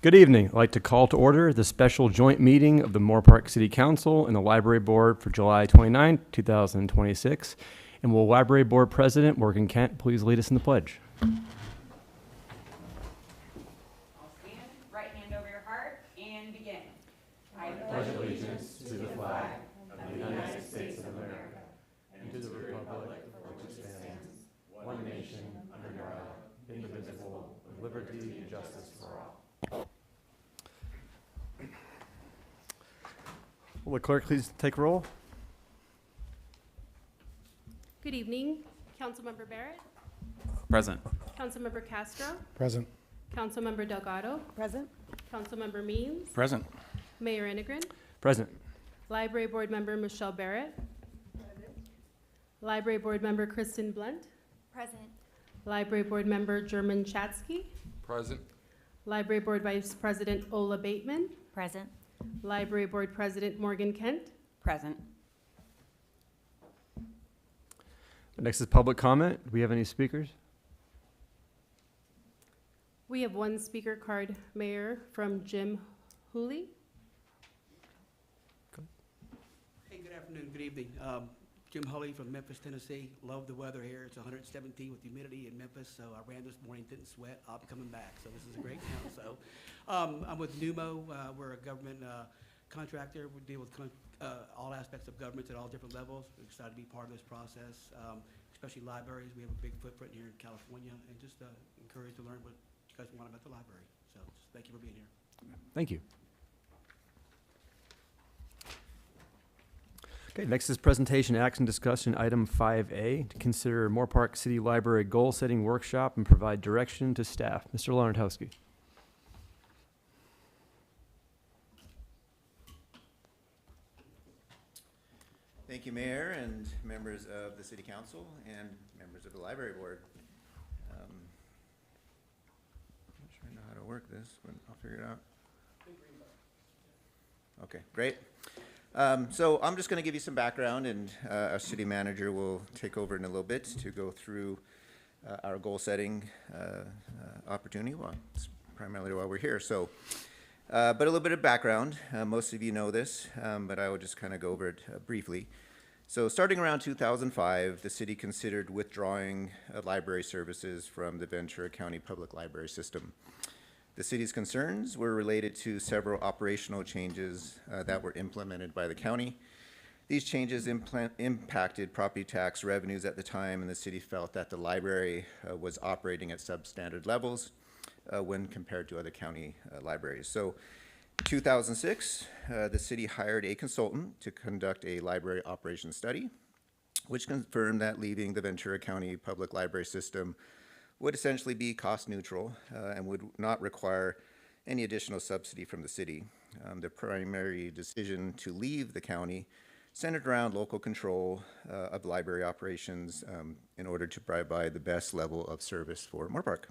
Good evening. I'd like to call to order the special joint meeting of the Moorpark City Council and the Library Board for July 29, 2026. And will Library Board President Morgan Kent please lead us in the pledge? I'll stand, right hand over your heart, and begin. I pledge allegiance to the flag of the United States of America and to the republic for which it stands, one nation, under God, indivisible, with liberty and justice for all. Will the clerk please take roll? Good evening. Councilmember Barrett, Present. Councilmember Castro, Present. Councilmember Delgado, Present. Councilmember Means, Present. Mayor Integrin, Present. Library Board Member Michelle Barrett, Library Board Member Kristen Blunt, Present. Library Board Member German Chatsky, Present. Library Board Vice President Ola Bateman, Present. Library Board President Morgan Kent. Present. Next is public comment. Do we have any speakers? We have one speaker card, Mayor, from Jim Hooley. Hey, good afternoon, good evening. Jim Hulley from Memphis, Tennessee. Love the weather here. It's 117 with humidity in Memphis, so I ran this morning, didn't sweat. I'll be coming back, so this is a great town. So I'm with NUMO. We're a government contractor. We deal with all aspects of governments at all different levels. We're excited to be part of this process, especially libraries. We have a big footprint here in California, and just encouraged to learn what you guys want about the library. So just thank you for being here. Thank you. Okay, next is presentation, action, discussion, item 5A, to consider Moorpark City Library goal-setting workshop and provide direction to staff. Mr. Leonardowski. Thank you, Mayor and members of the City Council and members of the Library Board. I'm not sure I know how to work this, but I'll figure it out. Okay, great. So I'm just going to give you some background, and our city manager will take over in a little bit to go through our goal-setting opportunity. Well, it's primarily why we're here. So, but a little bit of background. Most of you know this, but I will just kind of go over it briefly. So starting around 2005, the city considered withdrawing library services from the Ventura County Public Library System. The city's concerns were related to several operational changes that were implemented by the county. These changes impacted property tax revenues at the time, and the city felt that the library was operating at substandard levels when compared to other county libraries. So in 2006, the city hired a consultant to conduct a library operations study, which confirmed that leaving the Ventura County Public Library System would essentially be cost neutral and would not require any additional subsidy from the city. The primary decision to leave the county centered around local control of library operations in order to provide the best level of service for Moorpark.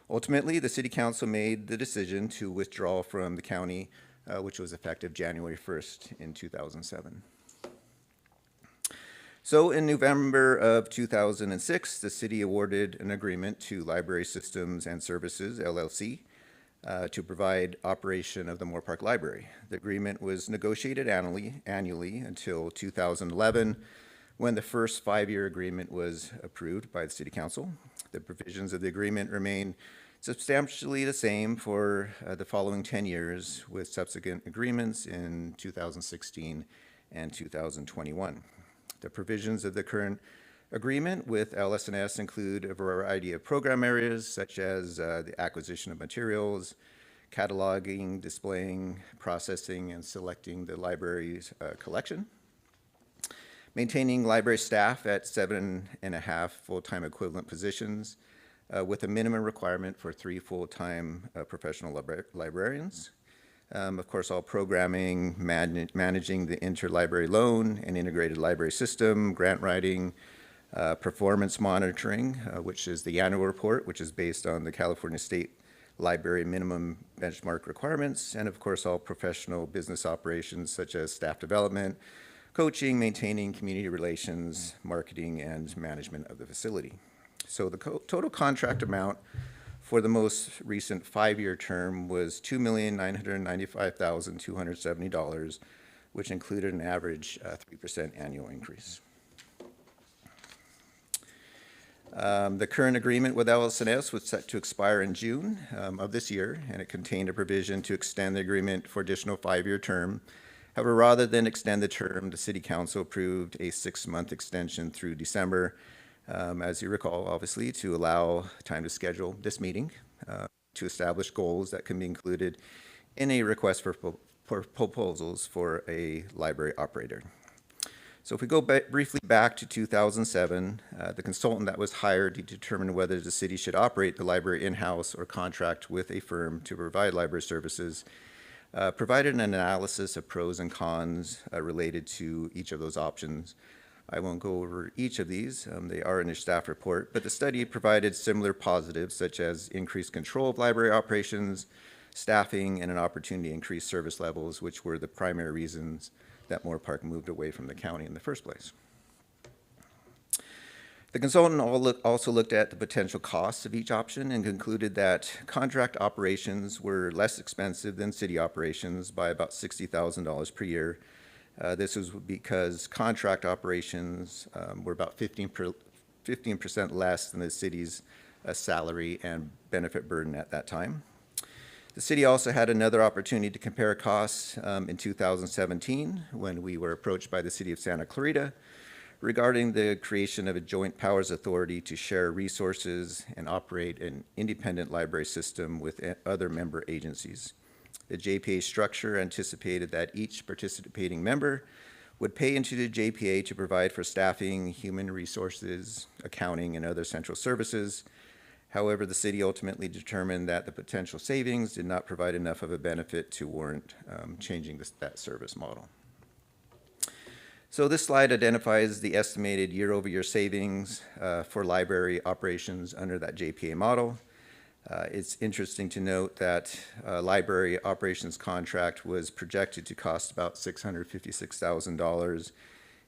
Ultimately, the City Council made the decision to withdraw from the county, which was effective January 1st in 2007. So in November of 2006, the city awarded an agreement to Library Systems and Services, LLC, to provide operation of the Moorpark Library. The agreement was negotiated annually until 2011, when the first 5-year agreement was approved by the City Council. The provisions of the agreement remain substantially the same for the following 10 years, with subsequent agreements in 2016 and 2021. The provisions of the current agreement with LS&S include a variety of program areas, such as the acquisition of materials, cataloging, displaying, processing, and selecting the library's collection, maintaining library staff at 7.5 full-time equivalent positions, with a minimum requirement for 3 full-time professional librarians. Of course, all programming, managing the interlibrary loan and integrated library system, grant writing, performance monitoring, which is the annual report, which is based on the California State Library minimum benchmark requirements, and of course, all professional business operations such as staff development, coaching, maintaining community relations, marketing, and management of the facility. So the total contract amount for the most recent 5-year term was $2,995,270, which included an average 3% annual increase. The current agreement with LS&S was set to expire in June of this year, and it contained a provision to extend the agreement for additional 5-year term. However, rather than extend the term, the City Council approved a 6-month extension through December, as you recall, obviously, to allow time to schedule this meeting, to establish goals that can be included in a request for proposals for a library operator. So if we go briefly back to 2007, the consultant that was hired to determine whether the city should operate the library in-house or contract with a firm to provide library services provided an analysis of pros and cons related to each of those options. I won't go over each of these. They are in your staff report, but the study provided similar positives such as increased control of library operations, staffing, and an opportunity to increase service levels, which were the primary reasons that Moorpark moved away from the county in the first place. The consultant also looked at the potential costs of each option and concluded that contract operations were less expensive than city operations by about $60,000 per year. This was because contract operations were about 15% less than the city's salary and benefit burden at that time. The city also had another opportunity to compare costs in 2017 when we were approached by the city of Santa Clarita regarding the creation of a joint powers authority to share resources and operate an independent library system with other member agencies. The JPA structure anticipated that each participating member would pay into the JPA to provide for staffing, human resources, accounting, and other central services. However, the city ultimately determined that the potential savings did not provide enough of a benefit to warrant changing that service model. So this slide identifies the estimated year-over-year savings for library operations under that JPA model. It's interesting to note that library operations contract was projected to cost about $656,000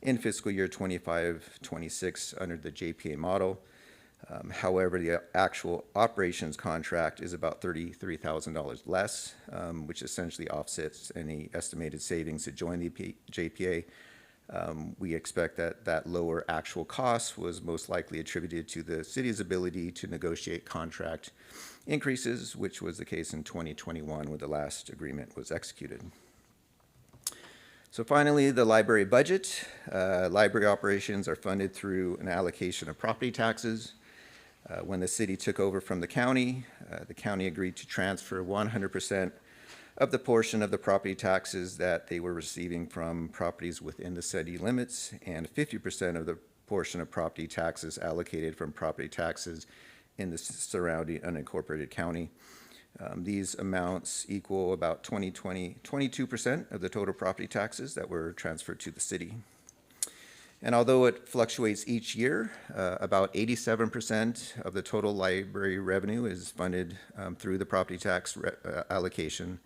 in fiscal year 25-26 under the JPA model. However, the actual operations contract is about $33,000 less, which essentially offsets any estimated savings to join the JPA. We expect that lower actual cost was most likely attributed to the city's ability to negotiate contract increases, which was the case in 2021 when the last agreement was executed. So finally, the library budget. Library operations are funded through an allocation of property taxes. When the city took over from the county agreed to transfer 100% of the portion of the property taxes that they were receiving from properties within the city limits and 50% of the portion of property taxes allocated from property taxes in the surrounding unincorporated county. These amounts equal about 22% of the total property taxes that were transferred to the city. And although it fluctuates each year, about 87% of the total library revenue is funded through the property tax allocation.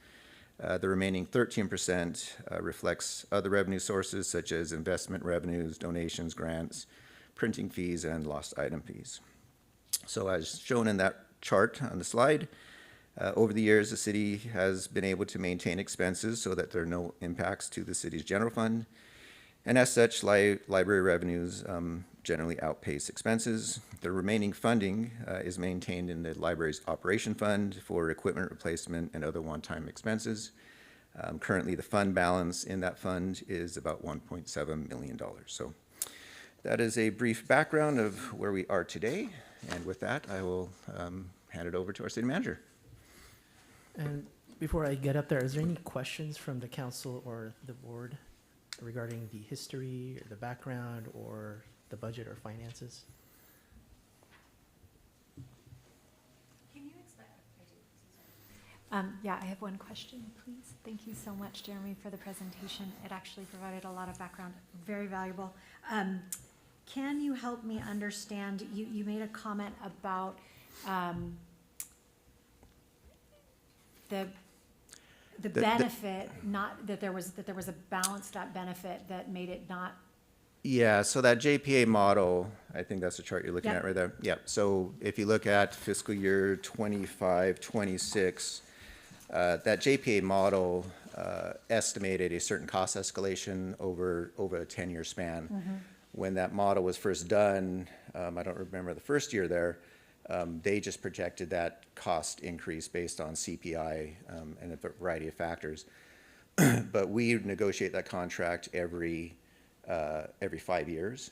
The remaining 13% reflects other revenue sources such as investment revenues, donations, grants, printing fees, and lost item fees. So as shown in that chart on the slide, over the years, the city has been able to maintain expenses so that there are no impacts to the city's general fund. And as such, library revenues generally outpace expenses. The remaining funding is maintained in the library's operation fund for equipment replacement and other one-time expenses. Currently, the fund balance in that fund is about $1.7 million. So that is a brief background of where we are today. And with that, I will hand it over to our city manager. And before I get up there, is there any questions from the council or the board regarding the history or the background or the budget or finances? Can you explain? Yeah, I have one question, please. Thank you so much, Jeremy, for the presentation. It actually provided a lot of background, very valuable. Can you help me understand, you made a comment about the benefit, not that there was a balance, that benefit that made it not Yeah, so that JPA model, I think that's the chart you're looking Yep. at right there. Yeah, so if you look at fiscal year 25, 26, that JPA model estimated a certain cost escalation over a 10-year span. When that model was first done, I don't remember the first year there, they just projected that cost increase based on CPI and a variety of factors. But we negotiate that contract every 5 years.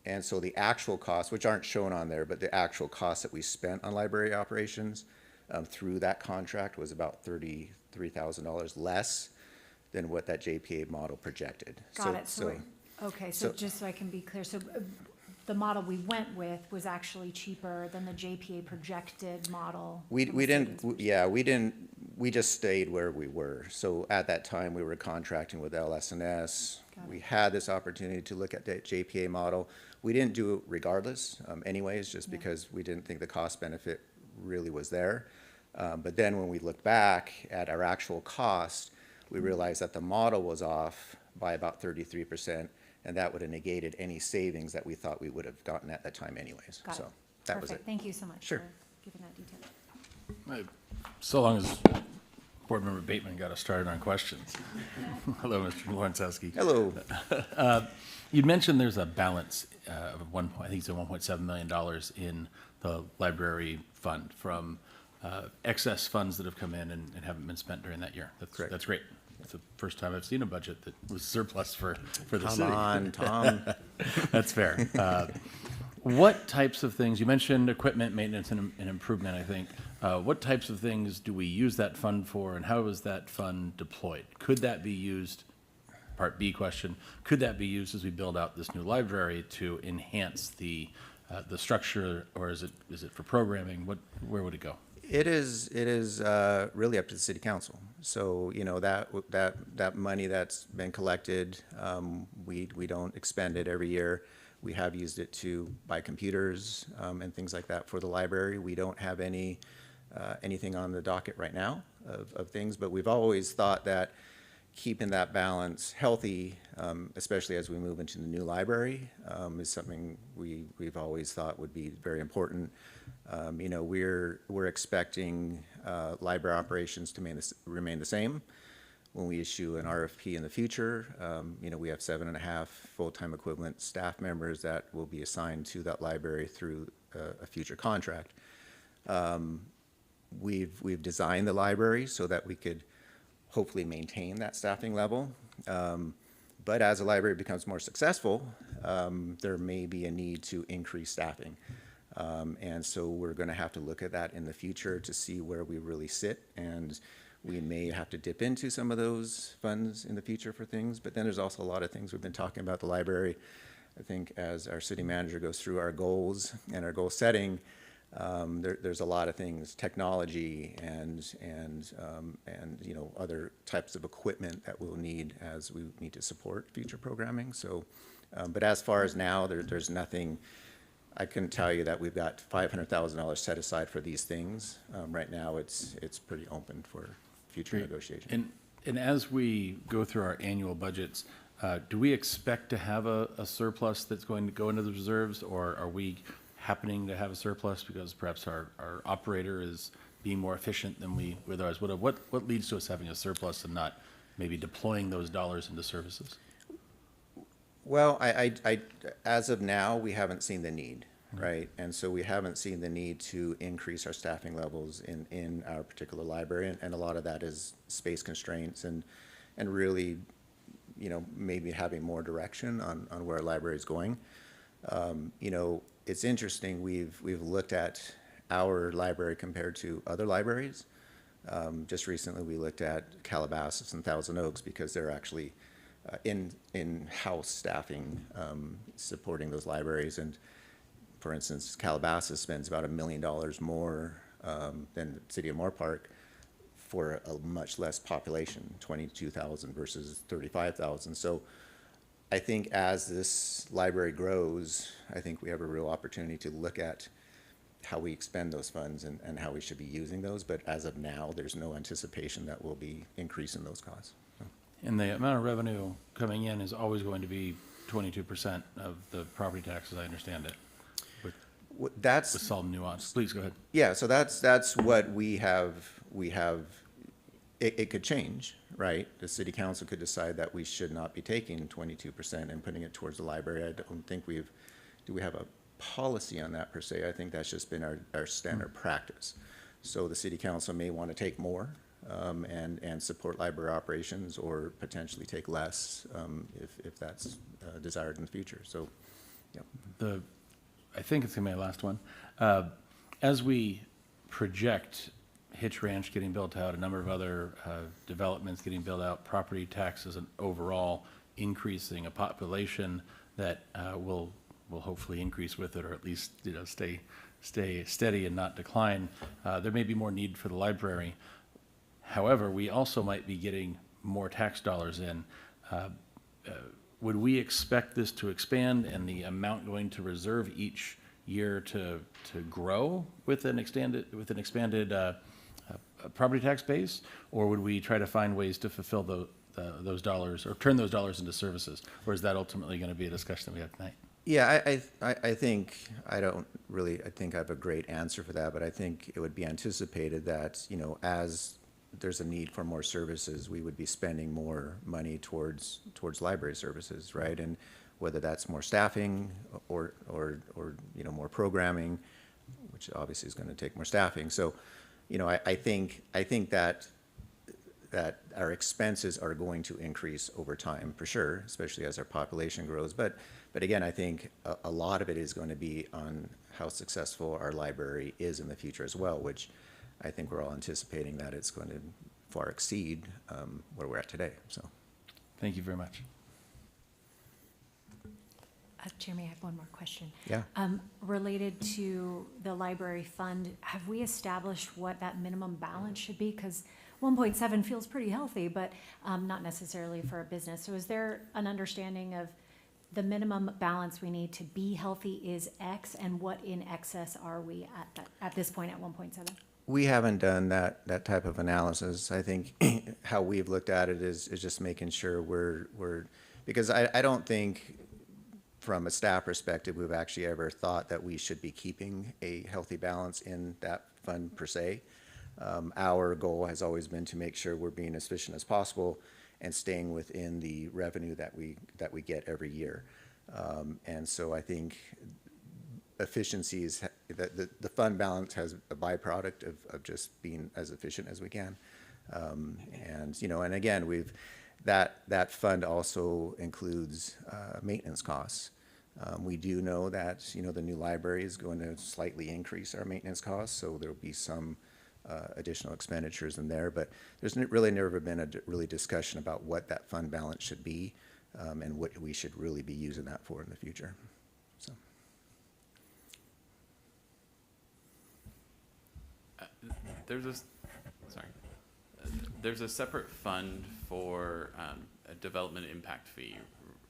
And so the actual costs, which aren't shown on there, but the actual costs that we spent on library operations through that contract was about $33,000 less than what that JPA model projected. Got it. Okay, so just so I can be clear, so the model we went with was actually cheaper than the JPA projected model? We from a savings didn't, we just stayed where we were. So at that time, we were contracting with LS&S. Got it. We had this opportunity to look at the JPA model. We didn't do it regardless anyways, just Yeah. because we didn't think the cost benefit really was there. But then when we looked back at our actual cost, we realized that the model was off by about 33%, and that would have negated any savings that we thought we would have gotten at that time anyways. Got it. So that was Perfect. it. Thank you so much Sure. for giving that detail. So long as Board Member Bateman got us started on questions. Hello, Mr. Lawrence-Heskey. Hello. You'd mentioned there's a balance of I think it's $1.7 million in the library fund from excess funds that have come in and haven't been spent during that year. Correct. That's great. It's the first time I've seen a budget that was surplus for the Come city. on, Tom. That's fair. What types of things, you mentioned equipment maintenance and improvement, I think. What types of things do we use that fund for, and how is that fund deployed? Could that be used, part B question, could that be used as we build out this new library to enhance the structure, or is it for programming? Where would it go? It is really up to the city council. So, you know, that money that's been collected, we don't expend it every year. We have used it to buy computers and things like that for the library. We don't have anything on the docket right now of things, but we've always thought that keeping that balance healthy, especially as we move into the new library, is something we've always thought would be very important. You know, we're expecting library operations to remain the same. When we issue an RFP in the future, you know, we have 7.5 full-time equivalent staff members that will be assigned to that library through a future contract. We've designed the library so that we could hopefully maintain that staffing level. But as the library becomes more successful, there may be a need to increase staffing. And so we're going to have to look at that in the future to see where we really sit, and we may have to dip into some of those funds in the future for things. But then there's also a lot of things we've been talking about the library. I think as our city manager goes through our goals and our goal setting, there's a lot of things, technology and you know, other types of equipment that we'll need as we need to support future programming. So, but as far as now, there's nothing. I can tell you that we've got $500,000 set aside for these things. Right now, it's pretty open for future Great. negotiation. And as we go through our annual budgets, do we expect to have a surplus that's going to go into the reserves, or are we happening to have a surplus because perhaps our operator is being more efficient than we otherwise would have? What leads to us having a surplus and not maybe deploying those dollars into services? Well, I as of now, we haven't seen the need, right? And so we haven't seen the need to increase our staffing levels in our particular library, and a lot of that is space constraints and really, you know, maybe having more direction on where our library is going. You know, it's interesting, we've looked at our library compared to other libraries. Just recently, we looked at Calabasas and Thousand Oaks because they're actually in-house staffing supporting those libraries. And for instance, Calabasas spends about $1 million more than the city of Moorpark for a much less population, 22,000 versus 35,000. So I think as this library grows, I think we have a real opportunity to look at how we expend those funds and how we should be using those. But as of now, there's no anticipation that we'll be increasing those costs. And the amount of revenue coming in is always going to be 22% of the property tax, as I understand it, with That's, some nuance. Please go ahead. yeah, so that's what we have, it could change, right? The city council could decide that we should not be taking 22% and putting it towards the library. I don't think do we have a policy on that per se? I think that's just been our standard practice. So the city council may want to take more, and support library operations, or potentially take less, if that's desired in the future, so, yeah. I think it's gonna be my last one. As we project Hitch Ranch getting built out, a number of other developments getting built out, property taxes and overall increasing, a population that will hopefully increase with it, or at least, stay steady and not decline, there may be more need for the library. However, we also might be getting more tax dollars in. Would we expect this to expand and the amount going to reserve each year to grow with an expanded property tax base? Or would we try to find ways to fulfill those dollars, or turn those dollars into services? Or is that ultimately going to be a discussion that we have tonight? Yeah, I think, I think I have a great answer for that, but I think it would be anticipated that, as there's a need for more services, we would be spending more money towards library services, right? And whether that's more staffing or more programming, which obviously is going to take more staffing. So, I think that our expenses are going to increase over time, for sure, especially as our population grows. But again, I think a lot of it is going to be on how successful our library is in the future as well, which I think we're all anticipating that it's going to far exceed where we're at today, so. Thank you very much. Jeremy, I have one more question. Yeah. Related to the library fund, have we established what that minimum balance should be? Because 1.7 feels pretty healthy, but not necessarily for a business. So is there an understanding of the minimum balance we need to be healthy is X, and what in excess are we at this point at 1.7? We haven't done that type of analysis. I think how we've looked at it is just making sure we're because I don't think from a staff perspective we've actually ever thought that we should be keeping a healthy balance in that fund per se. Our goal has always been to make sure we're being as efficient as possible and staying within the revenue that we get every year. And so I think efficiencies, the fund balance has a byproduct of just being as efficient as we can. And again, that fund also includes maintenance costs. We do know that, the new library is going to slightly increase our maintenance costs, so there'll be some additional expenditures in there, but there's really never been a really discussion about what that fund balance should be, and what we should really be using that for in the future, so. There's a separate fund for a development impact fee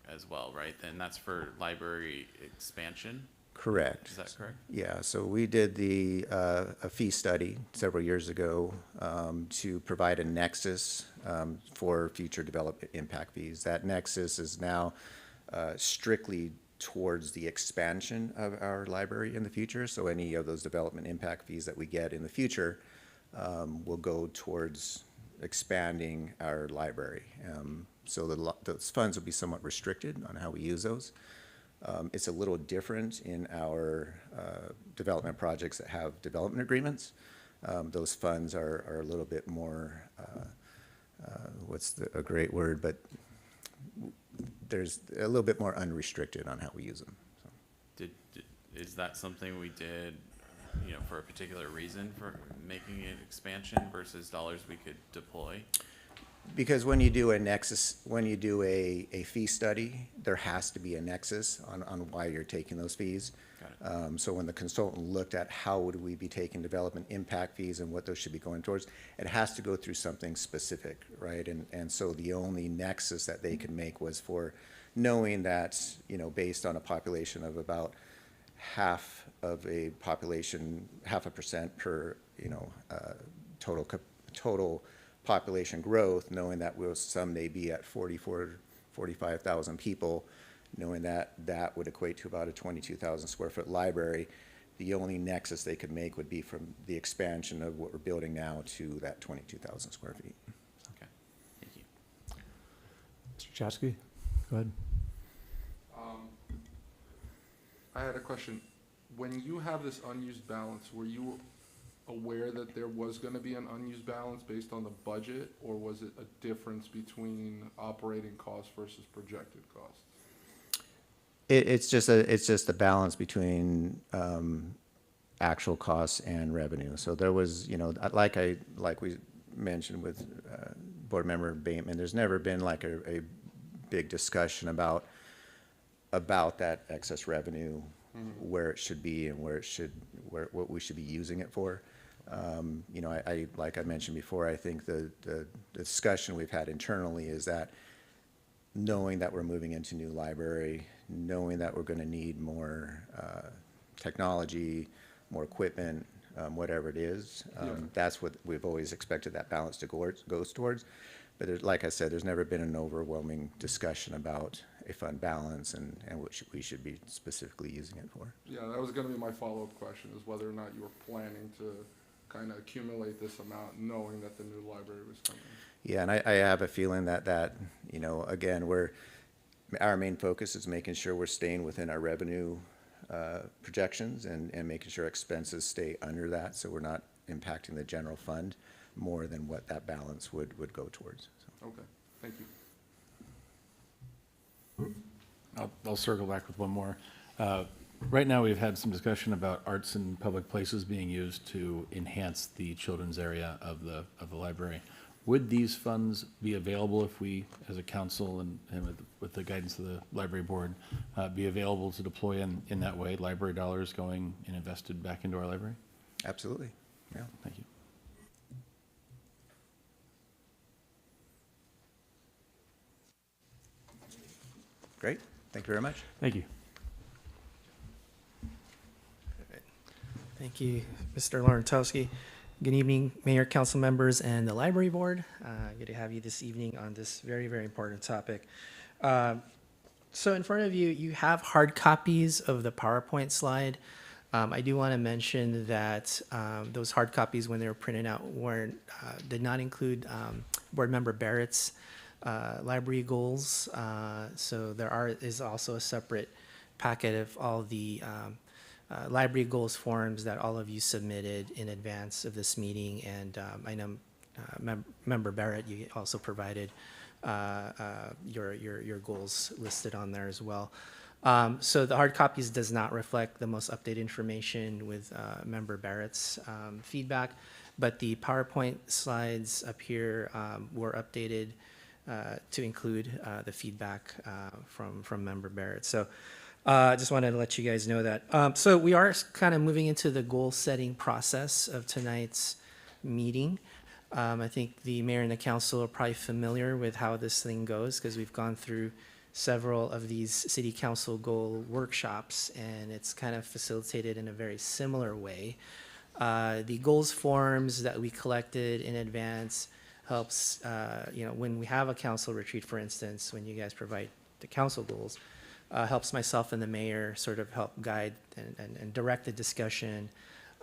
as well, right? And that's for library expansion? Correct. Is that correct? Yeah, so we did a fee study several years ago to provide a nexus for future development impact fees. That nexus is now strictly towards the expansion of our library in the future. So any of those development impact fees that we get in the future will go towards expanding our library. So those funds will be somewhat restricted on how we use those. It's a little different in our development projects that have development agreements. Those funds are a little bit more, a great word, but there's a little bit more unrestricted on how we use them. So. Is that something we did, for a particular reason for making it expansion versus dollars we could deploy? Because when you do a nexus, when you do a fee study, there has to be a nexus on why you're taking those fees. Got it. So when the consultant looked at how would we be taking development impact fees and what those should be going towards, it has to go through something specific, right? And so the only nexus that they could make was for knowing that, based on a population of about half of a population, 0.5% per, total population growth, knowing that we'll someday be at 45,000 people, knowing that that would equate to about a 22,000 square foot library. The only nexus they could make would be from the expansion of what we're building now to that 22,000 square feet. Okay, thank you. Mr. Chasky, go ahead. I had a question. When you have this unused balance, were you aware that there was going to be an unused balance based on the budget, or was it a difference between operating costs versus projected costs? It's just a balance between actual costs and revenue. So there was, like we mentioned with Board Member Bateman, there's never been like a big discussion about that excess revenue, where it should be and what we should be using it for. I like I mentioned before, I think the discussion we've had internally is that knowing that we're moving into new library, knowing that we're going to need more technology, more equipment, whatever it is, that's what we've always expected that balance to go towards. But like I said, there's never been an overwhelming discussion about a fund balance and what we should be specifically using it for. Yeah, that was going to be my follow-up question, is whether or not you were planning to kind of accumulate this amount, knowing that the new library was coming. Yeah, and I have a feeling that again, our main focus is making sure we're staying within our revenue projections and making sure expenses stay under that, so we're not impacting the general fund more than what that balance would go towards. So. Okay, thank you. I'll circle back with one more. Right now, we've had some discussion about arts in public places being used to enhance the children's area of the library. Would these funds be available if we, as a council and with the guidance of the library board, be available to deploy in that way, library dollars going and invested back into our library? Absolutely, yeah. Thank you. Great, thank you very much. Thank you. Thank you, Mr. Lawrentowski. Good evening, Mayor, council members, and the library board. Good to have you this evening on this very, very important topic. So in front of you, you have hard copies of the PowerPoint slide. I do want to mention that those hard copies, when they were printed out, did not include Board Member Barrett's library goals. So is also a separate packet of all the library goals forms that all of you submitted in advance of this meeting, and I know Member Barrett, you also provided your goals listed on there as well. So the hard copies does not reflect the most updated information with Member Barrett's feedback, but the PowerPoint slides up here were updated to include the feedback from Member Barrett. So I just wanted to let you guys know that. So we are kind of moving into the goal-setting process of tonight's meeting. I think the mayor and the council are probably familiar with how this thing goes, because we've gone through several of these city council goal workshops, and it's kind of facilitated in a very similar way. The goals forms that we collected in advance helps, when we have a council retreat, for instance, when you guys provide the council goals, helps myself and the mayor sort of help guide and direct the discussion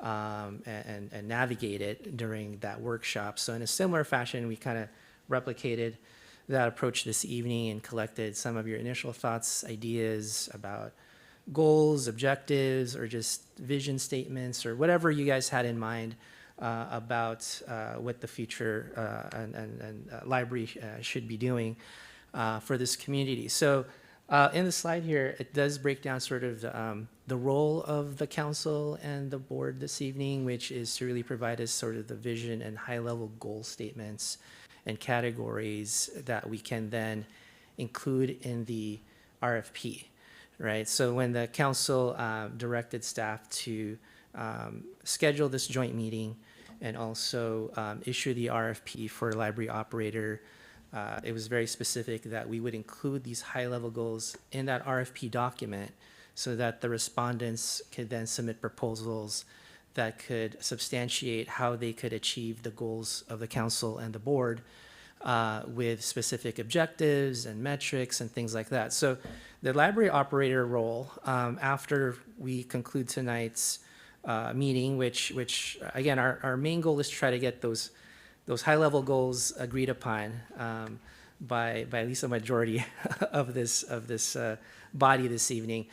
and navigate it during that workshop. So in a similar fashion, we kind of replicated that approach this evening and collected some of your initial thoughts, ideas about goals, objectives, or just vision statements, or whatever you guys had in mind about what the future and library should be doing for this community. So in the slide here, it does break down sort of the role of the council and the board this evening, which is to really provide us sort of the vision and high-level goal statements and categories that we can then include in the RFP, right? So when the council directed staff to schedule this joint meeting and also issue the RFP for library operator, it was very specific that we would include these high-level goals in that RFP document so that the respondents could then submit proposals that could substantiate how they could achieve the goals of the council and the board with specific objectives and metrics and things like that. So the library operator role, after we conclude tonight's meeting, which again, our main goal is to try to get those high-level goals agreed upon by at least a majority of this body this evening.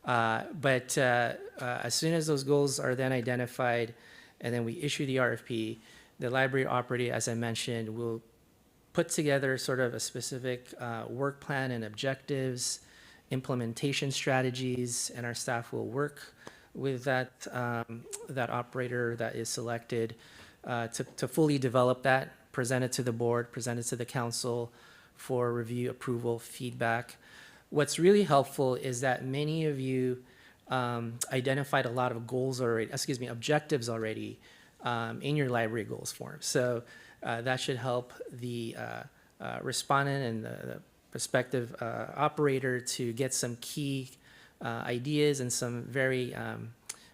But as soon as those goals are then identified, and then we issue the RFP, the library operator, as I mentioned, will put together sort of a specific work plan and objectives, implementation strategies, and our staff will work with that operator that is selected to fully develop that, present it to the board, present it to the council for review, approval, feedback. What's really helpful is that many of you identified a lot of objectives already in your library goals form. So that should help the respondent and the prospective operator to get some key ideas and some very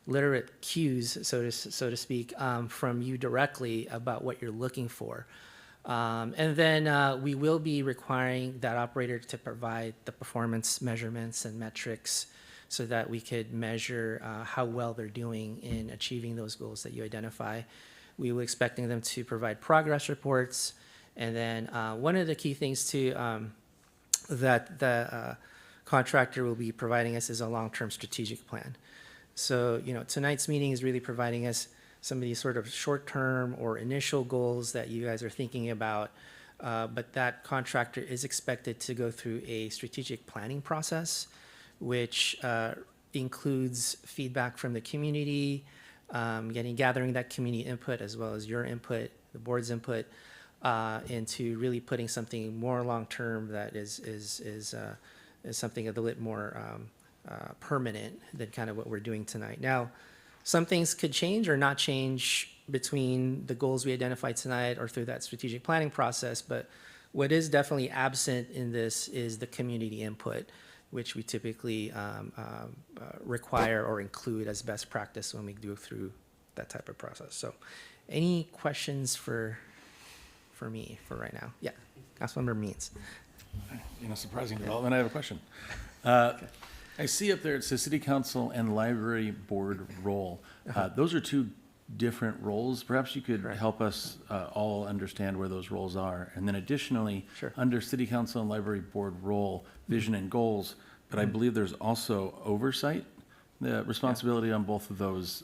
literate cues, so to speak, from you directly about what you're looking for. And then we will be requiring that operator to provide the performance measurements and metrics so that we could measure how well they're doing in achieving those goals that you identify. We were expecting them to provide progress reports. And then one of the key things too that the contractor will be providing us is a long-term strategic plan. So, tonight's meeting is really providing us some of these sort of short-term or initial goals that you guys are thinking about, but that contractor is expected to go through a strategic planning process, which includes feedback from the community, gathering that community input as well as your input, the board's input, into really putting something more long-term that is something a little bit more permanent than kind of what we're doing tonight. Now, some things could change or not change between the goals we identified tonight or through that strategic planning process, but what is definitely absent in this is the community input, which we typically require or include as best practice when we go through that type of process. So any questions for me for right now? Yeah, Councilmember Means. Surprising development. I have a question. I see up there it says City Council and Library Board role. Those are two different roles. Perhaps you could help us all understand where those roles are. And then additionally, Sure. under City Council and Library Board role, vision and goals, but I believe there's also oversight, the responsibility on both of those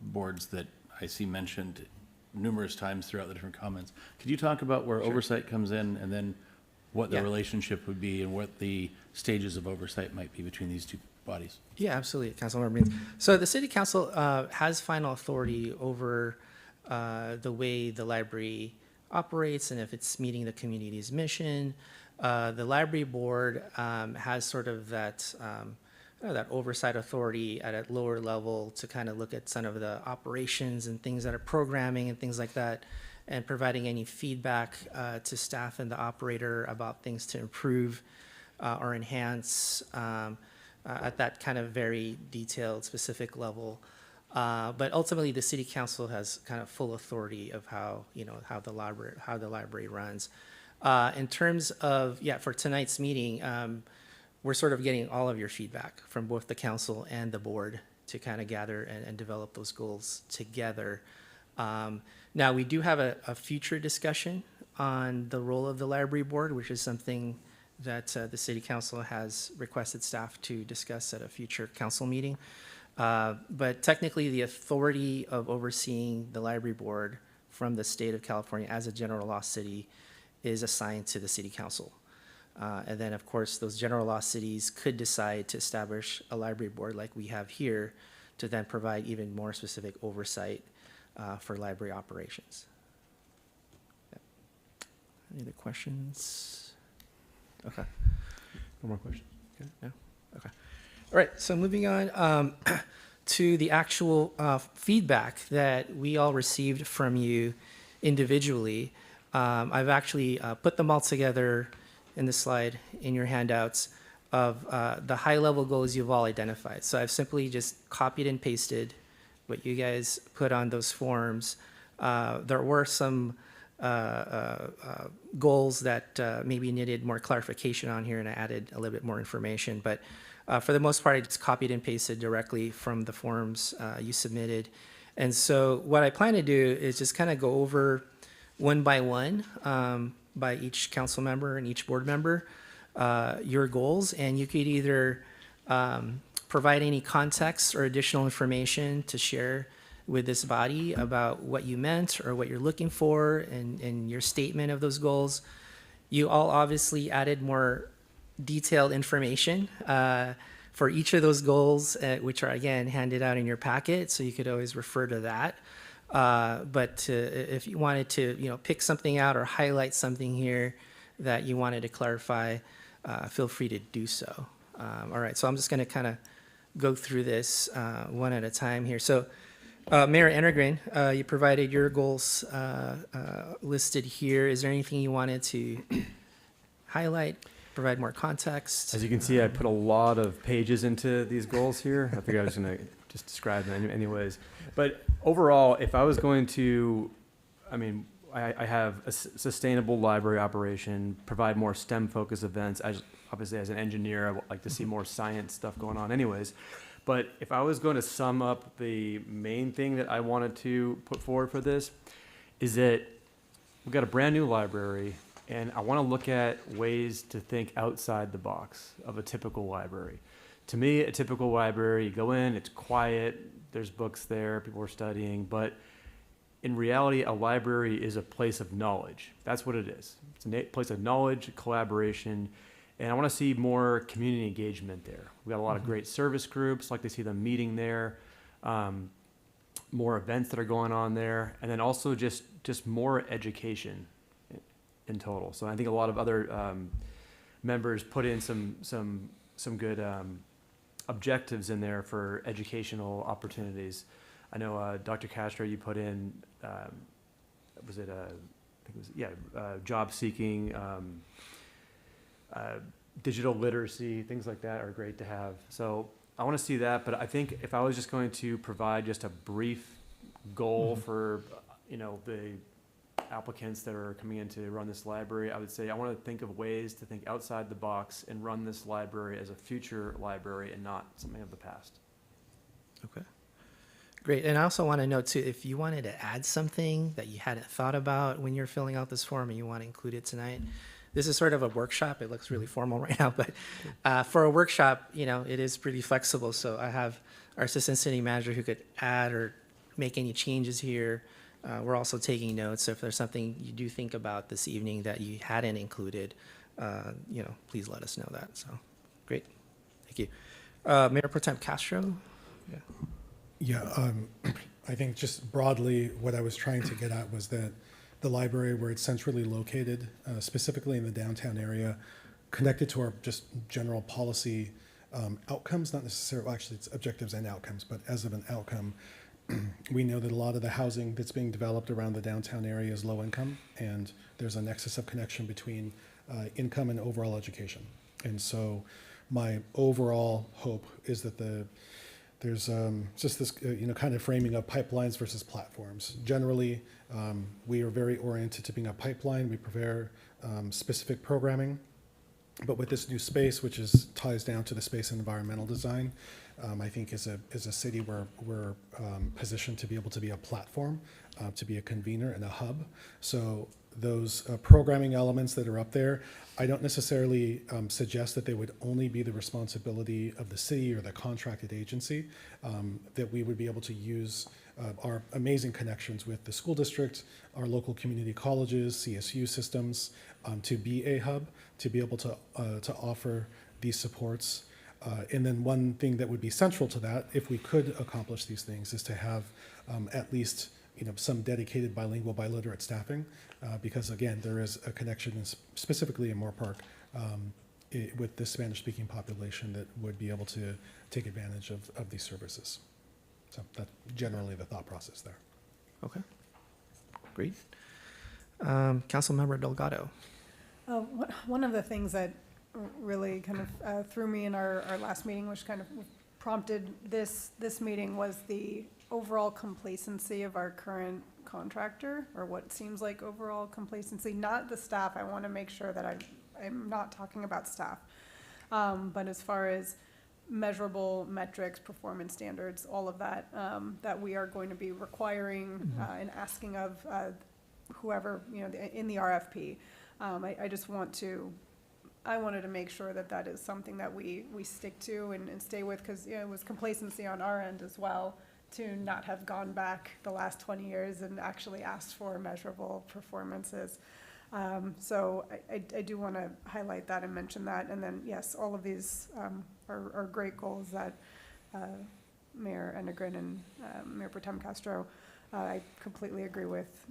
boards that I see mentioned numerous times throughout the different comments. Could you talk about where oversight comes in and then what the Yeah. relationship would be and what the stages of oversight might be between these two bodies? Yeah, absolutely, Councilmember Means. So the City Council has final authority over the way the library operates and if it's meeting the community's mission. The Library Board has sort of that oversight authority at a lower level to kind of look at some of the operations and things that are programming and things like that, and providing any feedback to staff and the operator about things to improve or enhance at that kind of very detailed, specific level. But ultimately, the City Council has kind of full authority of how the library runs. In terms of, for tonight's meeting, we're sort of getting all of your feedback from both the council and the board to kind of gather and develop those goals together. Now, we do have a future discussion on the role of the library board, which is something that the City Council has requested staff to discuss at a future council meeting. But technically, the authority of overseeing the library board from the state of California as a general law city is assigned to the City Council. And then, of course, those general law cities could decide to establish a library board like we have here to then provide even more specific oversight for library operations. Yep. Any other questions? Okay. No more questions. No? Okay. All right, so moving on to the actual feedback that we all received from you individually. I've actually put them all together in the slide in your handouts of the high-level goals you've all identified. So I've simply just copied and pasted what you guys put on those forms. There were some goals that maybe needed more clarification on here, and I added a little bit more information. But for the most part, I just copied and pasted directly from the forms you submitted. And so what I plan to do is just kind of go over one by one, by each council member and each board member, your goals, and you could either provide any context or additional information to share with this body about what you meant or what you're looking for and your statement of those goals. You all obviously added more detailed information for each of those goals, which are again handed out in your packet, so you could always refer to that. But if you wanted to, pick something out or highlight something here that you wanted to clarify, feel free to do so. All right, so I'm just going to kind of go through this one at a time here. So, Mayor Ennergren, you provided your goals listed here. Is there anything you wanted to highlight, provide more context? As you can see, I put a lot of pages into these goals here. I figured I was going to just describe them anyways. But overall, if I was going to, I have a sustainable library operation, provide more STEM-focused events. Obviously, as an engineer, I would like to see more science stuff going on anyways. But if I was going to sum up the main thing that I wanted to put forward for this, is that we've got a brand new library, and I want to look at ways to think outside the box of a typical library. To me, a typical library, you go in, it's quiet, there's books there, people are studying, but in reality, a library is a place of knowledge. That's what it is. It's a place of knowledge, collaboration, and I want to see more community engagement there. We've got a lot of great service groups, like to see them meeting there, more events that are going on there, and then also just more education in total. So I think a lot of other members put in some good objectives in there for educational opportunities. I know Dr. Castro, you put in, job seeking, digital literacy, things like that are great to have. So I want to see that, but I think if I was just going to provide just a brief goal for, the applicants that are coming in to run this library, I would say I want to think of ways to think outside the box and run this library as a future library and not something of the past. Okay. Great. And I also want to note too, if you wanted to add something that you hadn't thought about when you're filling out this form and you want to include it tonight, this is sort of a workshop. It looks really formal right now, but for a workshop, it is pretty flexible. So I have our assistant city manager who could add or make any changes here. We're also taking notes. So if there's something you do think about this evening that you hadn't included, please let us know that. So great. Thank you. Mayor Pro Tem Castro? Yeah, I think just broadly what I was trying to get at was that the library, where it's centrally located, specifically in the downtown area, connected to our just general policy outcomes, not necessarily, well, actually it's objectives and outcomes, but as of an outcome, we know that a lot of the housing that's being developed around the downtown area is low income, and there's a nexus of connection between income and overall education. And so my overall hope is that there's just this kind of framing of pipelines versus platforms. Generally, we are very oriented to being a pipeline. We prepare specific programming, but with this new space, which ties down to the space and environmental design, I think is a city where we're positioned to be able to be a platform, to be a convener and a hub. So those programming elements that are up there, I don't necessarily suggest that they would only be the responsibility of the city or the contracted agency, that we would be able to use our amazing connections with the school district, our local community colleges, CSU systems, to be a hub, to be able to offer these supports. And then one thing that would be central to that, if we could accomplish these things, is to have at least some dedicated bilingual, biliterate staffing, because again, there is a connection specifically in Moorpark with the Spanish-speaking population that would be able to take advantage of these services. So that's generally the thought process there. Okay, great. Councilmember Delgado. One of the things that really kind of threw me in our last meeting, which kind of prompted this meeting, was the overall complacency of our current contractor, or what seems like overall complacency, not the staff. I want to make sure that I'm not talking about staff. But as far as measurable metrics, performance standards, all of that, that we are going to be requiring and asking of whoever, in the RFP. I just I wanted to make sure that that is something that we stick to and stay with, because it was complacency on our end as well to not have gone back the last 20 years and actually asked for measurable performances. So I do want to highlight that and mention that. And then, yes, all of these are great goals that Mayor Enegren and Mayor Pro Tem Castro, I completely agree with.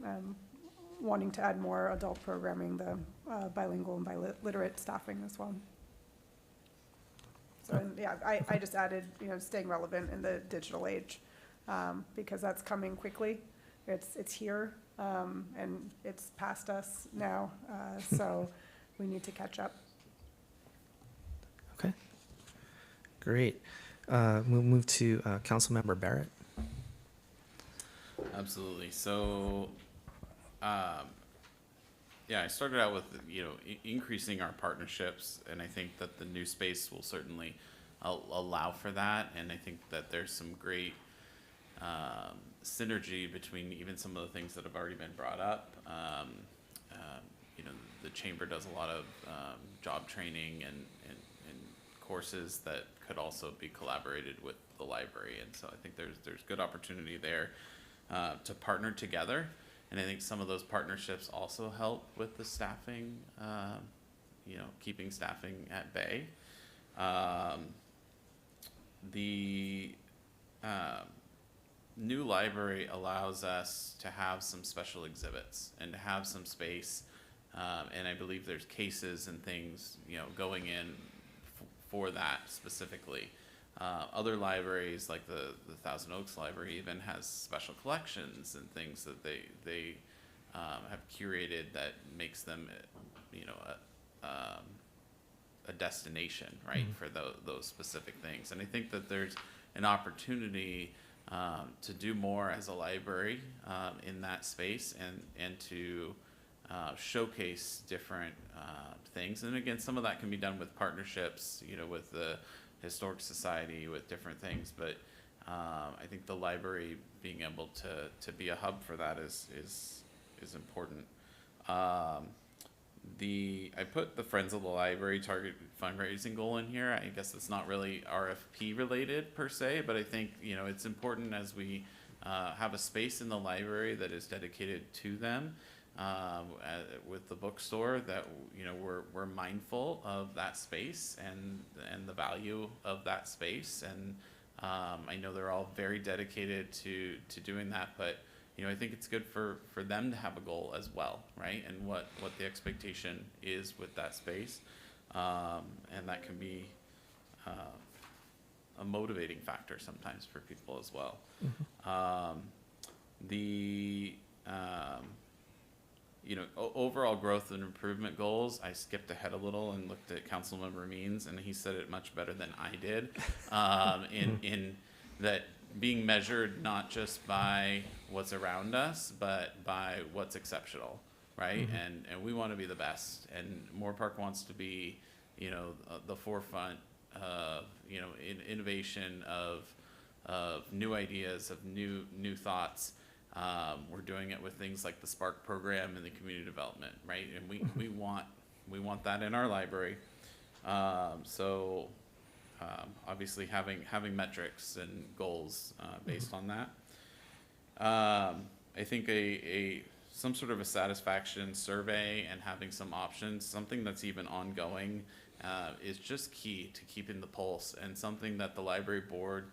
Wanting to add more adult programming, the bilingual and biliterate staffing as well. So, and yeah, I just added, staying relevant in the digital age, because that's coming quickly. It's here, and it's past us now, so we need to catch up. Okay, great. We'll move to Councilmember Barrett. Absolutely. So, yeah, I started out with, increasing our partnerships, and I think that the new space will certainly allow for that. And I think that there's some great synergy between even some of the things that have already been brought up. The chamber does a lot of job training and courses that could also be collaborated with the library, and so I think there's good opportunity there to partner together. And I think some of those partnerships also help with the staffing, keeping staffing at bay. The new library allows us to have some special exhibits and to have some space. And I believe there's cases and things, going in for that specifically. Other libraries, like the Thousand Oaks Library, even has special collections and things that they have curated that makes them, a destination, right, for those specific things. And I think that there's an opportunity to do more as a library in that space and to showcase different things. And again, some of that can be done with partnerships, with the Historic Society, with different things, but I think the library being able to be a hub for that is important. I put the Friends of the Library target fundraising goal in here. I guess it's not really RFP related per se, but I think it's important as we have a space in the library that is dedicated to them. With the bookstore, that we're mindful of that space and the value of that space, and I know they're all very dedicated to doing that, but I think it's good for them to have a goal as well, right? And what the expectation is with that space, and that can be a motivating factor sometimes for people as well. Overall growth and improvement goals, I skipped ahead a little and looked at Councilmember Means, and he said it much better than I did, in that being measured not just by what's around us, but by what's exceptional, right? And we want to be the best, and Moorpark wants to be, the forefront of, innovation, of new ideas, of new thoughts. We're doing it with things like the Spark program and the community development, right? And we want that in our library. Obviously having metrics and goals based on that. I think some sort of a satisfaction survey and having some options, something that's even ongoing, is just key to keeping the pulse, and something that the library board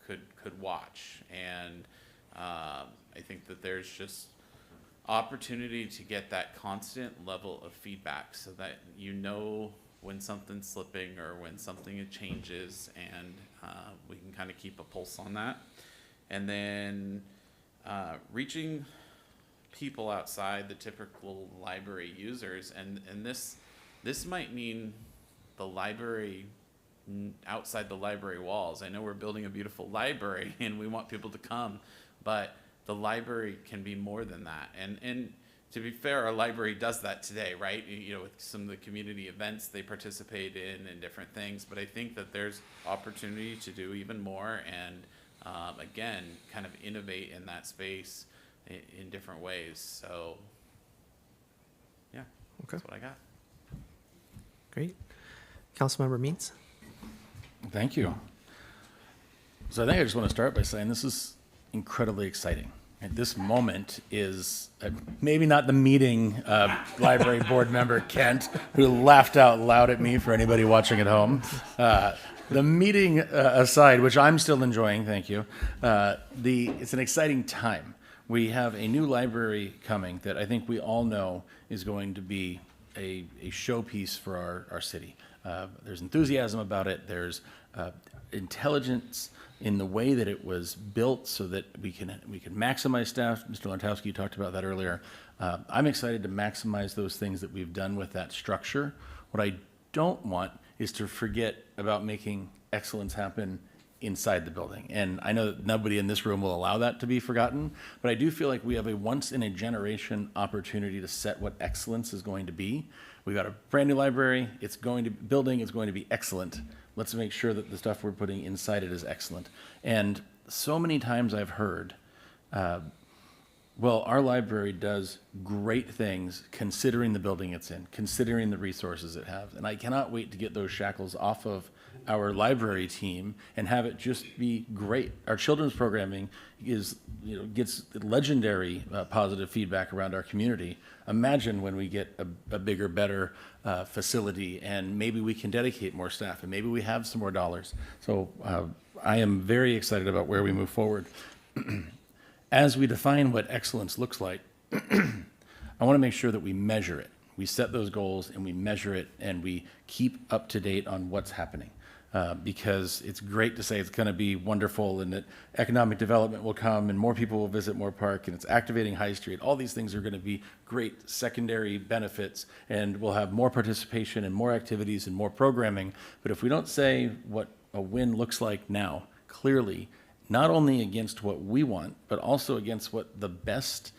could watch. And I think that there's just opportunity to get that constant level of feedback, so that when something's slipping or when something changes, and we can kind of keep a pulse on that. And then reaching people outside the typical library users, and this might mean the library outside the library walls. I know we're building a beautiful library and we want people to come, but the library can be more than that. And to be fair, our library does that today, right? You know, with some of the community events they participate in and different things. But I think that there's opportunity to do even more and, again, kind of innovate in that space in different ways. So, yeah, that's what I got. Great. Councilmember Means? Thank you. So I think I just want to start by saying this is incredibly exciting. And this moment is maybe not the meeting library board member Kent, who laughed out loud at me for anybody watching at home. The meeting aside, which I'm still enjoying, thank you, it's an exciting time. We have a new library coming that I think we all know is going to be a showpiece for our city. There's enthusiasm about it. There's intelligence in the way that it was built so that we can maximize staff. Mr. Lentowski, you talked about that earlier. I'm excited to maximize those things that we've done with that structure. What I don't want is to forget about making excellence happen inside the building. And I know that nobody in this room will allow that to be forgotten, but I do feel like we have a once-in-a-generation opportunity to set what excellence is going to be. We've got a brand new library. Building is going to be excellent. Let's make sure that the stuff we're putting inside it is excellent. And so many times I've heard, well, our library does great things considering the building it's in, considering the resources it has. And I cannot wait to get those shackles off of our library team and have it just be great. Our children's programming gets legendary positive feedback around our community. Imagine when we get a bigger, better facility, and maybe we can dedicate more staff, and maybe we have some more dollars. So I am very excited about where we move forward. As we define what excellence looks like, I want to make sure that we measure it. We set those goals and we measure it and we keep up to date on what's happening. Because it's great to say it's going to be wonderful and that economic development will come and more people will visit Moorpark and it's activating High Street. All these things are going to be great secondary benefits and we'll have more participation and more activities and more programming. But if we don't say what a win looks like now, clearly, not only against what we want, but also against what the best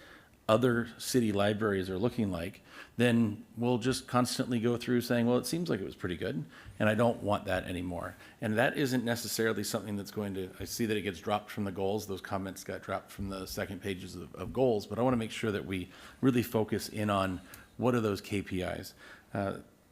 other city libraries are looking like, then we'll just constantly go through saying, well, it seems like it was pretty good, and I don't want that anymore. And that isn't necessarily something that's going to, I see that it gets dropped from the goals. Those comments got dropped from the second pages of goals, but I want to make sure that we really focus in on what are those KPIs.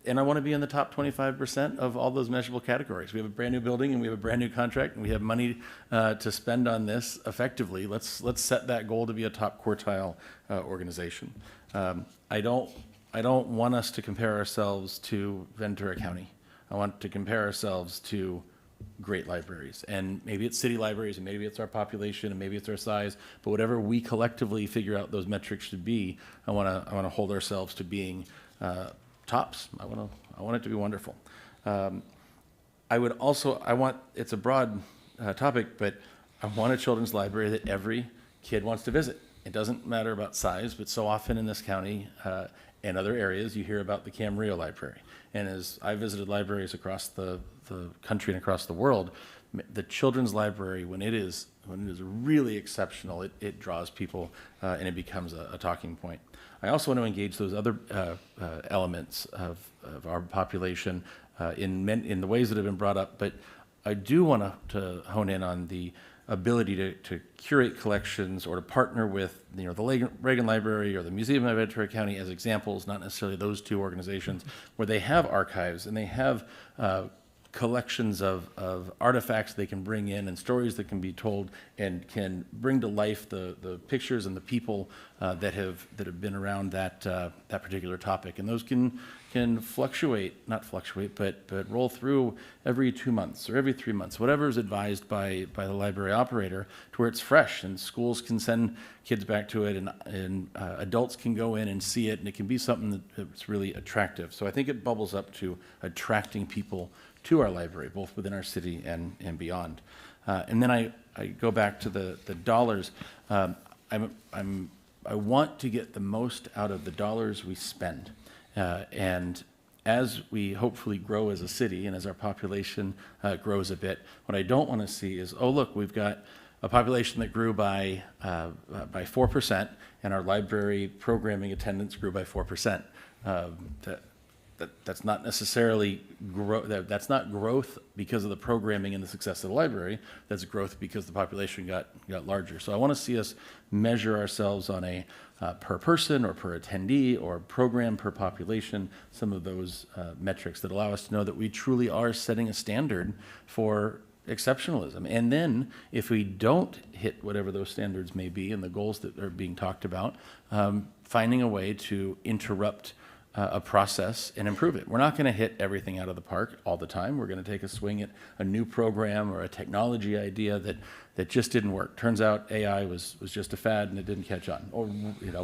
And I want to be in the top 25% of all those measurable categories. We have a brand new building and we have a brand new contract and we have money to spend on this effectively. Let's set that goal to be a top quartile organization. I don't want us to compare ourselves to Ventura County. I want to compare ourselves to great libraries. And maybe it's city libraries and maybe it's our population and maybe it's our size, but whatever we collectively figure out those metrics should be, I want to hold ourselves to being tops. I want it to be wonderful. It's a broad topic, but I want a children's library that every kid wants to visit. It doesn't matter about size, but so often in this county and other areas, you hear about the Camarillo Library. And as I visited libraries across the country and across the world, the children's library, when it is really exceptional, it draws people and it becomes a talking point. I also want to engage those other elements of our population in the ways that have been brought up, but I do want to hone in on the ability to curate collections or to partner with the Reagan Library or the Museum of Ventura County as examples, not necessarily those two organizations, where they have archives and they have collections of artifacts they can bring in and stories that can be told and can bring to life the pictures and the people that have been around that particular topic. And those can not fluctuate, but roll through every 2 months or every 3 months, whatever is advised by the library operator, to where it's fresh and schools can send kids back to it and adults can go in and see it, and it can be something that's really attractive. So I think it bubbles up to attracting people to our library, both within our city and beyond. And then I go back to the dollars. I want to get the most out of the dollars we spend. And as we hopefully grow as a city and as our population grows a bit, what I don't want to see is, oh, look, we've got a population that grew by 4%, and our library programming attendance grew by 4%. That's not necessarily that's not growth because of the programming and the success of the library. That's growth because the population got larger. So I want to see us measure ourselves on a per person or per attendee or program per population, some of those metrics that allow us to know that we truly are setting a standard for exceptionalism. And then if we don't hit whatever those standards may be and the goals that are being talked about, finding a way to interrupt a process and improve it. We're not going to hit everything out of the park all the time. We're going to take a swing at a new program or a technology idea that just didn't work. Turns out AI was just a fad and it didn't catch on, or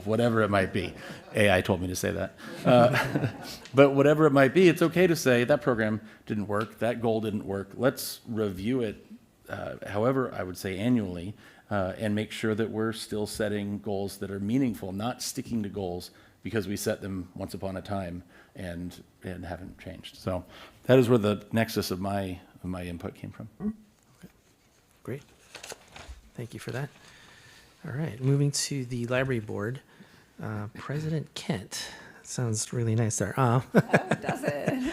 whatever it might be. AI told me to say that. But whatever it might be, it's okay to say that program didn't work, that goal didn't work. Let's review it, however, I would say annually, and make sure that we're still setting goals that are meaningful, not sticking to goals because we set them once upon a time and haven't changed. So that is where the nexus of my input came from. Great. Thank you for that. All right, moving to the library board. President Kent. Sounds really nice there. Does it?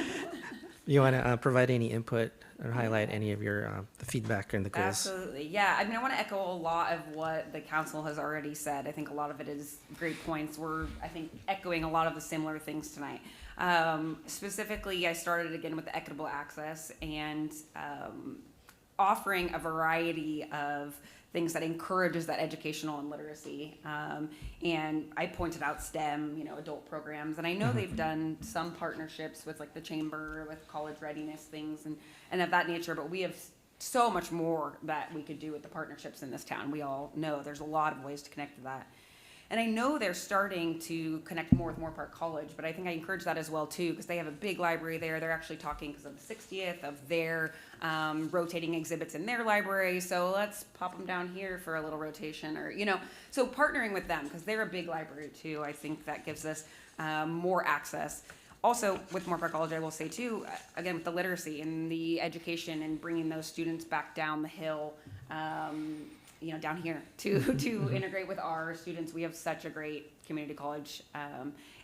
You want to provide any input or highlight any of your the feedback and the goals? Absolutely. Yeah. I mean, I want to echo a lot of what the council has already said. I think a lot of it is great points. We're, I think, echoing a lot of the similar things tonight. Specifically, I started again with the equitable access and offering a variety of things that encourages that educational and literacy. And I pointed out STEM, adult programs, and I know they've done some partnerships with like the chamber, with college readiness things and of that nature, but we have so much more that we could do with the partnerships in this town. We all know there's a lot of ways to connect to that. And I know they're starting to connect more with Moorpark College, but I think I encourage that as well too, because they have a big library there. They're actually talking because of the 60th of their rotating exhibits in their library. So let's pop them down here for a little rotation, or so partnering with them because they're a big library too. I think that gives us more access. Also, with Moorpark College, I will say too, again with the literacy and the education and bringing those students back down the hill. Down here to integrate with our students. We have such a great community college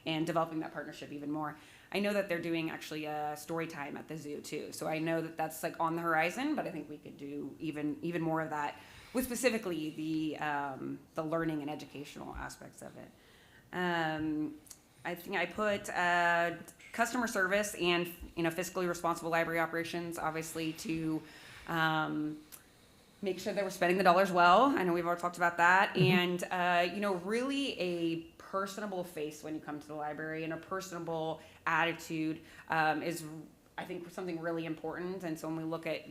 and developing that partnership even more. I know that they're doing actually a story time at the zoo too. So I know that that's like on the horizon, but I think we could do even more of that with specifically the learning and educational aspects of it. I think I put customer service and fiscally responsible library operations, obviously to make sure that we're spending the dollars well. I know we've already talked about that. And, really a personable face when you come to the library and a personable attitude is, I think, something really important. And so when we look at,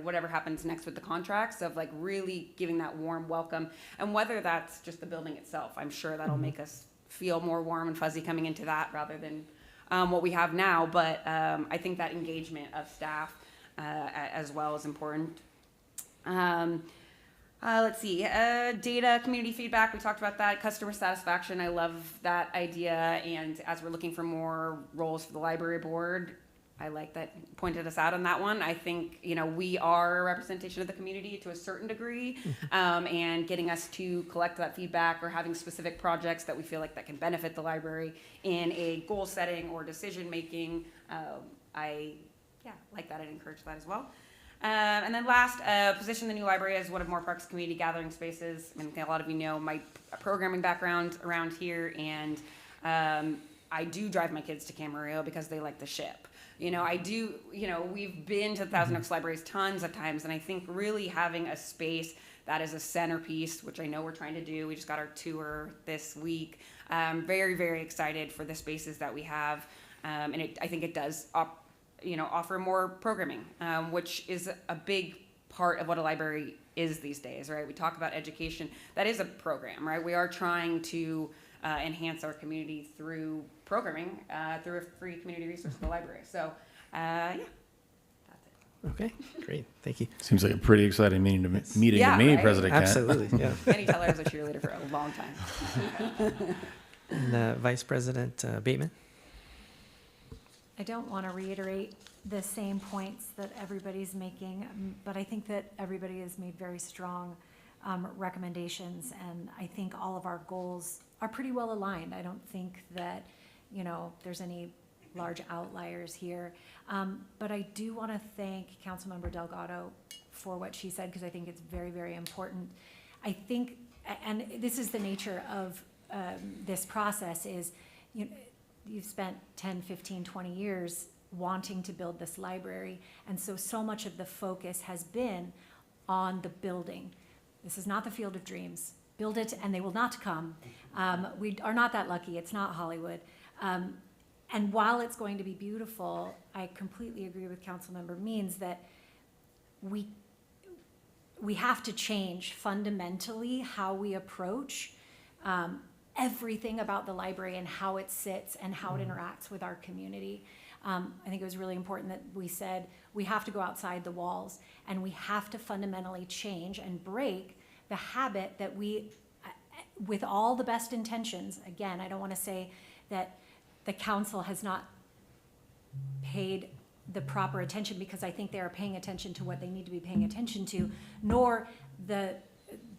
whatever happens next with the contracts of like really giving that warm welcome, and whether that's just the building itself, I'm sure that'll make us feel more warm and fuzzy coming into that rather than what we have now. But I think that engagement of staff as well is important. Let's see, data, community feedback, we talked about that, customer satisfaction, I love that idea, and as we're looking for more roles for the library board, I like that you pointed us out on that one. I think, we are a representation of the community to a certain degree, and getting us to collect that feedback or having specific projects that we feel like that can benefit the library in a goal setting or decision making, I like that and encourage that as well. And then last, position the new library as one of Moorpark's community gathering spaces. I think a lot of you know my programming background around here, and I do drive my kids to Camarillo because they like the ship. We've been to the Thousand Oaks Libraries tons of times, and I think really having a space that is a centerpiece, which I know we're trying to do. We just got our tour this week. Very, very excited for the spaces that we have, and I think it does offer more programming, which is a big part of what a library is these days, right? We talk about education. That is a program, right? We are trying to enhance our community through programming, through a free community resource at the library. So, that's it. Okay, great. Thank you. Seems like a pretty exciting meeting to me, right? President Kent. Absolutely, yeah. Can you tell I was a cheerleader for a long time? And Vice President Bateman? I don't want to reiterate the same points that everybody's making, but I think that everybody has made very strong recommendations, and I think all of our goals are pretty well aligned. I don't think that, you know, there's any large outliers here. But I do want to thank Councilmember Delgado for what she said, because I think it's very, very important. I think, and this is the nature of this process, is you've spent 10, 15, 20 years wanting to build this library, and so much of the focus has been on the building. This is not the Field of Dreams. Build it and they will not come. We are not that lucky. It's not Hollywood. And while it's going to be beautiful, I completely agree with Councilmember Means that we have to change fundamentally how we approach everything about the library and how it sits and how it interacts with our community. I think it was really important that we said we have to go outside the walls, and we have to fundamentally change and break the habit that we, with all the best intentions, again, I don't want to say that the council has not paid the proper attention, because I think they are paying attention to what they need to be paying attention to, nor the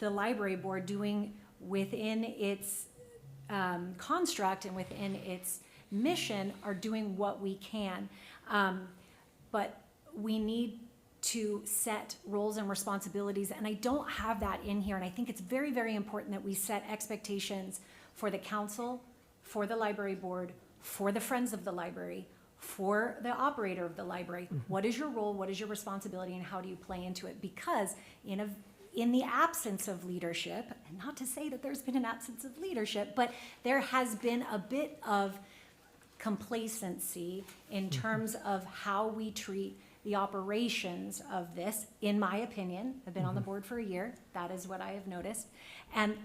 library board doing within its construct and within its mission are doing what we can. But we need to set roles and responsibilities, and I don't have that in here, and I think it's very, very important that we set expectations for the council, for the library board, for the friends of the library, for the operator of the library. What is your role, what is your responsibility, and how do you play into it? Because in the absence of leadership, and not to say that there's been an absence of leadership, but there has been a bit of complacency in terms of how we treat the operations of this, in my opinion. I've been on the board for a year. That is what I have noticed. And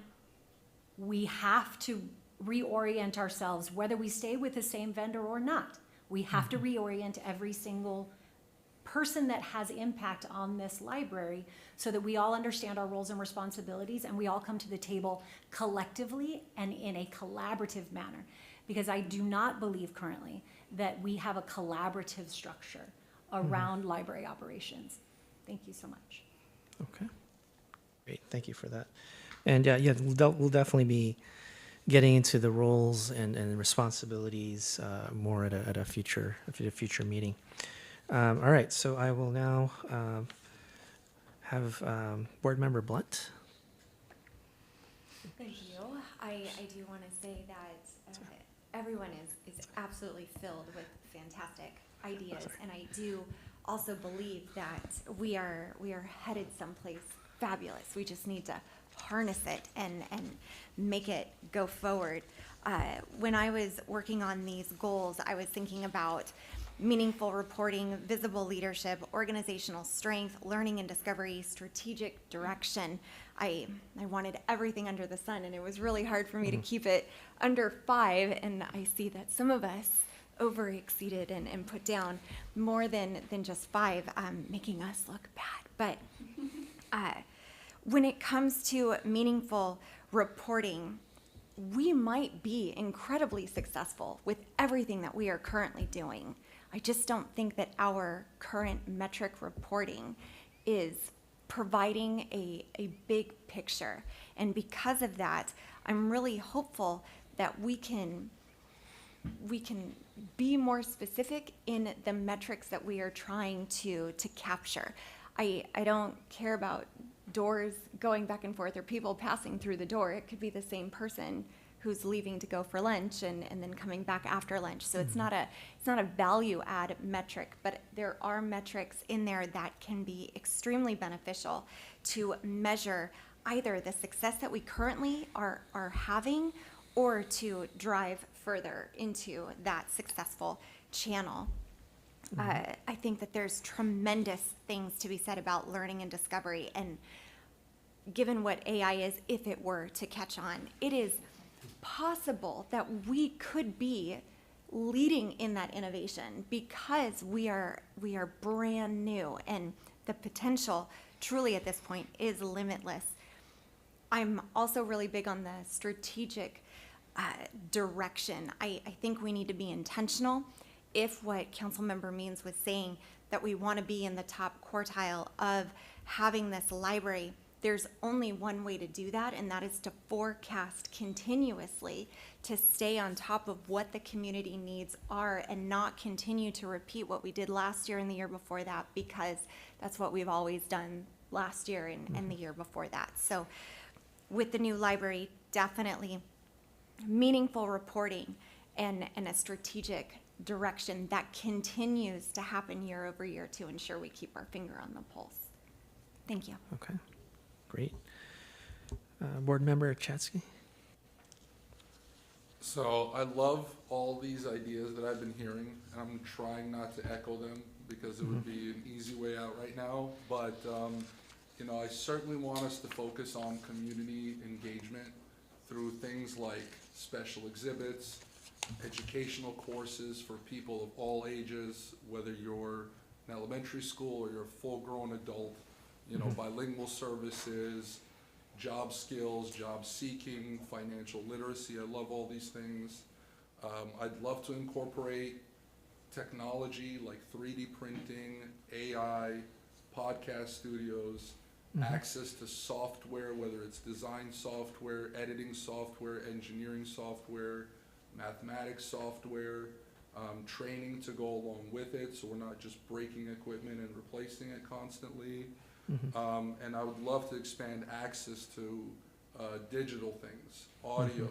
we have to reorient ourselves, whether we stay with the same vendor or not. We have to reorient every single person that has impact on this library, so that we all understand our roles and responsibilities, and we all come to the table collectively and in a collaborative manner. Because I do not believe currently that we have a collaborative structure around library operations. Thank you so much. Okay. Great, thank you for that. And yeah, we'll definitely be getting into the roles and responsibilities more at a future meeting. All right, so I will now have Board Member Blunt. Thank you. I do want to say that everyone is absolutely filled with fantastic ideas, and I do also believe that we are headed someplace fabulous. We just need to harness it and make it go forward. When I was working on these goals, I was thinking about meaningful reporting, visible leadership, organizational strength, learning and discovery, strategic direction. I wanted everything under the sun, and it was really hard for me to keep it under 5, and I see that some of us over-exceeded and put down more than just 5, making us look bad. But when it comes to meaningful reporting, we might be incredibly successful with everything that we are currently doing. I just don't think that our current metric reporting is providing a big picture. And because of that, I'm really hopeful that we can be more specific in the metrics that we are trying to capture. I don't care about doors going back and forth or people passing through the door. It could be the same person who's leaving to go for lunch and then coming back after lunch. So it's not a value add metric, but there are metrics in there that can be extremely beneficial to measure either the success that we currently are having, or to drive further into that successful channel. I think that there's tremendous things to be said about learning and discovery, and given what AI is, if it were to catch on, it is possible that we could be leading in that innovation, because we are brand new, and the potential truly at this point is limitless. I'm also really big on the strategic direction. I think we need to be intentional if what council member Means was saying, that we want to be in the top quartile of having this library, there's only one way to do that, and that is to forecast continuously, to stay on top of what the community needs are and not continue to repeat what we did last year and the year before that, because that's what we've always done last year and the year before that. So with the new library, definitely meaningful reporting and a strategic direction that continues to happen year over year to ensure we keep our finger on the pulse. Thank you. Okay, great. Board Member Chatsky? So I love all these ideas that I've been hearing, and I'm trying not to echo them because it would be an easy way out right now. But, you know, I certainly want us to focus on community engagement through things like special exhibits, educational courses for people of all ages, whether you're in elementary school or you're a full-grown adult, you know, bilingual services, job skills, job seeking, financial literacy. I love all these things. I'd love to incorporate technology like 3D printing, AI, podcast studios, access to software, whether it's design software, editing software, engineering software, mathematics software, training to go along with it, so we're not just breaking equipment and replacing it constantly. And I would love to expand access to digital things, audio,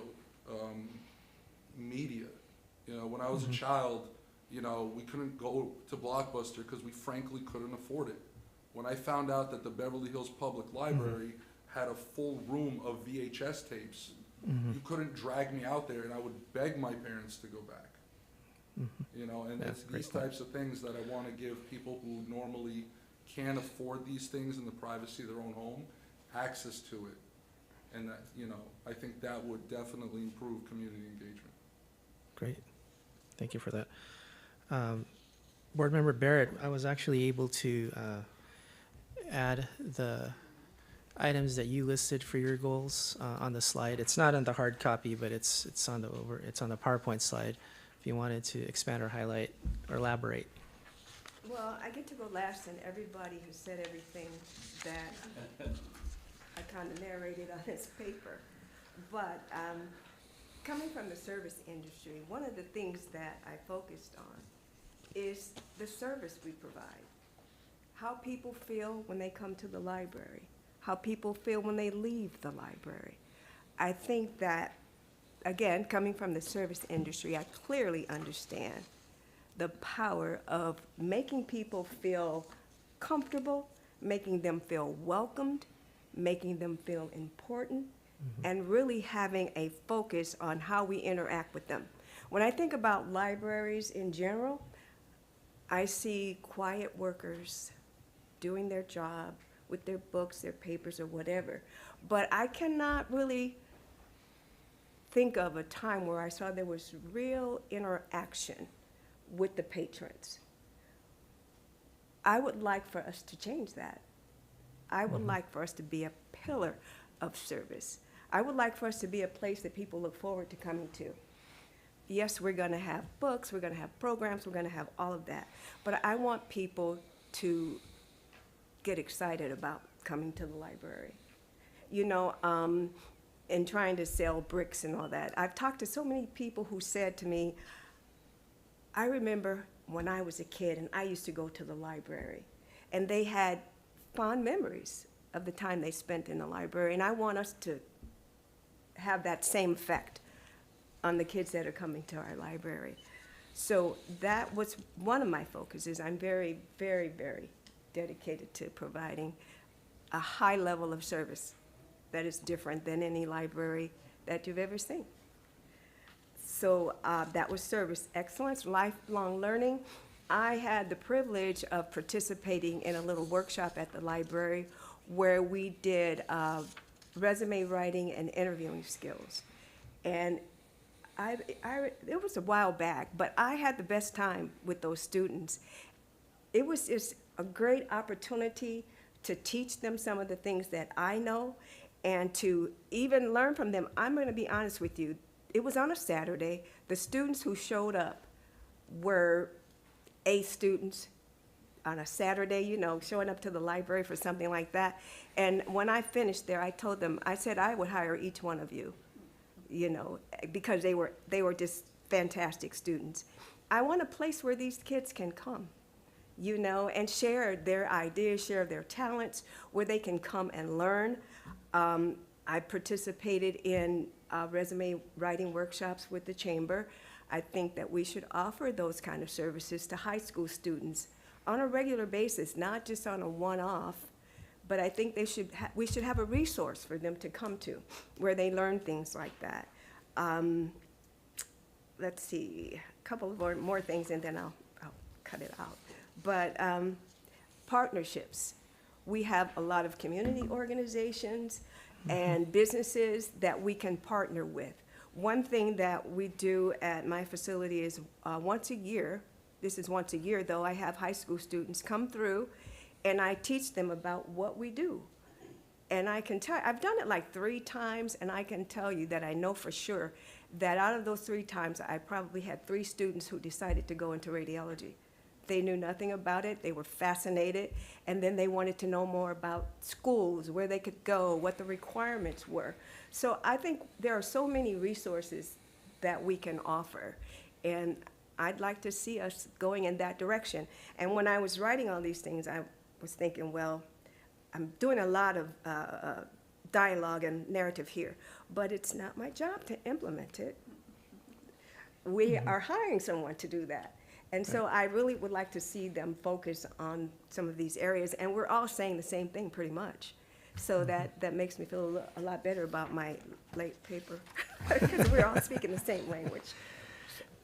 media. You know, when I was a child, you know, we couldn't go to Blockbuster because we frankly couldn't afford it. When I found out that the Beverly Hills Public Library had a full room of VHS tapes, you couldn't drag me out there, and I would beg my parents to go back. You know, and it's these types of things that I want to give people who normally can't afford these things in the privacy of their own home access to it. And that, you know, I think that would definitely improve community engagement. Great, thank you for that. Board Member Barrett, I was actually able to add the items that you listed for your goals on the slide. It's not on the hard copy, but it's on the PowerPoint slide. If you wanted to expand or highlight or elaborate. Well, I get to go last, and everybody has said everything that I kind of narrated on this paper. But coming from the service industry, one of the things that I focused on is the service we provide. How people feel when they come to the library, how people feel when they leave the library. I think that, again, coming from the service industry, I clearly understand the power of making people feel comfortable, making them feel welcomed, making them feel important, and really having a focus on how we interact with them. When I think about libraries in general, I see quiet workers doing their job with their books, their papers, or whatever. But I cannot really think of a time where I saw there was real interaction with the patrons. I would like for us to change that. I would like for us to be a pillar of service. I would like for us to be a place that people look forward to coming to. Yes, we're gonna have books, we're gonna have programs, we're gonna have all of that. But I want people to get excited about coming to the library. You know, and trying to sell bricks and all that. I've talked to so many people who said to me, I remember when I was a kid and I used to go to the library, and they had fond memories of the time they spent in the library, and I want us to have that same effect on the kids that are coming to our library. So that was one of my focuses. I'm very, very, very dedicated to providing a high level of service that is different than any library that you've ever seen. So that was service excellence, lifelong learning. I had the privilege of participating in a little workshop at the library where we did resume writing and interviewing skills. And it was a while back, but I had the best time with those students. It was just a great opportunity to teach them some of the things that I know and to even learn from them. I'm going to be honest with you. It was on a Saturday. The students who showed up were A students on a Saturday, you know, showing up to the library for something like that. And when I finished there, I told them, I said I would hire each one of you, you know, because they were just fantastic students. I want a place where these kids can come, you know, and share their ideas, share their talents, where they can come and learn. I participated in resume writing workshops with the chamber. I think that we should offer those kind of services to high school students on a regular basis, not just on a one-off, but I think we should have a resource for them to come to where they learn things like that. Let's see, a couple of more things and then I'll cut it out. But partnerships. We have a lot of community organizations and businesses that we can partner with. One thing that we do at my facility is once a year, this is once a year though, I have high school students come through and I teach them about what we do. And I can tell, I've done it like 3 times and I can tell you that I know for sure that out of those 3 times, I probably had 3 students who decided to go into radiology. They knew nothing about it, they were fascinated, and then they wanted to know more about schools, where they could go, what the requirements were. So I think there are so many resources that we can offer, and I'd like to see us going in that direction. And when I was writing all these things, I was thinking, well, I'm doing a lot of dialogue and narrative here, but it's not my job to implement it. We are hiring someone to do that. And so I really would like to see them focus on some of these areas, and we're all saying the same thing pretty much. So that makes me feel a lot better about my late paper, because we're all speaking the same language.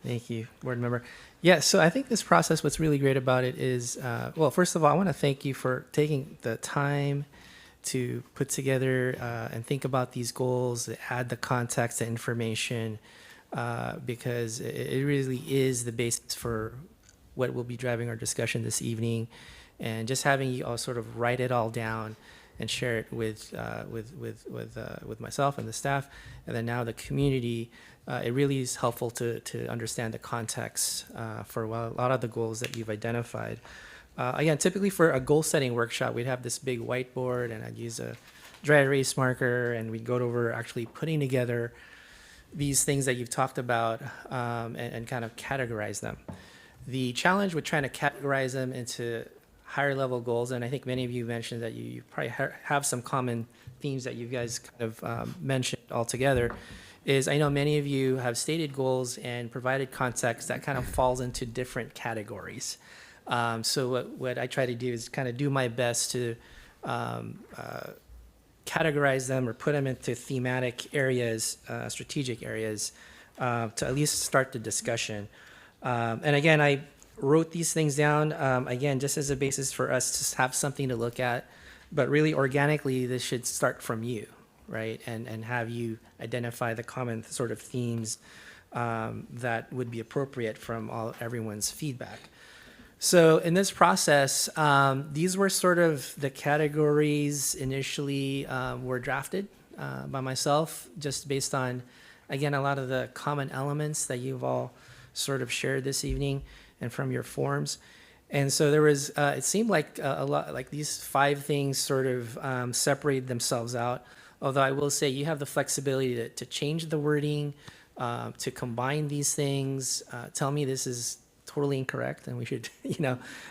Thank you, board member. Yeah, so I think this process, what's really great about it is, well, first of all, I want to thank you for taking the time to put together and think about these goals, add the context, the information, because it really is the basis for what will be driving our discussion this evening. And just having you all sort of write it all down and share it with myself and the staff, and then now the community, it really is helpful to understand the context for a lot of the goals that you've identified. Again, typically for a goal-setting workshop, we'd have this big whiteboard, and I'd use a dry erase marker, and we'd go over actually putting together these things that you've talked about and kind of categorize them. The challenge with trying to categorize them into higher level goals, and I think many of you mentioned that you probably have some common themes that you guys kind of mentioned altogether, is I know many of you have stated goals and provided context that kind of falls into different categories. So what I try to do is kind of do my best to categorize them or put them into thematic areas, strategic areas, to at least start the discussion. And again, I wrote these things down, again, just as a basis for us to have something to look at, but really organically, this should start from you, right? And have you identify the common sort of themes that would be appropriate from everyone's feedback. So in this process, these were sort of the categories initially were drafted by myself, just based on, again, a lot of the common elements that you've all sort of shared this evening and from your forms. And so there was, it seemed like a lot, like these 5 things sort of separated themselves out. Although I will say you have the flexibility to change the wording, to combine these things, tell me this is totally incorrect and we should,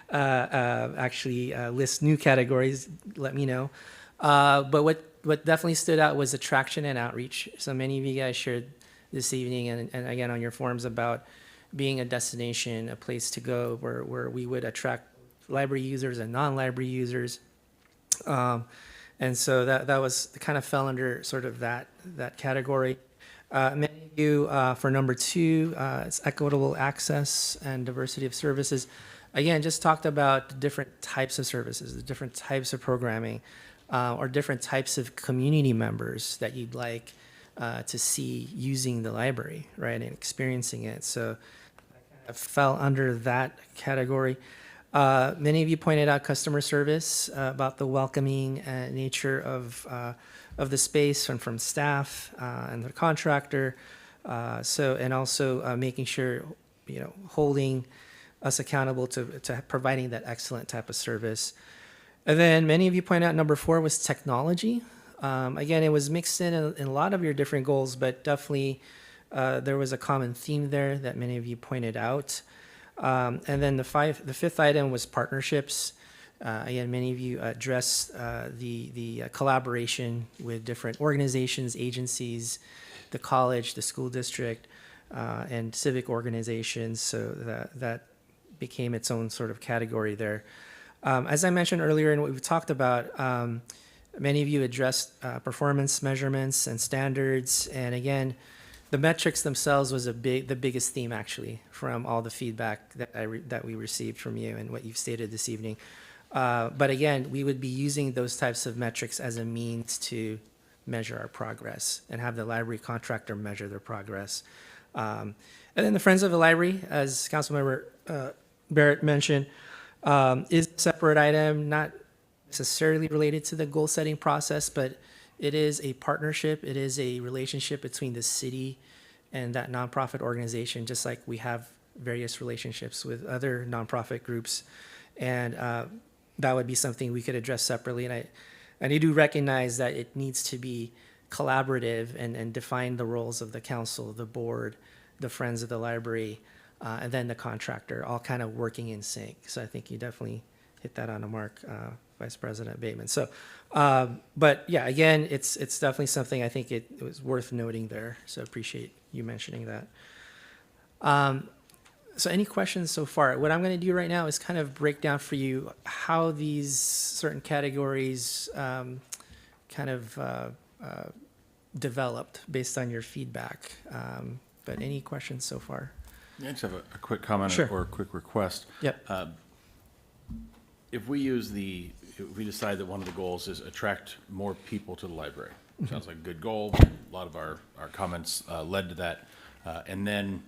actually list new categories, let me know. But what definitely stood out was attraction and outreach. So many of you guys shared this evening and again on your forums about being a destination, a place to go where we would attract library users and non-library users. And so that was kind of fell under sort of that category. Many of you, for number 2, it's equitable access and diversity of services. Again, just talked about the different types of services, the different types of programming, or different types of community members that you'd like to see using the library, right, and experiencing it. So I fell under that category. Many of you pointed out customer service, about the welcoming nature of the space and from staff and the contractor. And also making sure, holding us accountable to providing that excellent type of service. And then many of you point out number 4 was technology. Again, it was mixed in a lot of your different goals, but definitely there was a common theme there that many of you pointed out. And then the 5th item was partnerships. Again, many of you addressed the collaboration with different organizations, agencies, the college, the school district, and civic organizations. So that became its own sort of category there. As I mentioned earlier, and what we've talked about, many of you addressed performance measurements and standards. And again, the metrics themselves was the biggest theme actually from all the feedback that we received from you and what you've stated this evening. But again, we would be using those types of metrics as a means to measure our progress and have the library contractor measure their progress. And then the Friends of the Library, as Councilmember Barrett mentioned, is a separate item, not necessarily related to the goal-setting process, but it is a partnership. It is a relationship between the city and that nonprofit organization, just like we have various relationships with other nonprofit groups. And that would be something we could address separately. And I do recognize that it needs to be collaborative and define the roles of the council, the board, the Friends of the Library, and then the contractor, all kind of working in sync. So I think you definitely hit that on the mark, Vice President Bateman. So, but yeah, again, it's definitely something I think it was worth noting there. So appreciate you mentioning that. So any questions so far? What I'm going to do right now is kind of break down for you how these certain categories kind of developed based on your feedback. But any questions so far? I just have a quick comment Sure. or a quick request. Yep. If we decide that one of the goals is attract more people to the library, sounds like a good goal. A lot of our comments led to that. And then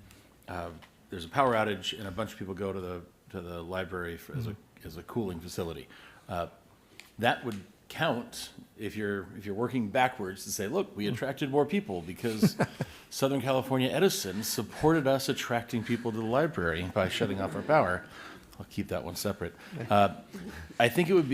there's a power outage and a bunch of people go to the library as a cooling facility. That would count if you're working backwards to say, look, we attracted more people because Southern California Edison supported us attracting people to the library by shutting off our power. I'll keep that one separate. I think it would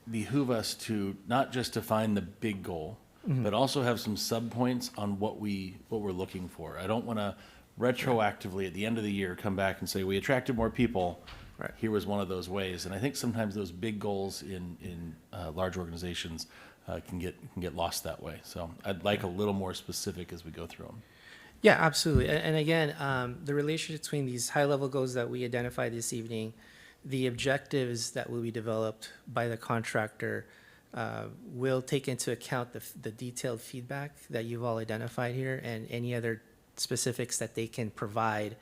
behoove us to not just define the big goal, but also have some subpoints on what we're looking for. I don't want to retroactively at the end of the year come back and say we attracted more people. Right. Here was one of those ways, and I think sometimes those big goals in large organizations can get lost that way. So I'd like a little more specific as we go through them. Yeah, absolutely. And again, the relationship between these high-level goals that we identified this evening, the objectives that will be developed by the contractor will take into account the detailed feedback that you've all identified here and any other specifics that they can provide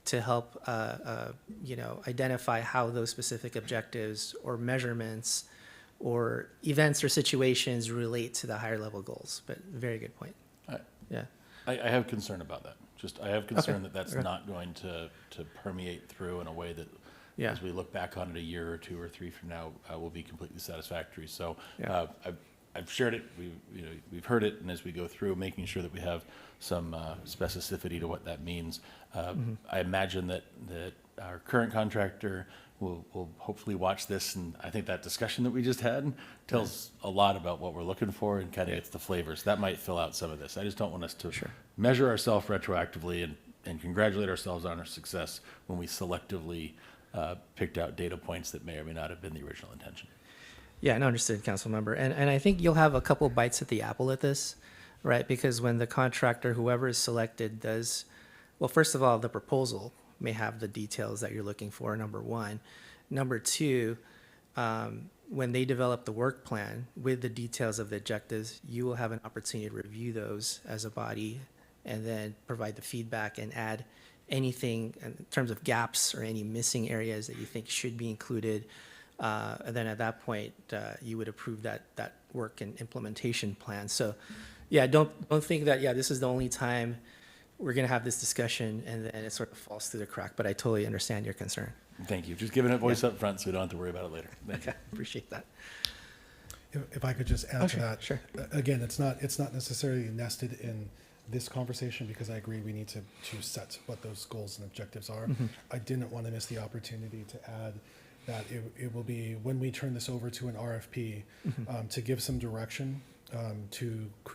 to help identify how those specific objectives or measurements or events or situations relate to the higher level goals. But very good point. Yeah. I have concern about that. I have concern that that's not going to permeate through in a way that, as we look back on it a year or 2 or 3 from now, will be completely satisfactory. So I've shared it. We've heard it, and as we go through, making sure that we have some specificity to what that means. I imagine that our current contractor will hopefully watch this, and I think that discussion that we just had tells a lot about what we're looking for and kind of gets the flavors. That might fill out some of this. I just don't want us to measure ourselves retroactively and congratulate ourselves on our success when we selectively picked out data points that may or may not have been the original intention. Yeah, and understood, council member. And I think you'll have a couple bites at the apple at this, right? Because when the contractor, whoever is selected, does, well, first of all, the proposal may have the details that you're looking for, number one. Number two, when they develop the work plan with the details of the objectives, you will have an opportunity to review those as a body and then provide the feedback and add anything in terms of gaps or any missing areas that you think should be included. And then at that point, you would approve that work and implementation plan. So yeah, don't think that, this is the only time we're going to have this discussion and then it sort of falls through the crack, but I totally understand your concern. Thank you. Just giving it voice up front so we don't have to worry about it later. Okay, appreciate that. If I could just add to that. Sure. Again, it's not necessarily nested in this conversation because I agree we need to set what those goals and objectives are. I didn't want to miss the opportunity to add that it will be, when we turn this over to an RFP, to give some direction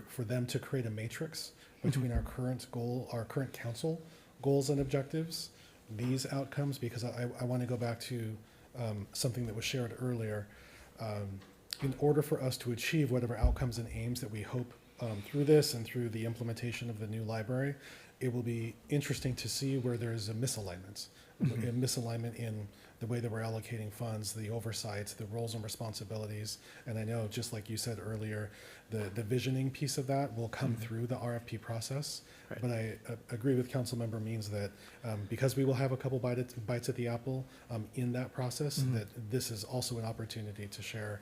for them to create a matrix between our current council goals and objectives, these outcomes, because I want to go back to something that was shared earlier. In order for us to achieve whatever outcomes and aims that we hope through this and through the implementation of the new library, it will be interesting to see where there is a misalignment, in the way that we're allocating funds, the oversight, the roles and responsibilities. And I know, just like you said earlier, the visioning piece of that will come through the RFP process. Right. But I agree with Councilmember Means that because we will have a couple bites at the apple in that process, that this is also an opportunity to share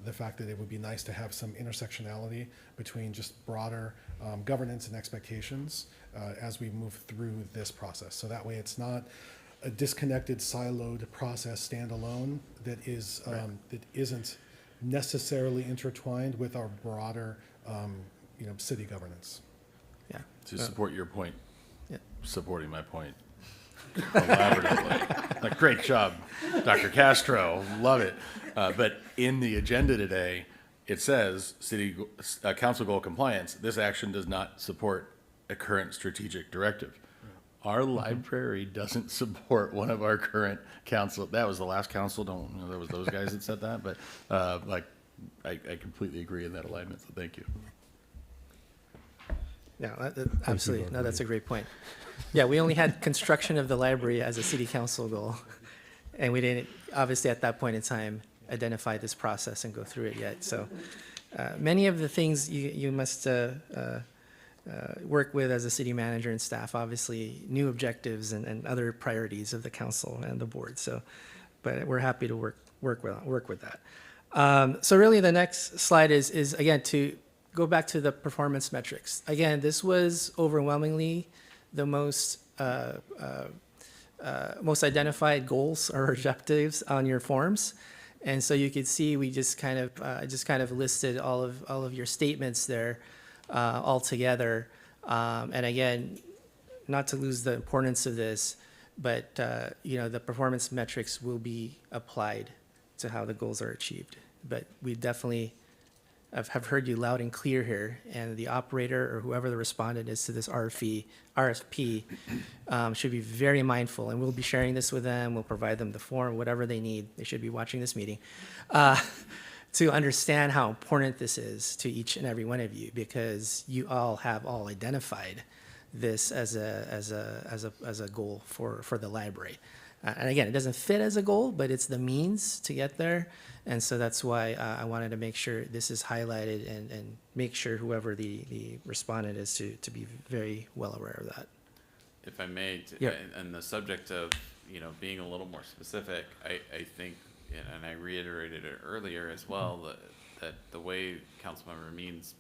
the fact that it would be nice to have some intersectionality between just broader governance and expectations as we move through this process. So that way it's not a disconnected, siloed process standalone that isn't necessarily intertwined with our broader, city governance. Yeah. To support your point, Yeah. supporting my point collaboratively. Like, great job, Dr. Castro. Love it. But in the agenda today, it says council goal compliance. This action does not support a current strategic directive. Our library doesn't support one of our current council. That was the last council. There was those guys that said that. But I completely agree in that alignment. So thank you. Yeah, absolutely. No, that's a great point. Yeah, we only had construction of the library as a city council goal. And we didn't, obviously at that point in time, identify this process and go through it yet. So many of the things you must work with as a city manager and staff, obviously new objectives and other priorities of the council and the board. So, but we're happy to work with that. So really the next slide is again, to go back to the performance metrics. Again, this was overwhelmingly the most identified goals or objectives on your forms. And so you could see we just kind of listed all of your statements there all together. And again, not to lose the importance of this, but the performance metrics will be applied to how the goals are achieved. But we definitely have heard you loud and clear here, and the operator or whoever the respondent is to this RFP should be very mindful, and we'll be sharing this with them. We'll provide them the form, whatever they need. They should be watching this meeting to understand how important this is to each and every one of you, because you all have identified this as a goal for the library. And again, it doesn't fit as a goal, but it's the means to get there. And so that's why I wanted to make sure this is highlighted and make sure whoever the respondent is to be very well aware of that. If I may, Yeah. and the subject of, being a little more specific, I think, and I reiterated it earlier as well, that the way Councilmember Means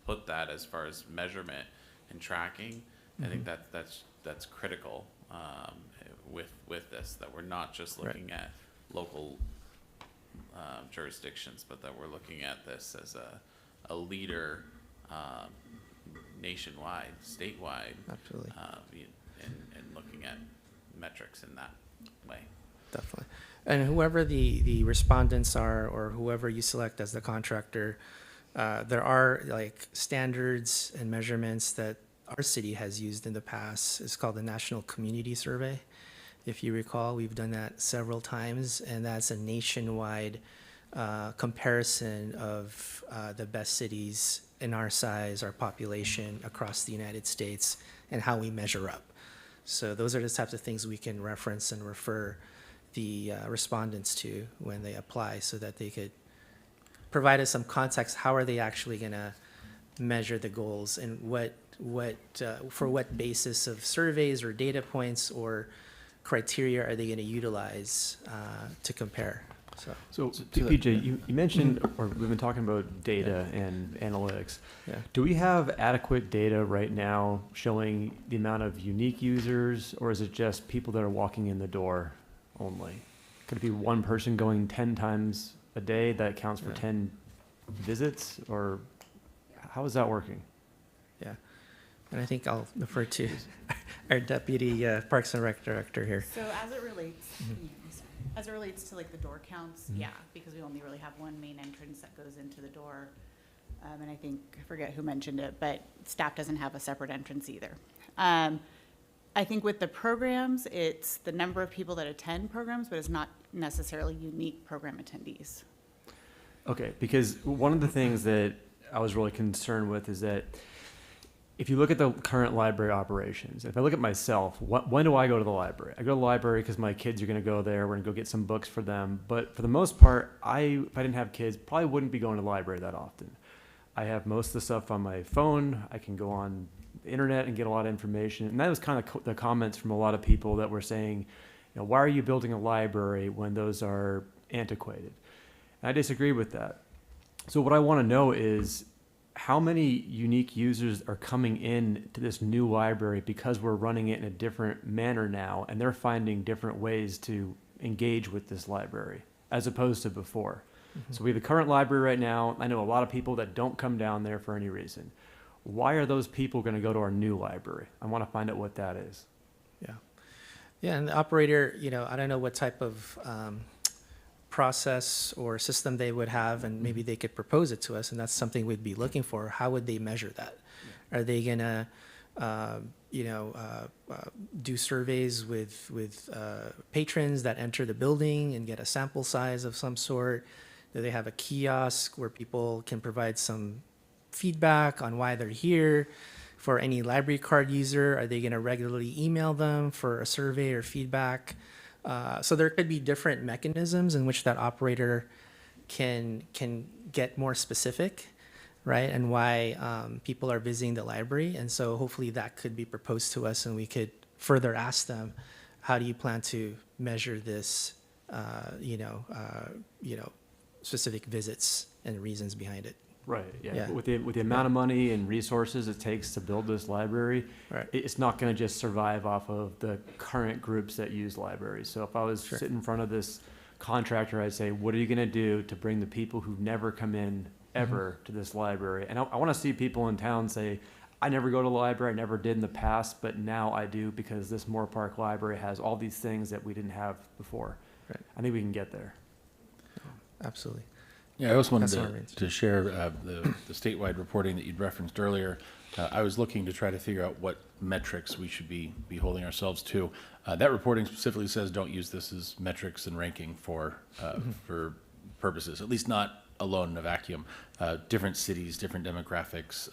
put that as far as measurement and tracking, I think that's critical with this, that we're not just looking at local jurisdictions, but that we're looking at this as a leader nationwide, statewide. Absolutely. And looking at metrics in that way. Definitely. And whoever the respondents are, or whoever you select as the contractor, there are standards and measurements that our city has used in the past. It's called the National Community Survey. If you recall, we've done that several times, and that's a nationwide comparison of the best cities in our size, our population across the United States, and how we measure up. So those are the types of things we can reference and refer the respondents to when they apply, so that they could provide us some context. How are they actually going to measure the goals, and for what basis of surveys or data points or criteria are they going to utilize to compare? So PJ, you mentioned, or we've been talking about data and analytics. Yeah. Do we have adequate data right now showing the amount of unique users, or is it just people that are walking in the door only? Could it be one person going 10 times a day that counts for 10 visits, or how is that working? Yeah. And I think I'll defer to our Deputy Parks and Rec Director here. So as it relates, as it relates to like the door counts, yeah, because we only really have one main entrance that goes into the door. And I think, I forget who mentioned it, but staff doesn't have a separate entrance either. I think with the programs, it's the number of people that attend programs, but it's not necessarily unique program attendees. Okay, because one of the things that I was really concerned with is that if you look at the current library operations, if I look at myself, when do I go to the library? I go to the library because my kids are going to go there. We're going to go get some books for them. But for the most part, if I didn't have kids, probably wouldn't be going to the library that often. I have most of the stuff on my phone. I can go on the internet and get a lot of information. And that was kind of the comments from a lot of people that were saying, you know, why are you building a library when those are antiquated? And I disagree with that. So what I want to know is how many unique users are coming in to this new library because we're running it in a different manner now, and they're finding different ways to engage with this library as opposed to before. So we have the current library right now. I know a lot of people that don't come down there for any reason. Why are those people going to go to our new library? I want to find out what that is. Yeah. Yeah, and the operator, you know, I don't know what type of process or system they would have, and maybe they could propose it to us, and that's something we'd be looking for. How would they measure that? Are they gonna, do surveys with patrons that enter the building and get a sample size of some sort? Do they have a kiosk where people can provide some feedback on why they're here? For any library card user, are they gonna regularly email them for a survey or feedback? So there could be different mechanisms in which that operator can get more specific, right? And why people are visiting the library. And so hopefully that could be proposed to us, and we could further ask them, how do you plan to measure this, specific visits and reasons behind it? Right. Yeah. Yeah. With the amount of money and resources it takes to build this library, Right. it's not going to just survive off of the current groups that use libraries. So if I was sitting in front of this contractor, I'd say, what are you going to do to bring the people who've never come in ever to this library? And I want to see people in town say, I never go to the library, I never did in the past, but now I do because this Moorpark library has all these things that we didn't have before. Right. I think we can get there. Absolutely. Yeah, I also wanted Councilor Raines. to share the statewide reporting that you'd referenced earlier. I was looking to try to figure out what metrics we should be holding ourselves to. That reporting specifically says don't use this as metrics and ranking for purposes, at least not alone in a vacuum. Different cities, different demographics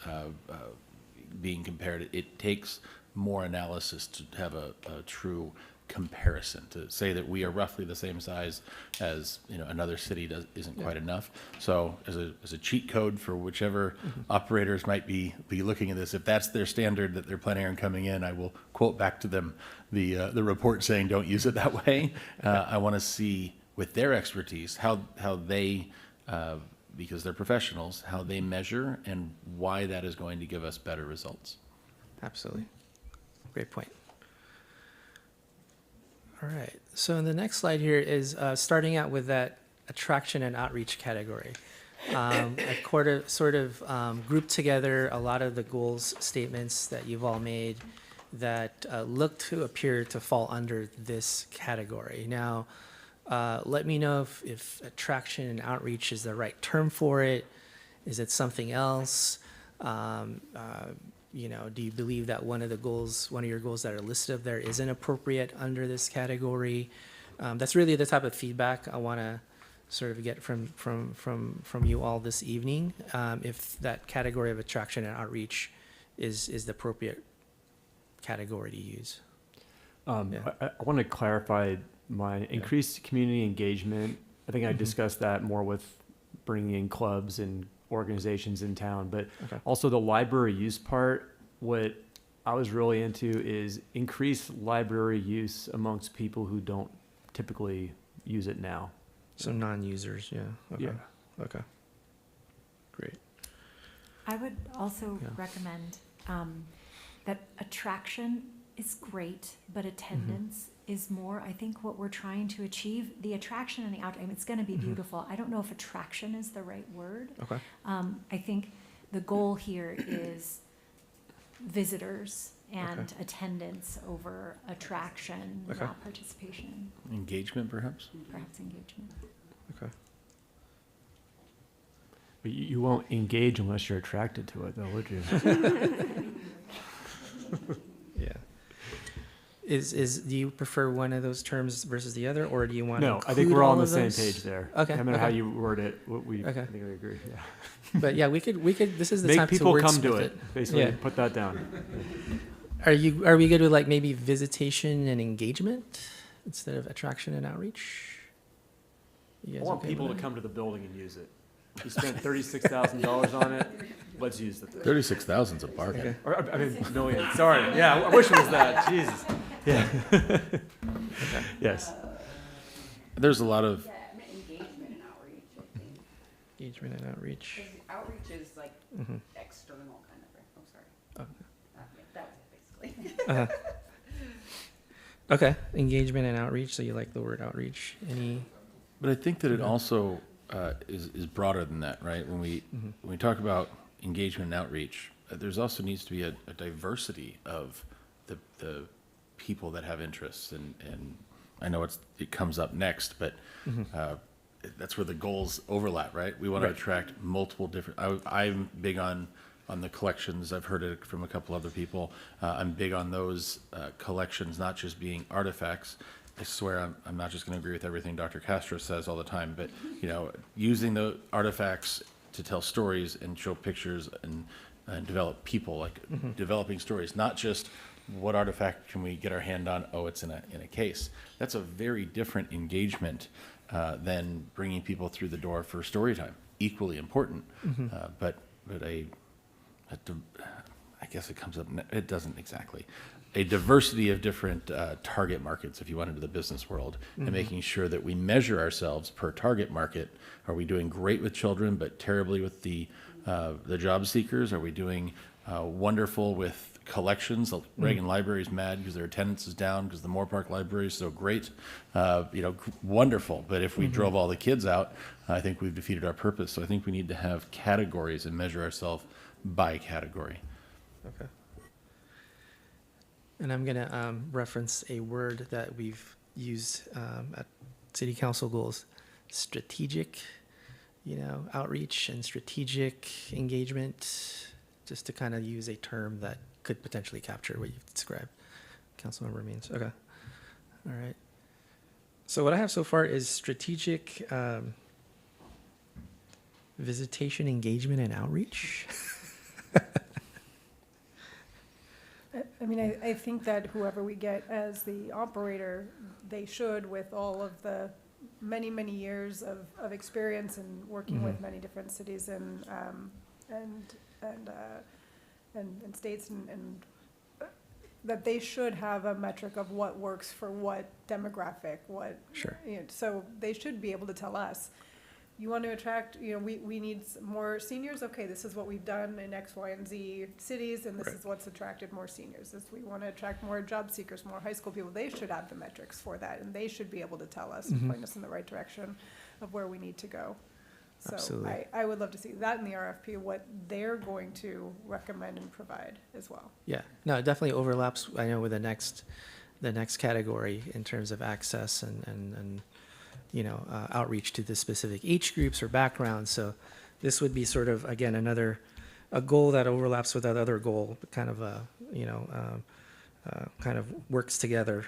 being compared. It takes more analysis to have a true comparison. To say that we are roughly the same size as another city isn't quite enough. So as a cheat code for whichever operators might be looking at this, if that's their standard that they're planning on coming in, I will quote back to them the report saying don't use it that way. I want to see with their expertise how they because they're professionals, how they measure and why that is going to give us better results. Absolutely. Great point. All right. So the next slide here is starting out with that attraction and outreach category. I've sort of grouped together a lot of the goals statements that you've all made that look to appear to fall under this category. Now, let me know if attraction and outreach is the right term for it. Is it something else? Do you believe that one of your goals that are listed up there isn't appropriate under this category? That's really the type of feedback I want to sort of get from you all this evening. If that category of attraction and outreach is the appropriate category to use. I want to clarify my increased community engagement. I think I discussed that more with bringing in clubs and organizations in town, but also the library use part. What I was really into is increased library use amongst people who don't typically use it now. So non-users, yeah. Okay. Yeah. Okay. Great. I would also recommend that attraction is great, but attendance is more. I think what we're trying to achieve, the attraction and the out, I mean, it's going to be beautiful. I don't know if attraction is the right word. Okay. I think the goal here is visitors and attendance over attraction, Okay. not participation, Engagement, perhaps? perhaps engagement. Okay. But you won't engage unless you're attracted to it, though, would you? Yeah. Do you prefer one of those terms versus the other, or do you want to No, I think include we're all all on the of same those? page there. Okay, No matter how okay. you word it, I Okay. think we agree, yeah. But yeah, we could, this is the Make time to people come to wordsmith it, basically, Yeah. put that down. Are we good with like maybe visitation and engagement instead of attraction and outreach? You I guys want okay people with to that? come to the building and use it. You spent $36,000 on it, let's use the thing. 36,000's a bargain. Okay. Or, I mean, million, sorry, yeah, I wish it was that, Jesus. Yeah. Yes. There's a lot of, Yeah, I meant engagement and outreach, I think. Engagement and outreach. Because outreach is like Mhm. external kind of, right? Oh, sorry. Oh. Yeah, that was it basically. Uh-huh. Okay, engagement and outreach, so you like the word outreach. but I think that it also is broader than that, right? When we talk about engagement and outreach, there's also needs to be a diversity of the people that have interests, and I know it comes up next, but that's where the goals overlap, right? We want to Right. attract multiple different. I'm big on the collections. I've heard it from a couple other people. I'm big on those collections, not just being artifacts. I swear I'm not just going to agree with everything Dr. Castro says all the time, but using the artifacts to tell stories and show pictures and develop people, like developing stories, not just what artifact can we get our hand on? Oh, it's in a case. That's a very different engagement than bringing people through the door for story time. Equally important, but I guess it comes up. It doesn't exactly. A diversity of different target markets, if you went into the business world, and making sure that we measure ourselves per target market. Are we doing great with children, but terribly with the job seekers? Are we doing wonderful with collections? The Reagan Library is mad because their attendance is down because the Moorpark Library is so great. Wonderful. But if we drove all the kids out, I think we've defeated our purpose. So I think we need to have categories and measure ourselves by category. Okay. And I'm going to reference a word that we've used at city council goals: strategic, outreach and strategic engagement, just to kind of use a term that could potentially capture what you've described. Councilmember Means. Okay. All right. So what I have so far is strategic visitation, engagement, and outreach. I mean, I think that whoever we get as the operator, they should, with all of the many, many years of experience and working with many different cities and states and that they should have a metric of what works for what demographic, Sure. So they should be able to tell us, you want to attract, we need more seniors. Okay, this is what we've done in X, Y, and Z cities, and this Right. is what's attracted more seniors. If we want to attract more job seekers, more high school people, they should have the metrics for that, and they should be able to tell us, point us in the right direction of where we need to go. So Absolutely. I would love to see that in the RFP, what they're going to recommend and provide as well. Yeah, no, it definitely overlaps, I know, with the next category in terms of access and outreach to the specific age groups or backgrounds. So this would be sort of, again, a goal that overlaps with that other goal, kind of kind of works together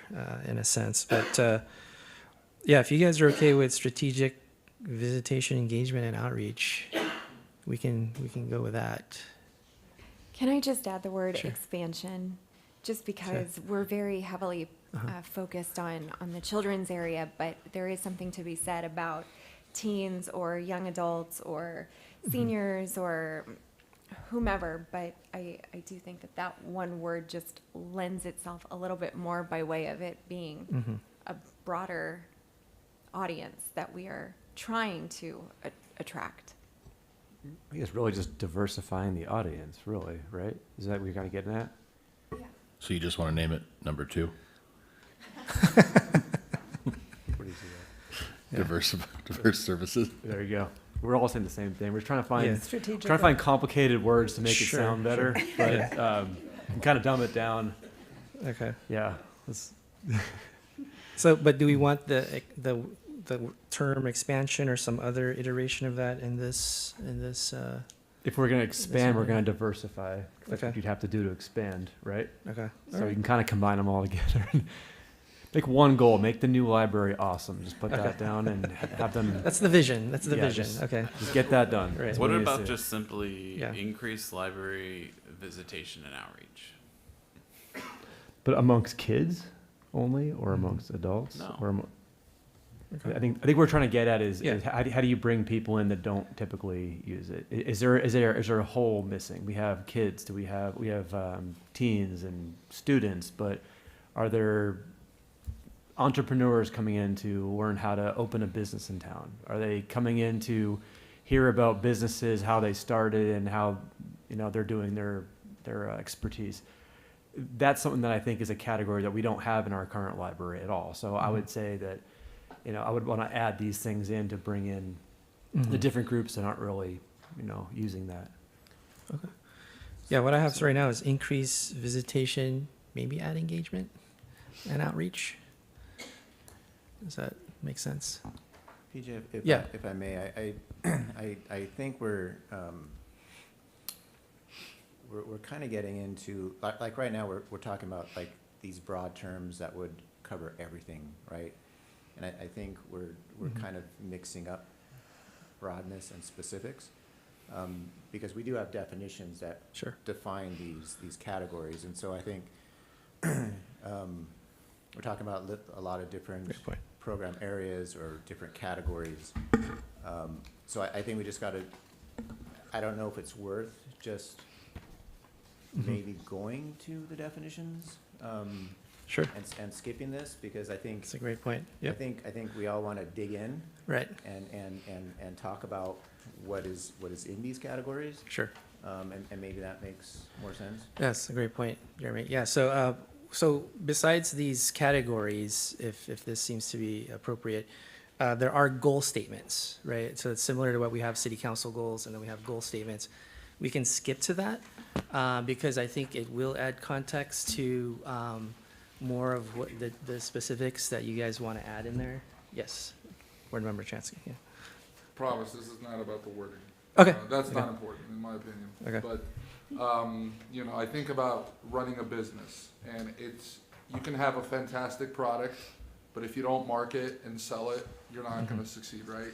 in a sense. But yeah, if you guys are okay with strategic visitation, engagement, and outreach, we can go with that. Can I just add the word Sure. expansion? Just because we're very heavily focused on the children's area, but there is something to be said about teens or young adults or seniors or whomever. But I do think that one word just lends itself a little bit more by way of it being a broader audience that we are trying to attract. I think it's really just diversifying the audience, really, right? Is that what you're kind of getting at? So you just want to name it number 2? What do you see Diverse services. there? There you go. We're all saying the same thing. We're trying to find Yeah. Strategic. complicated words to make it Sure, sound better, sure. but Kind of dumb it down. Okay. Yeah. Let's- So, but do we want the term expansion or some other iteration of that in this, If we're going to expand, we're one going to diversify. That's Okay. what you'd have to do to expand, right? okay. So you can kind of combine them all together. Make one goal, make the new library awesome. Just put that down and have them, That's the vision, that's the Yeah, vision, just- okay. just get that done. Right. That's What we need to about see. just simply Yeah. increase library visitation and outreach? But amongst kids only, or amongst adults? No. Or I think we're trying to get at is, Yeah. is how do you bring people in that don't typically use it? Is there a hole missing? We have kids, we have teens and students, but are there entrepreneurs coming in to learn how to open a business in town? Are they coming in to hear about businesses, how they started, and how they're doing their expertise? That's something that I think is a category that we don't have in our current library at all. So I would say that I would want to add these things in to bring in the different groups that aren't really using that. Yeah, what I have right now is increase visitation, maybe add engagement and outreach. Does that make sense? PJ, Yeah. if I may, I think we're kind of getting into, like right now, we're talking about like these broad terms that would cover everything, right? And I think we're kind of mixing up broadness and specifics, because we do have definitions that Sure. define these categories. And so I think we're talking about a lot of different Great point. program areas or different categories. So I think we just got to, I don't know if it's worth just maybe going to the definitions Sure, and skipping this, because I think, that's a great point. I Yep, think we all want to dig in right, and talk about what is in these categories. sure. And maybe that makes more sense. That's a great point, Jeremy. Yeah, so besides these categories, if this seems to be appropriate, there are goal statements, right? So it's similar to what we have city council goals, and then we have goal statements. We can skip to that, because I think it will add context to more of what the specifics that you guys want to add in there. Yes, Board Member Chansky, yeah. Promise, this is not about the wording. Okay. That's not important, in my opinion. Okay. But, I think about running a business, and you can have a fantastic product, but if you don't market and sell it, you're not gonna succeed, right?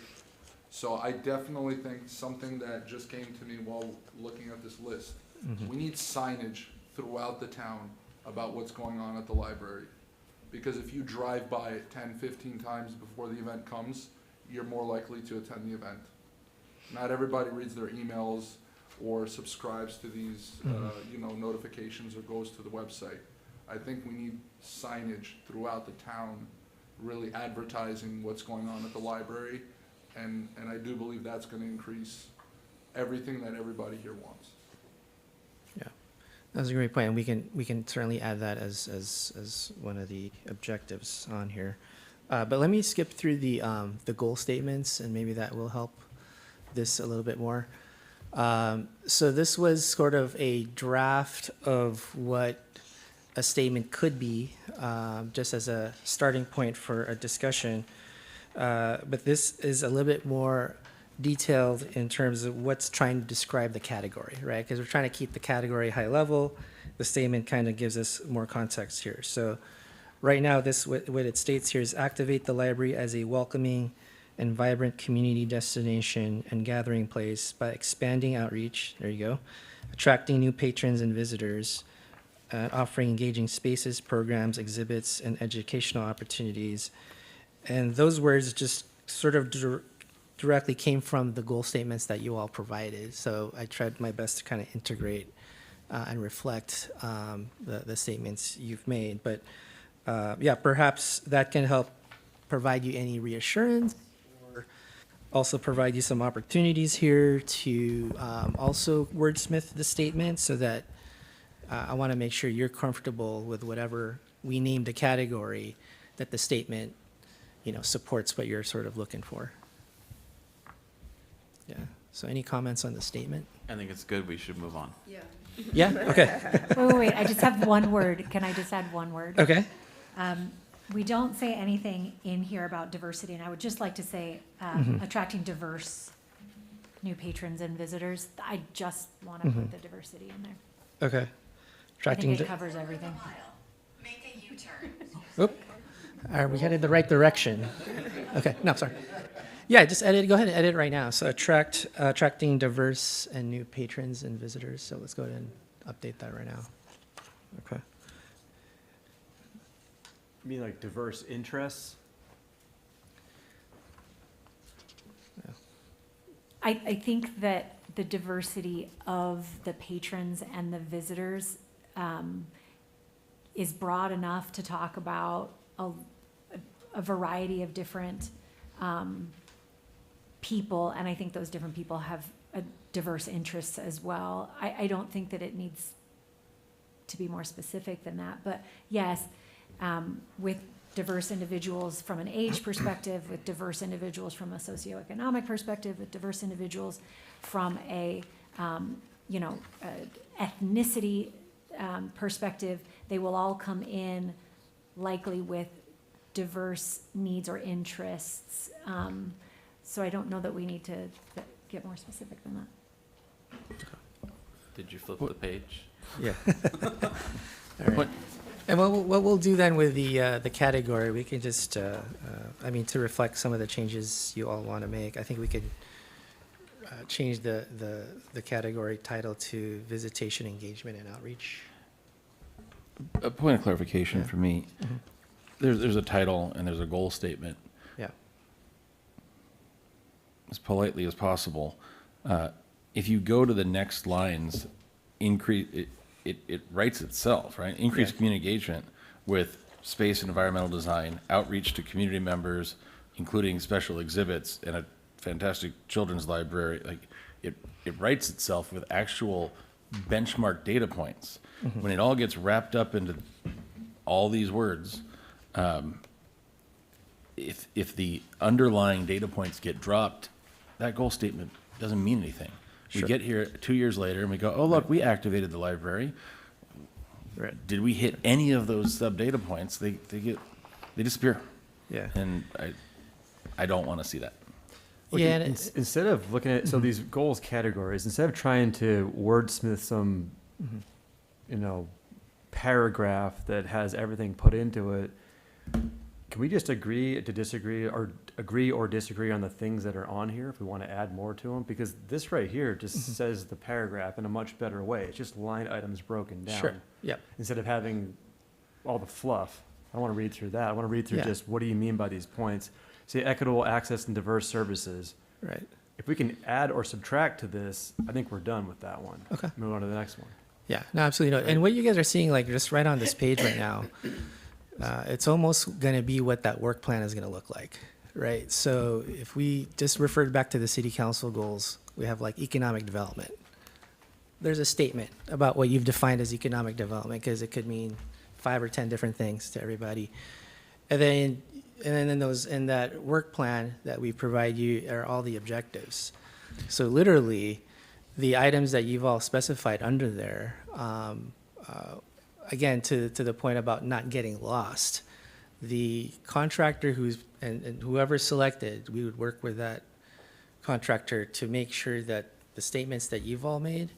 So I definitely think something that just came to me while looking at this list, we need signage throughout the town about what's going on at the library. Because if you drive by it 10, 15 times before the event comes, you're more likely to attend the event. Not everybody reads their emails or subscribes to these, notifications or goes to the website. I think we need signage throughout the town, really advertising what's going on at the library. And I do believe that's gonna increase everything that everybody here wants. Yeah, that's a great point, and we can certainly add that as one of the objectives on here. But let me skip through the goal statements, and maybe that will help this a little bit more. So this was sort of a draft of what a statement could be, just as a starting point for a discussion. But this is a little bit more detailed in terms of what's trying to describe the category, right? Because we're trying to keep the category high level. The statement kind of gives us more context here. So right now, what it states here is activate the library as a welcoming and vibrant community destination and gathering place by expanding outreach, there you go, attracting new patrons and visitors, offering engaging spaces, programs, exhibits, and educational opportunities. And those words just sort of directly came from the goal statements that you all provided. So I tried my best to kind of integrate and reflect the statements you've made. But yeah, perhaps that can help provide you any reassurance, or also provide you some opportunities here to also wordsmith the statement, so that I want to make sure you're comfortable with whatever we named a category, that the statement supports what you're sort of looking for. Yeah, so any comments on the statement? I think it's good. We should move on. Yeah, Yeah, okay, Wait, I just have one word. Can I just add one word? okay. We don't say anything in here about diversity, and I would just like to say, attracting diverse new patrons and visitors. I just want to put the diversity in there. Okay. I Attracting, think it covers everything. Make a U-turn. oop, are we headed the right direction? Okay, no, sorry. Yeah, just edit, go ahead and edit right now. So attracting diverse and new patrons and visitors. So let's go ahead and update that right now. Okay. You mean like diverse interests? I think that the diversity of the patrons and the visitors is broad enough to talk about a variety of different people, and I think those different people have diverse interests as well. I don't think that it needs to be more specific than that, but yes, with diverse individuals from an age perspective, with diverse individuals from a socioeconomic perspective, with diverse individuals from a ethnicity perspective, they will all come in likely with diverse needs or interests. So I don't know that we need to get more specific than that. Did you flip the page? Yeah. All right. And what we'll do then with the category, we can just, to reflect some of the changes you all want to make, I think we could change the category title to visitation, engagement, and outreach. A point of clarification Yeah. for me. Mhm. There's a title and there's a goal statement. Yeah. As politely as possible. If you go to the next lines, it writes itself, right? Increased Yeah. community engagement with space and environmental design, outreach to community members, including special exhibits and a fantastic children's library. Like it writes itself with actual benchmark data points. When it all gets wrapped up into all these words, if the underlying data points get dropped, that goal statement doesn't mean anything. We Sure. get here 2 years later and we go, oh, look, we activated the library. Right. Did we hit any of those sub data points? They disappear. Yeah. And I don't want to see that. Look, Yeah, and it- instead of looking at, so these goals categories, instead of trying to wordsmith some, paragraph that has everything put into it, can we just agree to disagree or agree or disagree on the things that are on here if we want to add more to them? Because this right here just says the paragraph in a much better way. It's just line items broken down. Sure, yep. Instead of having all the fluff. I don't want to read through that. I want to read through Yeah. just what do you mean by these points? Say equitable access and diverse services. Right. If we can add or subtract to this, I think we're done with that one. Okay. Move on to the next one. Yeah, no, absolutely. No. And what you guys are seeing, like just right on this page right now, it's almost going to be what that work plan is going to look like, right? So if we just referred back to the city council goals, we have like economic development. There's a statement about what you've defined as economic development because it could mean 5 or 10 different things to everybody. And then in that work plan that we provide you are all the objectives. So literally, the items that you've all specified under there, again, to the point about not getting lost, the contractor and whoever's selected, we would work with that contractor to make sure that the statements that you've all made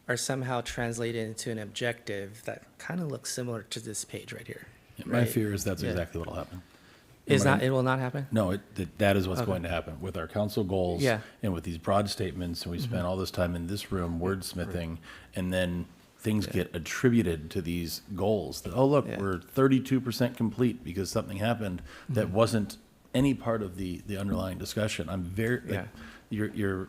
are somehow translated into an objective that kind of looks similar to this page right here. My Right. fear is that's Yeah. exactly what will happen. It will not happen? No, that is what's Okay. going to happen with our council goals. Yeah. And with these broad statements, and we spend all this time in this room wordsmithing, and then things get attributed to these goals. That, oh, look, Yeah. we're 32% complete because something happened that wasn't any part of the underlying discussion. I'm very, like, you're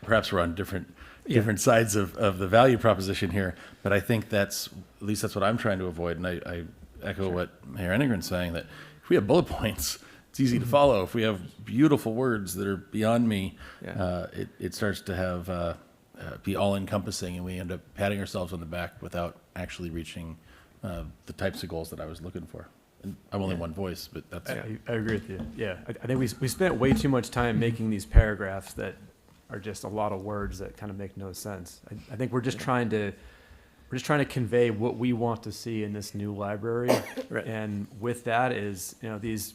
perhaps we're on different sides of the value proposition here, but I think at least that's what I'm trying to avoid. And I echo what Mayor Enegren's saying, that if we have bullet points, it's easy to follow. If we have beautiful words that are beyond me, it starts to have be all encompassing, and we end up patting ourselves on the back without actually reaching the types of goals that I was looking for. And I'm only one voice, but that's. I agree with you. Yeah, I think we spent way too much time making these paragraphs that are just a lot of words that kind of make no sense. I think we're just trying to we're just trying to convey what we want to see in this new library. Right. And with that is, you know, these,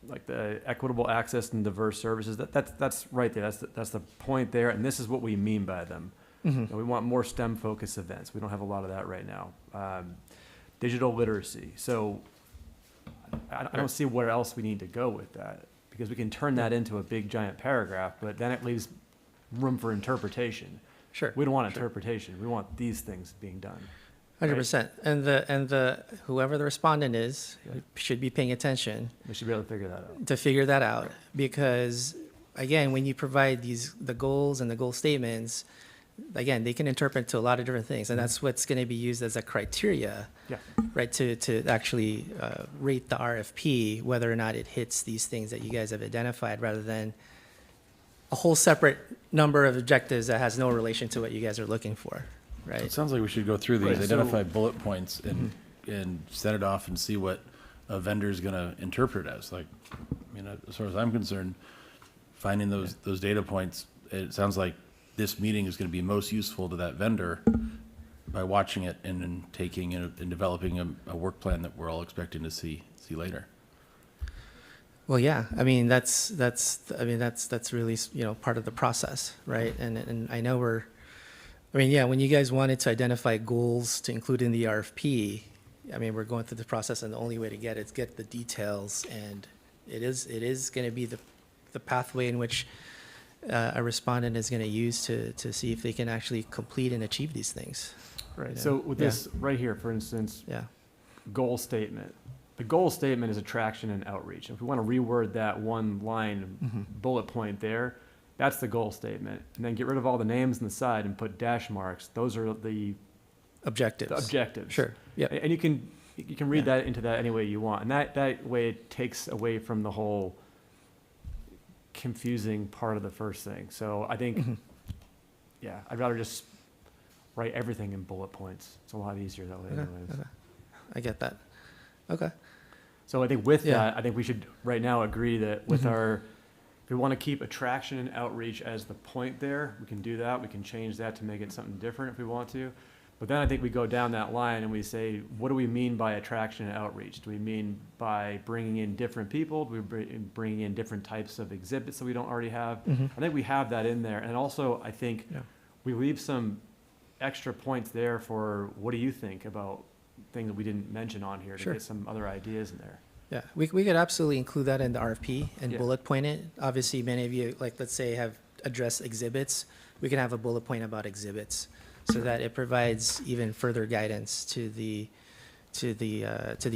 like the equitable access and diverse services, that's right there. That's the point there. And this is what we mean by them. Mhm. You know, we want more STEM focused events. We don't have a lot of that right now. Digital literacy. So I don't see where else we need to go with that, because we can turn that into a big giant paragraph, but then it leaves room for interpretation. Sure. We don't want interpretation. We want these things being done. 100%. And the whoever the respondent is should be paying attention We should be able to figure that out. to figure that out, because again, when you provide the goals and the goal statements, again, they can interpret to a lot of different things, and that's what's going to be used as a criteria, Yeah. right, to actually rate the RFP, whether or not it hits these things that you guys have identified, rather than a whole separate number of objectives that has no relation to what you guys are looking for, right? It sounds like we should go through these, Right, so- identify bullet points and set it off and see what a vendor's gonna interpret as. Like, I mean, as far as I'm concerned, finding those data points, it sounds like this meeting is gonna be most useful to that vendor by watching it and then taking and developing a work plan that we're all expecting to see later. Well, yeah, I mean, that's really, part of the process, right? And I know when you guys wanted to identify goals to include in the RFP, I mean, we're going through the process, and the only way to get the details, and it is going to be the pathway in which a respondent is going to use to see if they can actually complete and achieve these things. Right. Yeah. So with this right here, for instance, Yeah. goal statement. The goal statement is attraction and outreach. If we want to reword that one line bullet point there, that's the goal statement. And then get rid of all the names on the side and put dash marks. Those are the Objectives. objectives. Sure. Yep. And you can read that into that any way you want. And that way it takes away from the whole confusing part of the first thing. So I think, yeah, I'd rather just write everything in bullet points. It's a lot easier that way anyways. Okay. I get that. Okay. So I think with Yeah. that, I think we should right now agree that with if we want to keep attraction and outreach as the point there, we can do that. We can change that to make it something different if we want to. But then I think we go down that line and we say, what do we mean by attraction and outreach? Do we mean by bringing in different people? Do we bring in different types of exhibits that we don't already have? I think we have that in there. And also, I think we leave some extra points there for what do you think about things that we didn't mention on here to Sure. get some other ideas in there. Yeah, we could absolutely include that in the RFP and Yeah. bullet point it. Obviously, many of you, like, let's say, have addressed exhibits. We can have a bullet point about exhibits, so that it provides even further guidance to the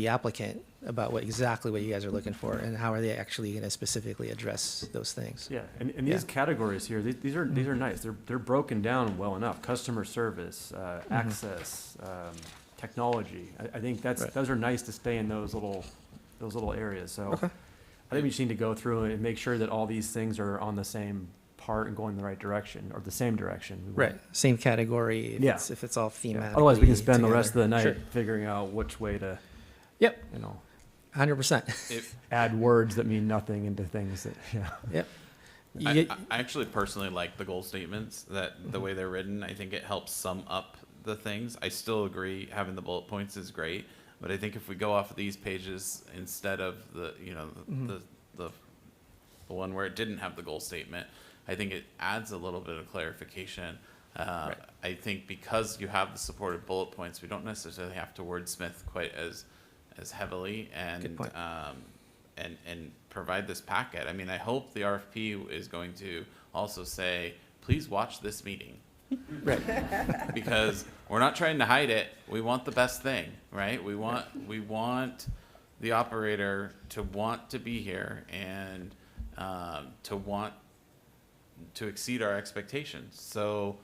applicant about exactly what you guys are looking for and how are they actually going to specifically address those things. Yeah, and these categories here, these are nice. They're broken down well enough. Customer service, access, technology. I think those are nice to stay in those little areas. So Okay. I think we just need to go through and make sure that all these things are on the same part and going in the right direction or the same direction. We want- Right, same category, Yeah. if it's all thematic. Otherwise, we can spend the rest of the night Sure. figuring out which way to, Yep, 100%. add words that mean nothing into things that, Yep. You I get- actually personally like the goal statements, that the way they're written, I think it helps sum up the things. I still agree having the bullet points is great, but I think if we go off of these pages instead of the one where it didn't have the goal statement, I think it adds a little bit of clarification. I think because you have the supported bullet points, we don't necessarily have to wordsmith quite as heavily Good point. and provide this packet. I mean, I hope the RFP is going to also say, please watch this meeting. Right. Because we're not trying to hide it. We want the best thing, right? We want the operator to want to be here and to want to exceed our expectations. So,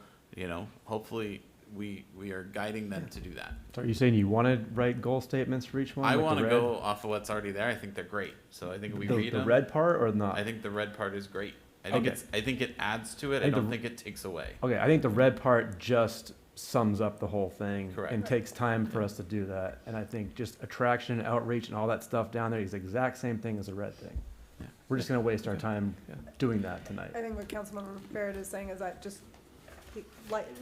hopefully we are guiding them to do that. So are you saying you want to write goal statements for each one? I like the want to red? go off of what's already there. I think they're great. So I think if we read The them. red part or not? I think the red part is great. I think it adds to it. I think don't the- think it takes away. Okay, I think the red part just sums up the whole thing. Correct. And takes time for us to do that. And I think just attraction, outreach, and all that stuff down there is the exact same thing as the red thing. Yeah. We're just gonna waste our time doing that tonight. I think what Councilmember Barrett is saying is that just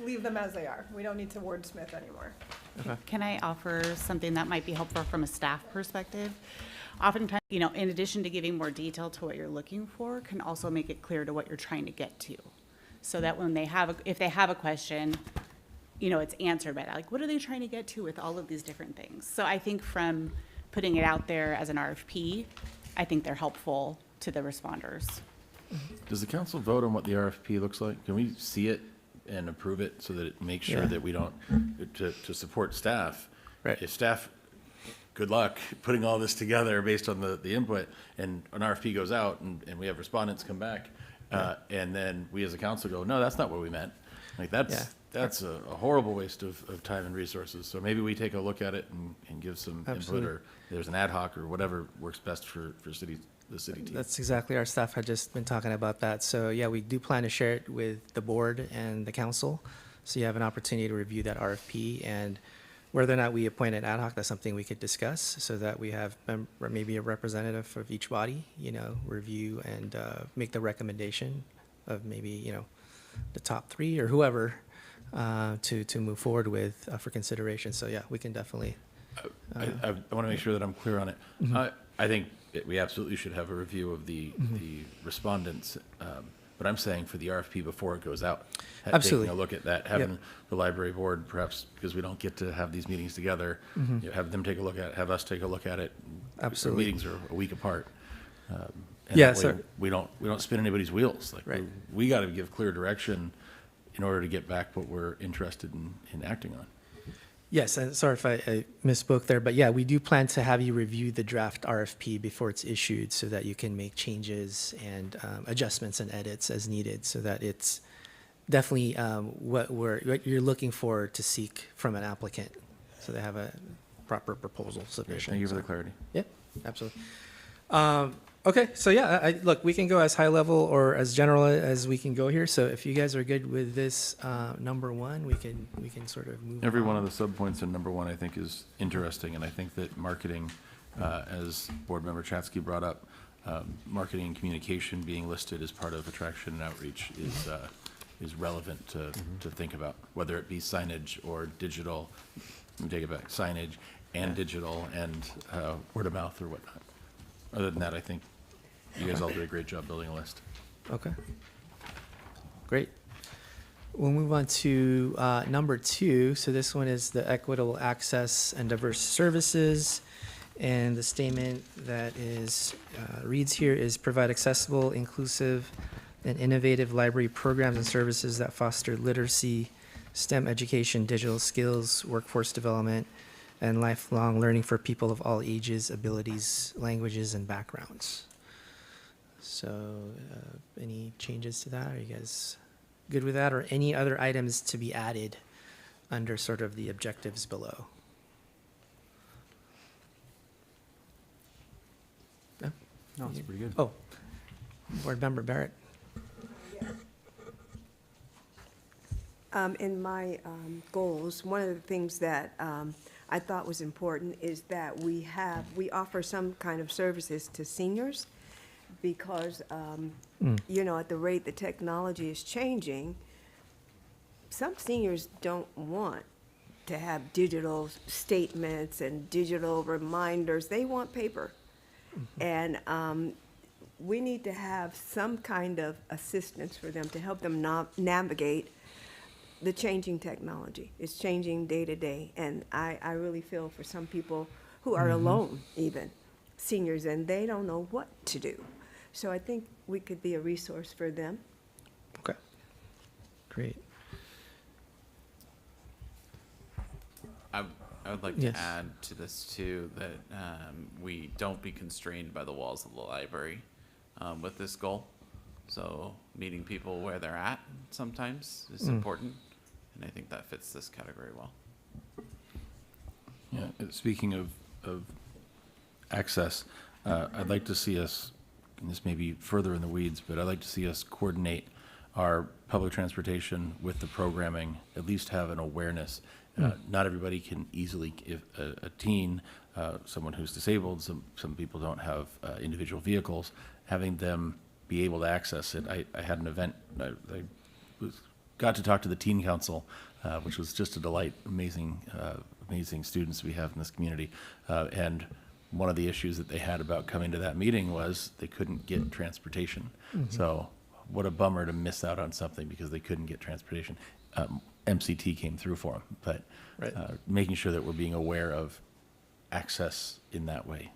leave them as they are. We don't need to wordsmith anymore. Can I offer something that might be helpful from a staff perspective? Oftentimes, in addition to giving more detail to what you're looking for, can also make it clear to what you're trying to get to. So that when if they have a question, it's answered by that. Like, what are they trying to get to with all of these different things? So I think from putting it out there as an RFP, I think they're helpful to the responders. Does the council vote on what the RFP looks like? Can we see it and approve it so that it makes sure Yeah. that we don't, to support staff? Right. If staff, good luck putting all this together based on the input, and an RFP goes out and we have respondents come back, and then we as a council go, no, that's not what we meant. Like, that's a horrible waste of time and resources. So maybe we take a look at it and give some Absolutely. input, or there's an ad hoc or whatever works best for the city team. That's exactly, our staff had just been talking about that. So yeah, we do plan to share it with the board and the council. So you have an opportunity to review that RFP, and whether or not we appoint an ad hoc, that's something we could discuss, so that we have maybe a representative of each body, review and make the recommendation of maybe, the top three or whoever to move forward with for consideration. So yeah, we can definitely. I want to make sure that I'm clear on it. I think we absolutely should have a review of the respondents, but I'm saying for the RFP before it goes out. Absolutely. Taking a look at that, having the library board, perhaps because we don't get to have these meetings together, have them take a look at it, have us take a look at it. Absolutely. Our meetings are a week apart. And Yeah, that way so- we don't spin anybody's wheels. Like, Right. we got to give clear direction in order to get back what we're interested in acting on. Yes, and sorry if I misspoke there, but yeah, we do plan to have you review the draft RFP before it's issued, so that you can make changes and adjustments and edits as needed, so that it's definitely what you're looking for to seek from an applicant, so they have a proper proposal submission. Thank you for So- the clarity. Yeah, absolutely. Okay, so yeah, look, we can go as high level or as general as we can go here. So if you guys are good with this number one, we can sort of move Every on. one of the subpoints in number one, I think, is interesting, and I think that marketing, as Board Member Chatsky brought up, marketing and communication being listed as part of attraction and outreach is relevant to think about, whether it be signage or digital. Let me take it back, signage and digital and word of mouth or whatnot. Other than that, I think you guys all do a great job building a list. Okay. Great. We'll move on to number two. So this one is the equitable access and diverse services. And the statement that reads here is provide accessible, inclusive, and innovative library programs and services that foster literacy, STEM education, digital skills, workforce development, and lifelong learning for people of all ages, abilities, languages, and backgrounds. So, any changes to that? Are you guys good with that, or any other items to be added under sort of the objectives below? No? No, it's pretty good. Oh, Board Member Barrett. In my goals, one of the things that I thought was important is that we offer some kind of services to seniors, because, at the rate the technology is changing, some seniors don't want to have digital statements and digital reminders. They want paper. And we need to have some kind of assistance for them to help them navigate the changing technology. It's changing day to day, and I really feel for some people who are alone, even seniors, and they don't know what to do. So I think we could be a resource for them. Okay. Great. I would like Yes. to add to this too, that we don't be constrained by the walls of the library with this goal. So meeting people where they're at sometimes is important, and I think that fits this category well. Yeah, speaking of access, I'd like to see us, and this may be further in the weeds, but I'd like to see us coordinate our public transportation with the programming, at least have an awareness. Not everybody can easily, if a teen, someone who's disabled, some people don't have individual vehicles, having them be able to access it. I had an event, I was got to talk to the teen council, which was just a delight. Amazing, amazing students we have in this community. And one of the issues that they had about coming to that meeting was they couldn't get transportation. So what a bummer to miss out on something because they couldn't get transportation. MCT came through for them, but Right. making sure that we're being aware of access in that way.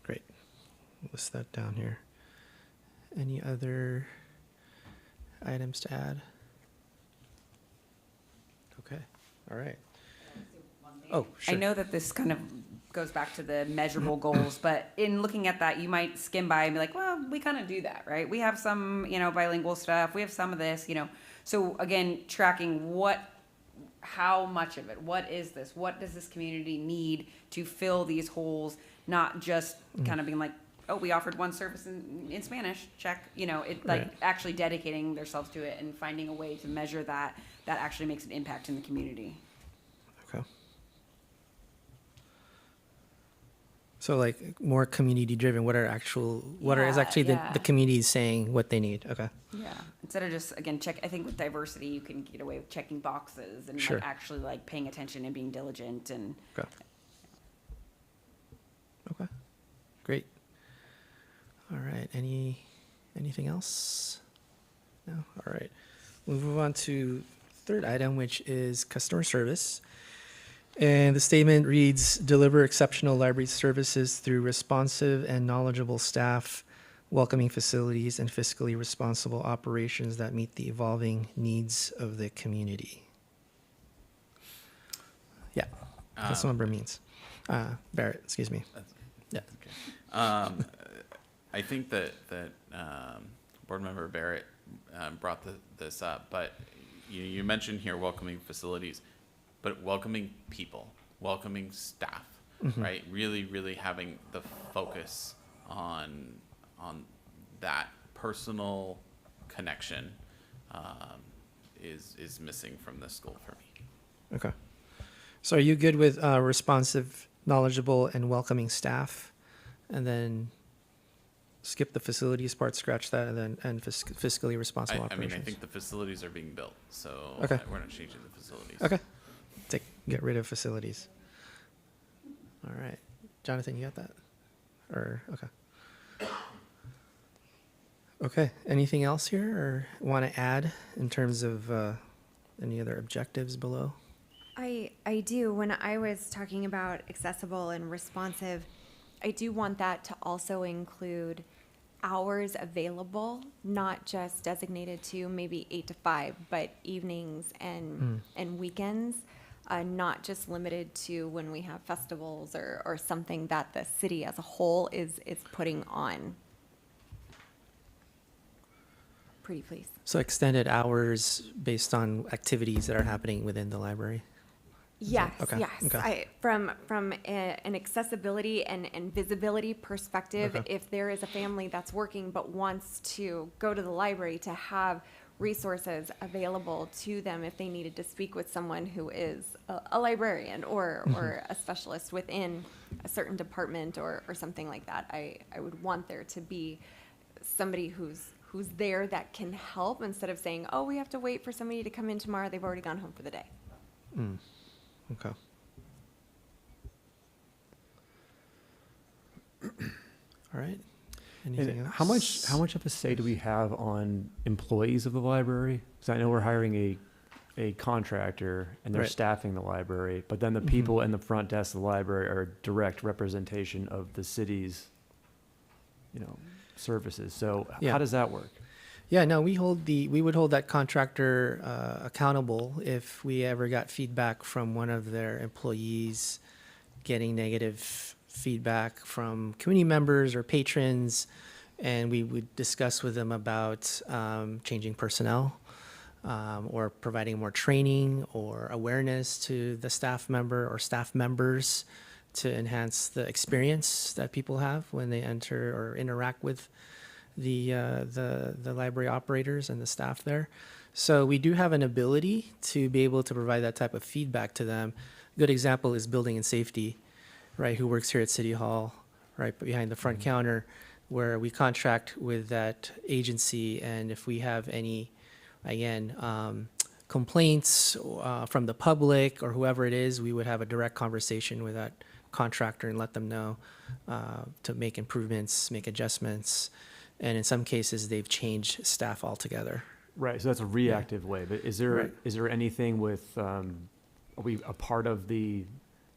Great. List that down here. Any other items to add? Okay, all right. Oh, I sure. know that this kind of goes back to the measurable goals, but in looking at that, you might skim by and be like, well, we kind of do that, right? We have some, bilingual stuff. We have some of this, So again, tracking how much of it, what is this? What does this community need to fill these holes? Not just kind of being like, oh, we offered one service in Spanish, check. Right. Actually dedicating themselves to it and finding a way to measure that actually makes an impact in the community. Okay. So like more community driven, what is actually Yeah. the community saying what they need? Okay. Yeah. Instead of just, again, I think with diversity, you can get away with checking boxes and Sure. actually paying attention and being diligent and. Okay. Okay. Great. All right. Anything else? No? All right. We'll move on to third item, which is customer service. And the statement reads, deliver exceptional library services through responsive and knowledgeable staff, welcoming facilities, and fiscally responsible operations that meet the evolving needs of the community. Yeah, Councilmember Means. Barrett, excuse me. Yeah. I think that Board Member Barrett brought this up, but you mentioned here welcoming facilities, but welcoming people, welcoming staff, right? Really, really having the focus on that personal connection is missing from this school for me. Okay. So are you good with responsive, knowledgeable, and welcoming staff? And then skip the facilities part, scratch that, and fiscally responsible I operations? mean, I think the facilities are being built, so Okay. we're not changing the facilities. Okay. Get rid of facilities. All right. Jonathan, you got that? Okay. Okay. Anything else here or want to add in terms of any other objectives below? I do. When I was talking about accessible and responsive, I do want that to also include hours available, not just designated to maybe 8 to 5, but evenings and weekends, not just limited to when we have festivals or something that the city as a whole is putting on. Pretty please. So extended hours based on activities that are happening within the library? Yes, Okay, yes. okay. From an accessibility and visibility perspective, Okay. if there is a family that's working but wants to go to the library to have resources available to them if they needed to speak with someone who is a librarian or a specialist within a certain department or something like that, I would want there to be somebody who's there that can help instead of saying, oh, we have to wait for somebody to come in tomorrow. They've already gone home for the day. Okay. All right. Anything And else? how much of a say do we have on employees of the library? Because I know we're hiring a contractor and they're Right. staffing the library, but then the people in the front desk of the library are a direct representation of the city's, services. So Yeah. how does that work? Yeah, no, we would hold that contractor accountable if we ever got feedback from one of their employees getting negative feedback from community members or patrons, and we would discuss with them about changing personnel or providing more training or awareness to the staff member or staff members to enhance the experience that people have when they enter or interact with the library operators and the staff there. So we do have an ability to be able to provide that type of feedback to them. A good example is building and safety, right, who works here at City Hall, right behind the front counter, where we contract with that agency, and if we have any again, complaints from the public or whoever it is, we would have a direct conversation with that contractor and let them know to make improvements, make adjustments. And in some cases, they've changed staff altogether. Right, so that's a reactive way, but is there, Right. is there anything with, are we a part of the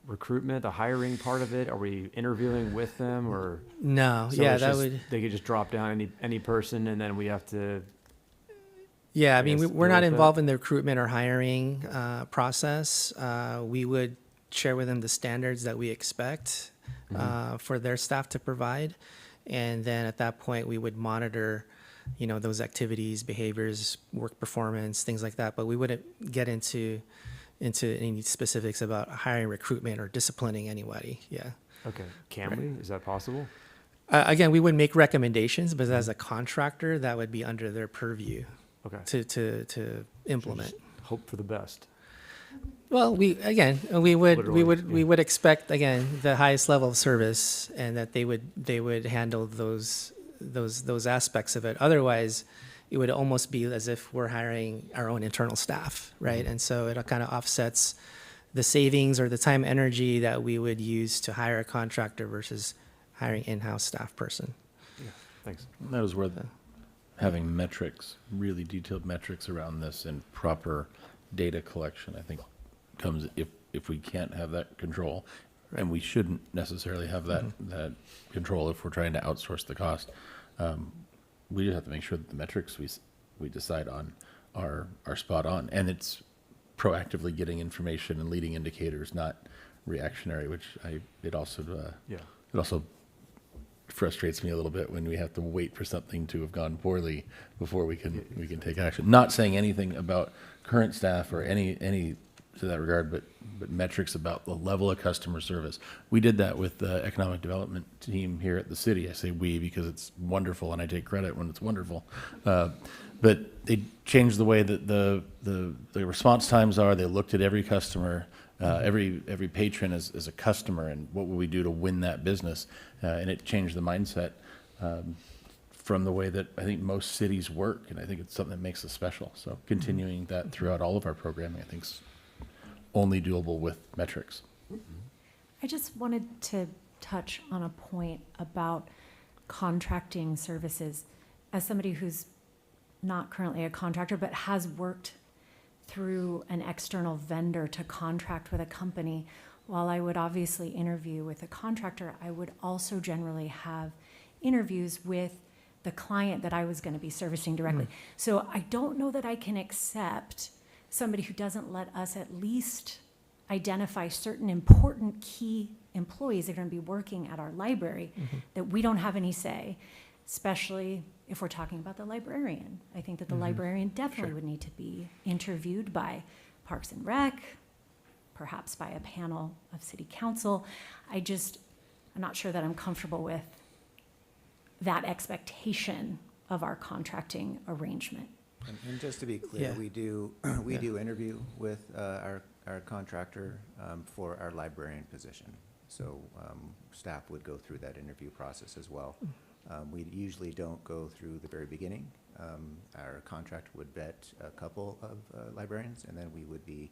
recruitment, the hiring part of it? Are we interviewing with them, or? No, So yeah, it's that just- would, They could just drop down any person, and then we have to, yeah, I I mean, guess, we're deal not with that? involved in the recruitment or hiring process. We would share with them the standards that we expect for their staff to provide. And then at that point, we would monitor, those activities, behaviors, work performance, things like that. But we wouldn't get into any specifics about hiring, recruitment, or disciplining anybody. Yeah. okay, can we? Is that possible? Again, we would make recommendations, but as a contractor, that would be under their purview Okay. to implement. Hope for the best. Well, we Literally, would expect, again, the highest level of service, and that they would handle those aspects of it. Otherwise, it would almost be as if we're hiring our own internal staff, right? And so it kind of offsets the savings or the time, energy that we would use to hire a contractor versus hiring in-house staff person. Thanks. That was where having metrics, really detailed metrics around this and proper data collection, I think, comes if we can't have that control, and we shouldn't necessarily have that control if we're trying to outsource the cost. We just have to make sure that the metrics we decide on are spot on, and it's proactively getting information and leading indicators, not reactionary. It also frustrates me a little bit when we have to wait for something to have gone poorly before we can take action. Not saying anything about current staff or any to that regard, but metrics about the level of customer service. We did that with the economic development team here at the city. I say we because it's wonderful, and I take credit when it's wonderful. But they changed the way that the response times are. They looked at every customer, every patron as a customer, and what would we do to win that business? And it changed the mindset from the way that I think most cities work, and I think it's something that makes us special. So continuing that throughout all of our programming, I think, is only doable with metrics. I just wanted to touch on a point about contracting services. As somebody who's not currently a contractor, but has worked through an external vendor to contract with a company, while I would obviously interview with a contractor, I would also generally have interviews with the client that I was going to be servicing directly. So I don't know that I can accept somebody who doesn't let us at least identify certain important key employees that are going to be working at our library, that we don't have any say, especially if we're talking about the librarian. I think that the librarian definitely would need to be interviewed by Parks and Rec, perhaps by a panel of city council. I'm not sure that I'm comfortable with that expectation of our contracting arrangement. And just to be clear, Yeah. we do interview with our contractor for our librarian position. So staff would go through that interview process as well. We usually don't go through the very beginning. Our contract would vet a couple of librarians, and then we would be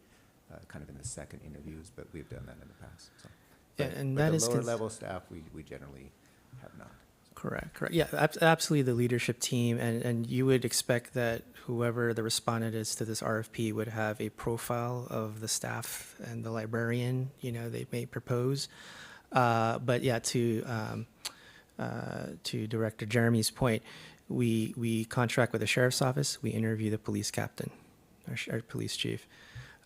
kind of in the second interviews, but we've done that in the past. So. Yeah, But- and but that the is lower level staff, we generally have not. Correct. Yeah, absolutely the leadership team, and you would expect that whoever the respondent is to this RFP would have a profile of the staff and the librarian, they may propose. But yeah, to Director Jeremy's point, we contract with the sheriff's office, we interview the police captain, our police chief.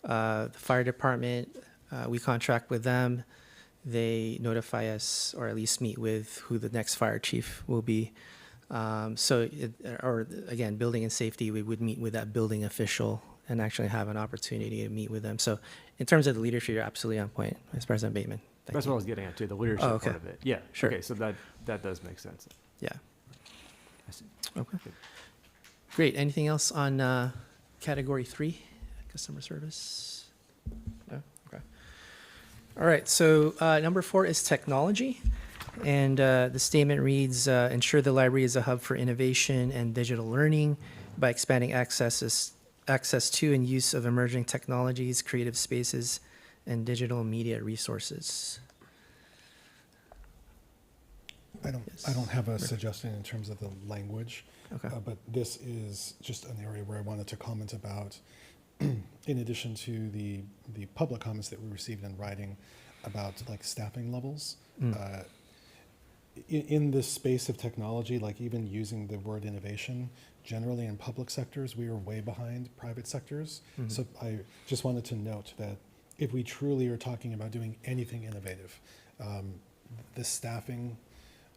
The fire department, we contract with them. They notify us, or at least meet with who the next fire chief will be. Again, building and safety, we would meet with that building official and actually have an opportunity to meet with them. So in terms of the leadership, you're absolutely on point, Vice President Bateman. Thank That's you. what I was getting at too, the leadership Oh, okay. part of it. Yeah. Sure. Okay, so that does make sense. Yeah. I see. Okay. Good. Great. Anything else on category 3, customer service? No? Okay. All right. So number 4 is technology. And the statement reads, ensure the library is a hub for innovation and digital learning by expanding access access to and use of emerging technologies, creative spaces, and digital media resources. I don't have a suggestion in terms of the language, Okay. but this is just an area where I wanted to comment about, in addition to the public comments that we received in writing about like staffing levels. In this space of technology, like even using the word innovation, generally in public sectors, we are way behind private sectors. So I just wanted to note that if we truly are talking about doing anything innovative, the staffing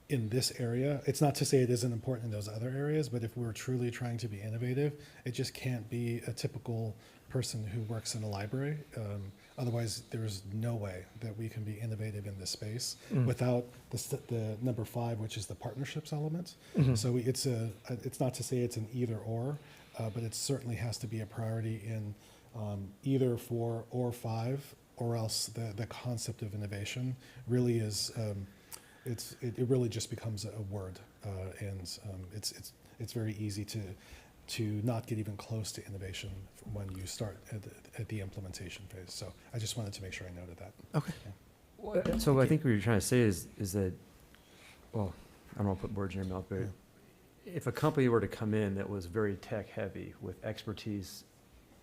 in this area, it's not to say it isn't important in those other areas, but if we're truly trying to be innovative, it just can't be a typical person who works in a library. Otherwise, there's no way that we can be innovative in this space without the number 5, which is the partnerships element. So it's not to say it's an either or, but it certainly has to be a priority in either 4 or 5, or else the concept of innovation really is, it really just becomes a word, and it's very easy to not get even close to innovation when you start at the implementation phase. So I just wanted to make sure I noted that. Okay. So I think what you're trying to say is that, well, I don't want to put words in your mouth, but if a company were to come in that was very tech heavy with expertise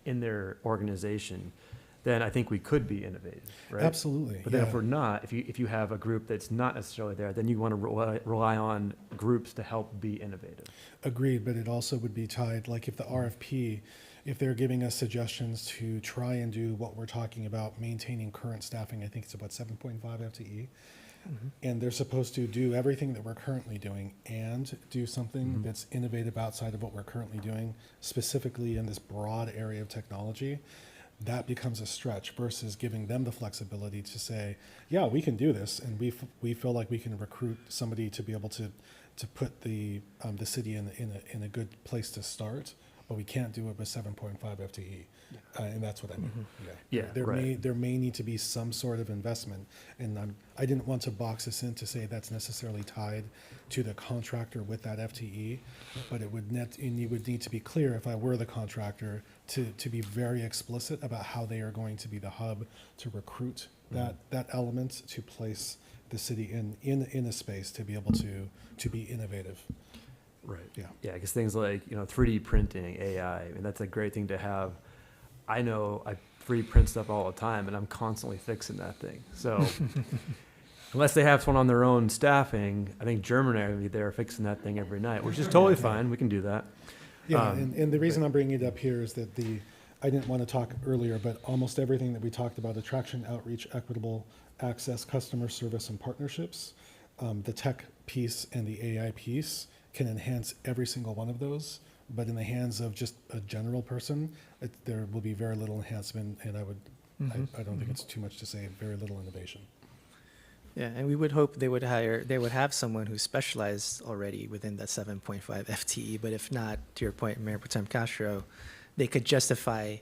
in their organization, then I think we could be innovative, right? Absolutely. But then if yeah. we're not, if you have a group that's not necessarily there, then you want to rely on groups to help be innovative. Agreed, but it also would be tied, like if the RFP, if they're giving us suggestions to try and do what we're talking about, maintaining current staffing, I think it's about 7.5 FTE, and they're supposed to do everything that we're currently doing and do something that's innovative outside of what we're currently doing, specifically in this broad area of technology, that becomes a stretch versus giving them the flexibility to say, yeah, we can do this, and we feel like we can recruit somebody to be able to put the city in a good place to start, but we can't do it with 7.5 FTE, and that's what I mean. There may need to be some sort of investment, and I didn't want to box this in to say that's necessarily tied to the contractor with that FTE, but it would you would need to be clear, if I were the contractor, to be very explicit about how they are going to be the hub to recruit that element to place the city in a space to be able to be innovative. Right. Yeah. Yeah, because things like, 3D printing, AI, I mean, that's a great thing to have. I know I 3D print stuff all the time, and I'm constantly fixing that thing. So unless they have someone on their own staffing, I think Germany are going to be there fixing that thing every night, which is totally fine. We can do that. Yeah, and the reason I'm bringing it up here is that I didn't want to talk earlier, but almost everything that we talked about, attraction, outreach, equitable access, customer service, and partnerships, the tech piece and the AI piece can enhance every single one of those, but in the hands of just a general person, there will be very little enhancement, and I don't think it's too much to say very little innovation. Yeah, and we would hope they would have someone who specialized already within that 7.5 FTE, but if not, to your point, Mayor Pro Tem Castro, they could justify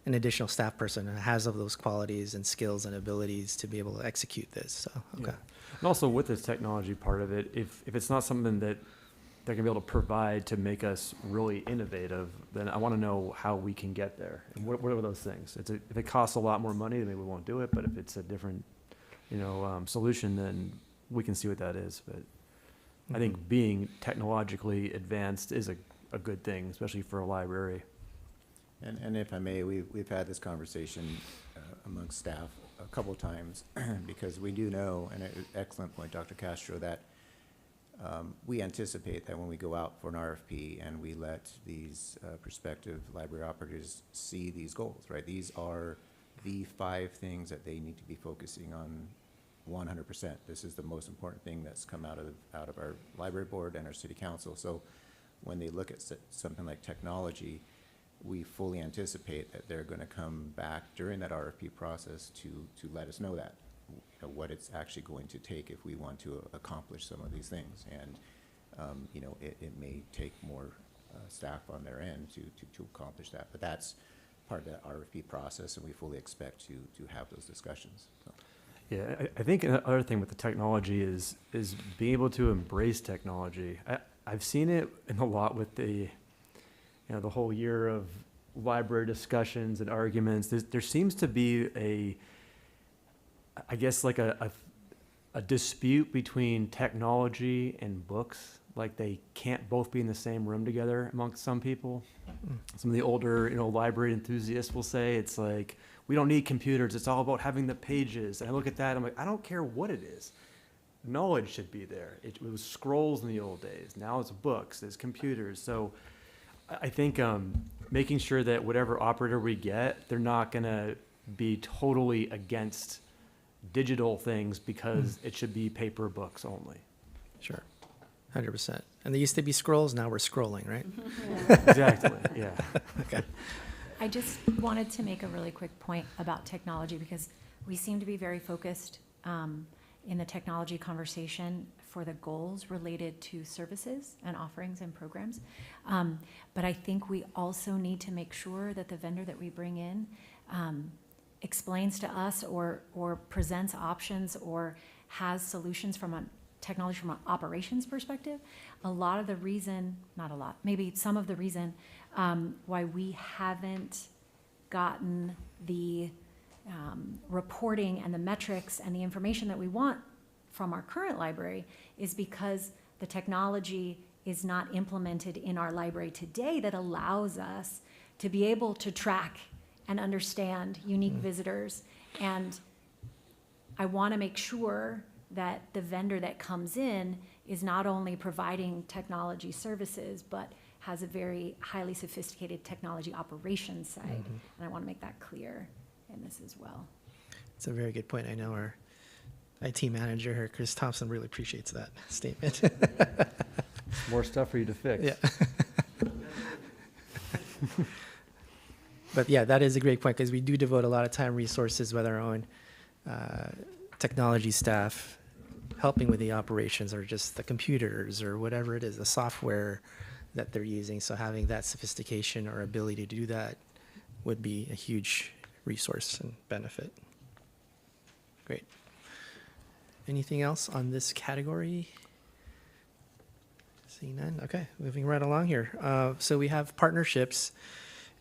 an additional staff person who has of those qualities and skills and abilities to be able to execute this, so, okay. Yeah. And also with this technology part of it, if it's not something that they're going to be able to provide to make us really innovative, then I want to know how we can get there. And what are those things? If it costs a lot more money, then maybe we won't do it, but if it's a different solution, then we can see what that is. But I think being technologically advanced is a good thing, especially for a library. And if I may, we've had this conversation amongst staff a couple of times because we do know, and an excellent point, Dr. Castro, that we anticipate that when we go out for an RFP and we let these prospective library operators see these goals, right? These are the 5 things that they need to be focusing on 100%. This is the most important thing that's come out of our library board and our city council. So when they look at something like technology, we fully anticipate that they're going to come back during that RFP process to let us know that, what it's actually going to take if we want to accomplish some of these things. And, it may take more staff on their end to accomplish that. But that's part of that RFP process, and we fully expect to have those discussions. So. Yeah, I think another thing with the technology is being able to embrace technology. I've seen it in a lot with the whole year of library discussions and arguments, there seems to be I guess like a dispute between technology and books. Like they can't both be in the same room together amongst some people. Some of the older, library enthusiasts will say it's like, we don't need computers. It's all about having the pages. And I look at that, I'm like, I don't care what it is. Knowledge should be there. It was scrolls in the old days. Now it's books, it's computers. So I think making sure that whatever operator we get, they're not going to be totally against digital things because it should be paper books only. Sure, 100%. And they used to be scrolls, now we're scrolling, right? Exactly, yeah. Okay. I just wanted to make a really quick point about technology because we seem to be very focused in the technology conversation for the goals related to services and offerings and programs. But I think we also need to make sure that the vendor that we bring in explains to us or presents options or has solutions from a technology from an operations perspective. A lot of the reason, not a lot, maybe some of the reason why we haven't gotten the reporting and the metrics and the information that we want from our current library is because the technology is not implemented in our library today that allows us to be able to track and understand unique visitors. And I want to make sure that the vendor that comes in is not only providing technology services, but has a very highly sophisticated technology operations side. And I want to make that clear in this as well. It's a very good point. I know our IT manager here, Chris Thompson, really appreciates that statement. More stuff for you to fix. Yeah. But yeah, that is a great point because we do devote a lot of time, resources with our own technology staff helping with the operations or just the computers or whatever it is, the software that they're using. So having that sophistication or ability to do that would be a huge resource and benefit. Great. Anything else on this category? Seeing none. Okay, moving right along here. So we have partnerships,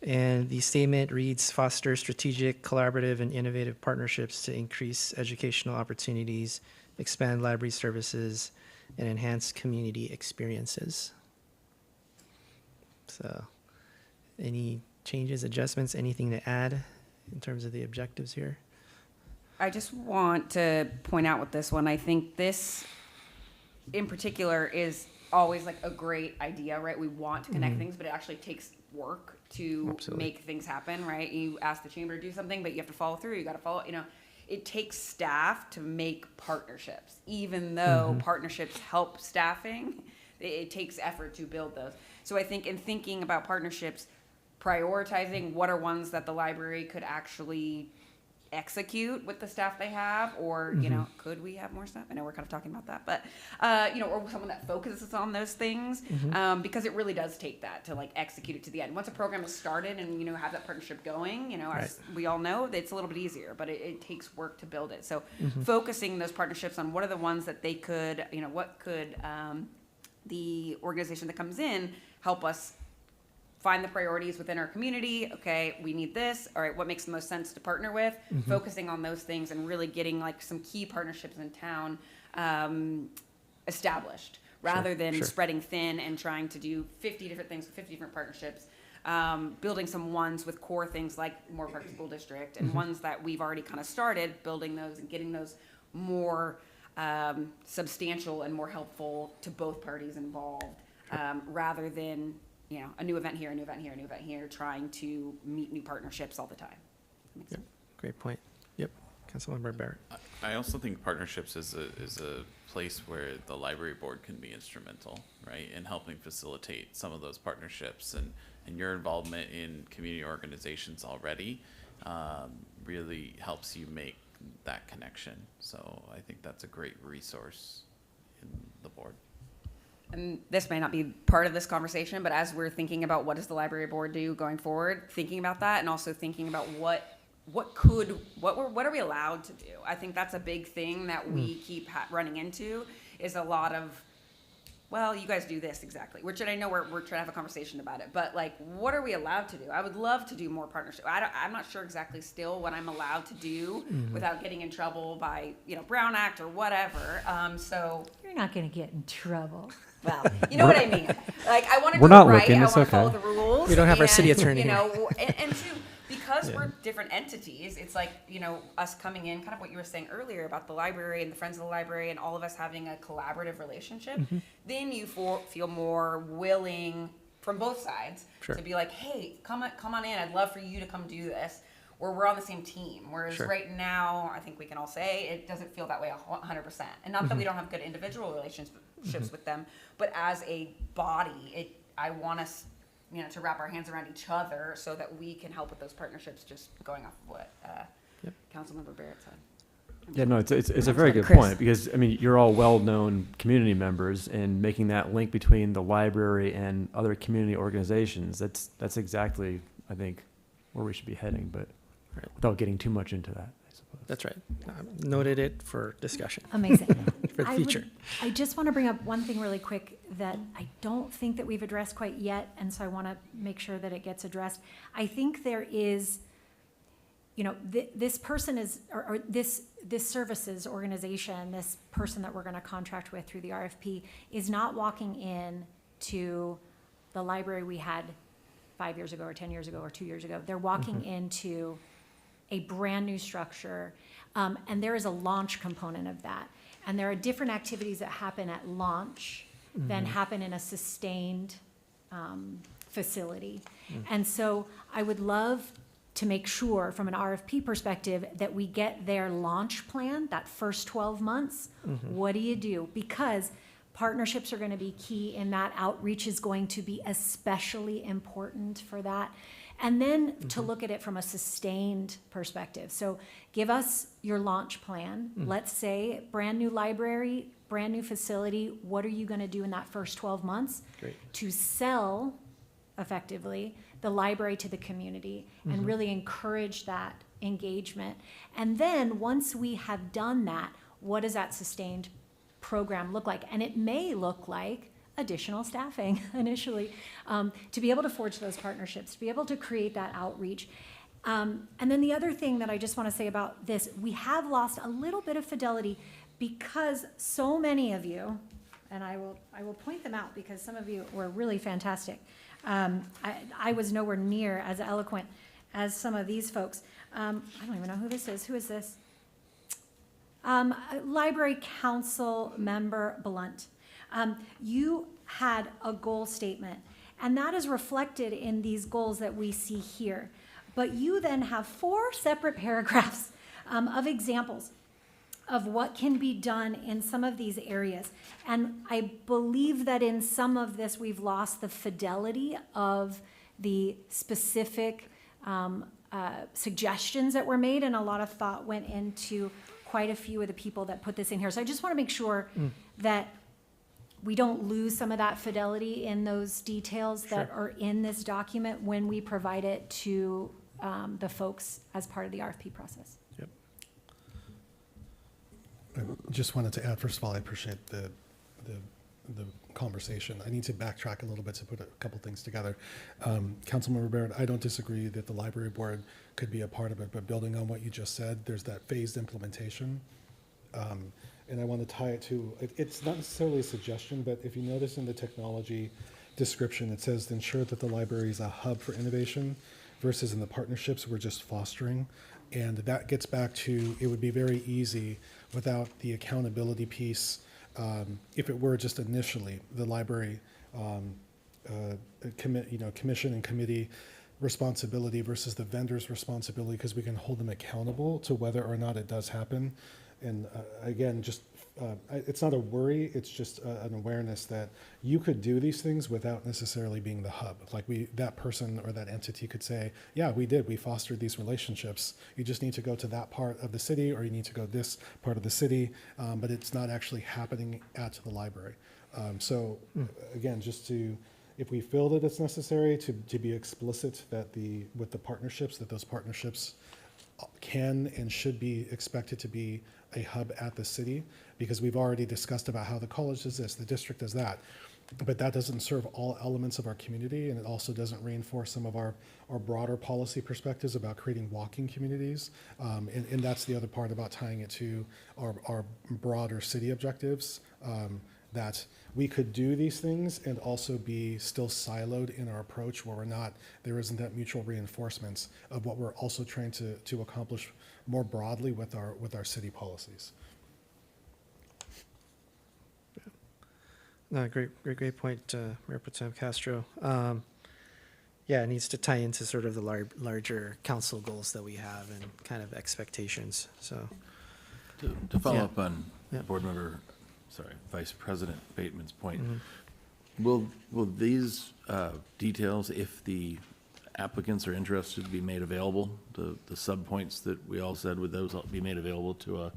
and the statement reads, foster strategic, collaborative, and innovative partnerships to increase educational opportunities, expand library services, and enhance community experiences. So any changes, adjustments, anything to add in terms of the objectives here? I just want to point out with this one, I think this in particular is always like a great idea, right? We want to connect things, but it actually takes work to Absolutely. make things happen, right? You ask the chamber to do something, but you have to follow through. You got to follow, it takes staff to make partnerships. Even though partnerships help staffing, it takes effort to build those. So I think in thinking about partnerships, prioritizing what are ones that the library could actually execute with the staff they have, or could we have more staff? I know we're kind of talking about that, but or someone that focuses on those things, because it really does take that to like execute it to the end. Once a program is started and have that partnership going, as we all know, it's a little bit easier, but it takes work to build it. So focusing those partnerships on what are the ones that they could, what could the organization that comes in help us find the priorities within our community. Okay, we need this. All right, what makes the most sense to partner with? Focusing on those things and really getting like some key partnerships in town established, rather than spreading thin and trying to do 50 different things, 50 different partnerships. Building some ones with core things like Moorpark School District and ones that we've already kind of started building those and getting those more substantial and more helpful to both parties involved, rather than a new event here, a new event here, a new event here, trying to meet new partnerships all the time. Makes sense. Great point. Yep. Councilmember Barrett. I also think partnerships is a place where the library board can be instrumental, right, in helping facilitate some of those partnerships, and your involvement in community organizations already really helps you make that connection. So I think that's a great resource in the board. And this may not be part of this conversation, but as we're thinking about what does the library board do going forward, thinking about that, and also thinking about what are we allowed to do? I think that's a big thing that we keep running into, is a lot of well, you guys do this exactly, which I know we're trying to have a conversation about it, but like, what are we allowed to do? I would love to do more partnership. I'm not sure exactly still what I'm allowed to do without getting in trouble by, Brown Act or whatever. So, You're not gonna get in trouble. well, you know what I mean? Like, I want to We're do it not right. looking, I it's want to okay. follow the rules. We don't have our and, city attorney here. And two, because we're different entities, it's like, us coming in, kind of what you were saying earlier about the library and the Friends of the Library and all of us having a collaborative relationship, then you feel more willing from both sides Sure. to be like, hey, come on in. I'd love for you to come do this. Where we're on the same team. Whereas Sure. right now, I think we can all say it doesn't feel that way 100%. And not that we don't have good individual relationships with them, but as a body, I want us, to wrap our hands around each other so that we can help with those partnerships. Just going off of what Councilmember Barrett said. Yeah, no, it's a very good Chris. point because, I mean, you're all well-known community members, and making that link between the library and other community organizations, that's exactly, I think, where we should be heading, but Right. without getting too much into that, I suppose. That's right. Noted it for discussion. Amazing. For the future. I just want to bring up one thing really quick that I don't think that we've addressed quite yet, and so I want to make sure that it gets addressed. I think there is, this person is, or this services organization, this person that we're going to contract with through the RFP is not walking in to the library we had 5 years ago or 10 years ago or 2 years ago. They're walking into a brand new structure, and there is a launch component of that. And there are different activities that happen at launch than happen in a sustained facility. And so I would love to make sure from an RFP perspective that we get their launch plan, that first 12 months. What do you do? Because partnerships are going to be key in that. Outreach is going to be especially important for that. And then to look at it from a sustained perspective. So give us your launch plan. Let's say brand new library, brand new facility. What are you going to do in that first 12 months Great. to sell effectively the library to the community and really encourage that engagement? And then once we have done that, what does that sustained program look like? And it may look like additional staffing initially, to be able to forge those partnerships, to be able to create that outreach. And then the other thing that I just want to say about this, we have lost a little bit of fidelity because so many of you, and I will point them out because some of you were really fantastic. I was nowhere near as eloquent as some of these folks. I don't even know who this is. Who is this? Library Council Member Blunt. You had a goal statement, and that is reflected in these goals that we see here. But you then have 4 separate paragraphs of examples of what can be done in some of these areas. And I believe that in some of this, we've lost the fidelity of the specific suggestions that were made, and a lot of thought went into quite a few of the people that put this in here. So I just want to make sure that we don't lose some of that fidelity in those details that are in this document when we provide it to the folks as part of the RFP process. Yep. I just wanted to add, first of all, I appreciate the conversation. I need to backtrack a little bit to put a couple things together. Councilmember Barrett, I don't disagree that the library board could be a part of it, but building on what you just said, there's that phased implementation. And I want to tie it to, it's not necessarily a suggestion, but if you notice in the technology description, it says to ensure that the library is a hub for innovation versus in the partnerships we're just fostering. And that gets back to, it would be very easy without the accountability piece. If it were just initially the library commission and committee responsibility versus the vendor's responsibility, because we can hold them accountable to whether or not it does happen. And again, just it's not a worry, it's just an awareness that you could do these things without necessarily being the hub. Like that person or that entity could say, yeah, we fostered these relationships. You just need to go to that part of the city, or you need to go this part of the city, but it's not actually happening at the library. So again, just to, if we feel that it's necessary to be explicit that with the partnerships, that those partnerships can and should be expected to be a hub at the city, because we've already discussed about how the college does this, the district does that. But that doesn't serve all elements of our community, and it also doesn't reinforce some of our broader policy perspectives about creating walking communities. And that's the other part about tying it to our broader city objectives, that we could do these things and also be still siloed in our approach, where there isn't that mutual reinforcements of what we're also trying to accomplish more broadly with our city policies. No, great point, Mayor Pro Tem Castro. Yeah, it needs to tie into sort of the larger council goals that we have and kind of expectations, so. To follow Yeah. up on Yeah. Vice President Bateman's point, Mhm. will these details, if the applicants are interested, be made available? The sub-points that we all said, would those be made available to a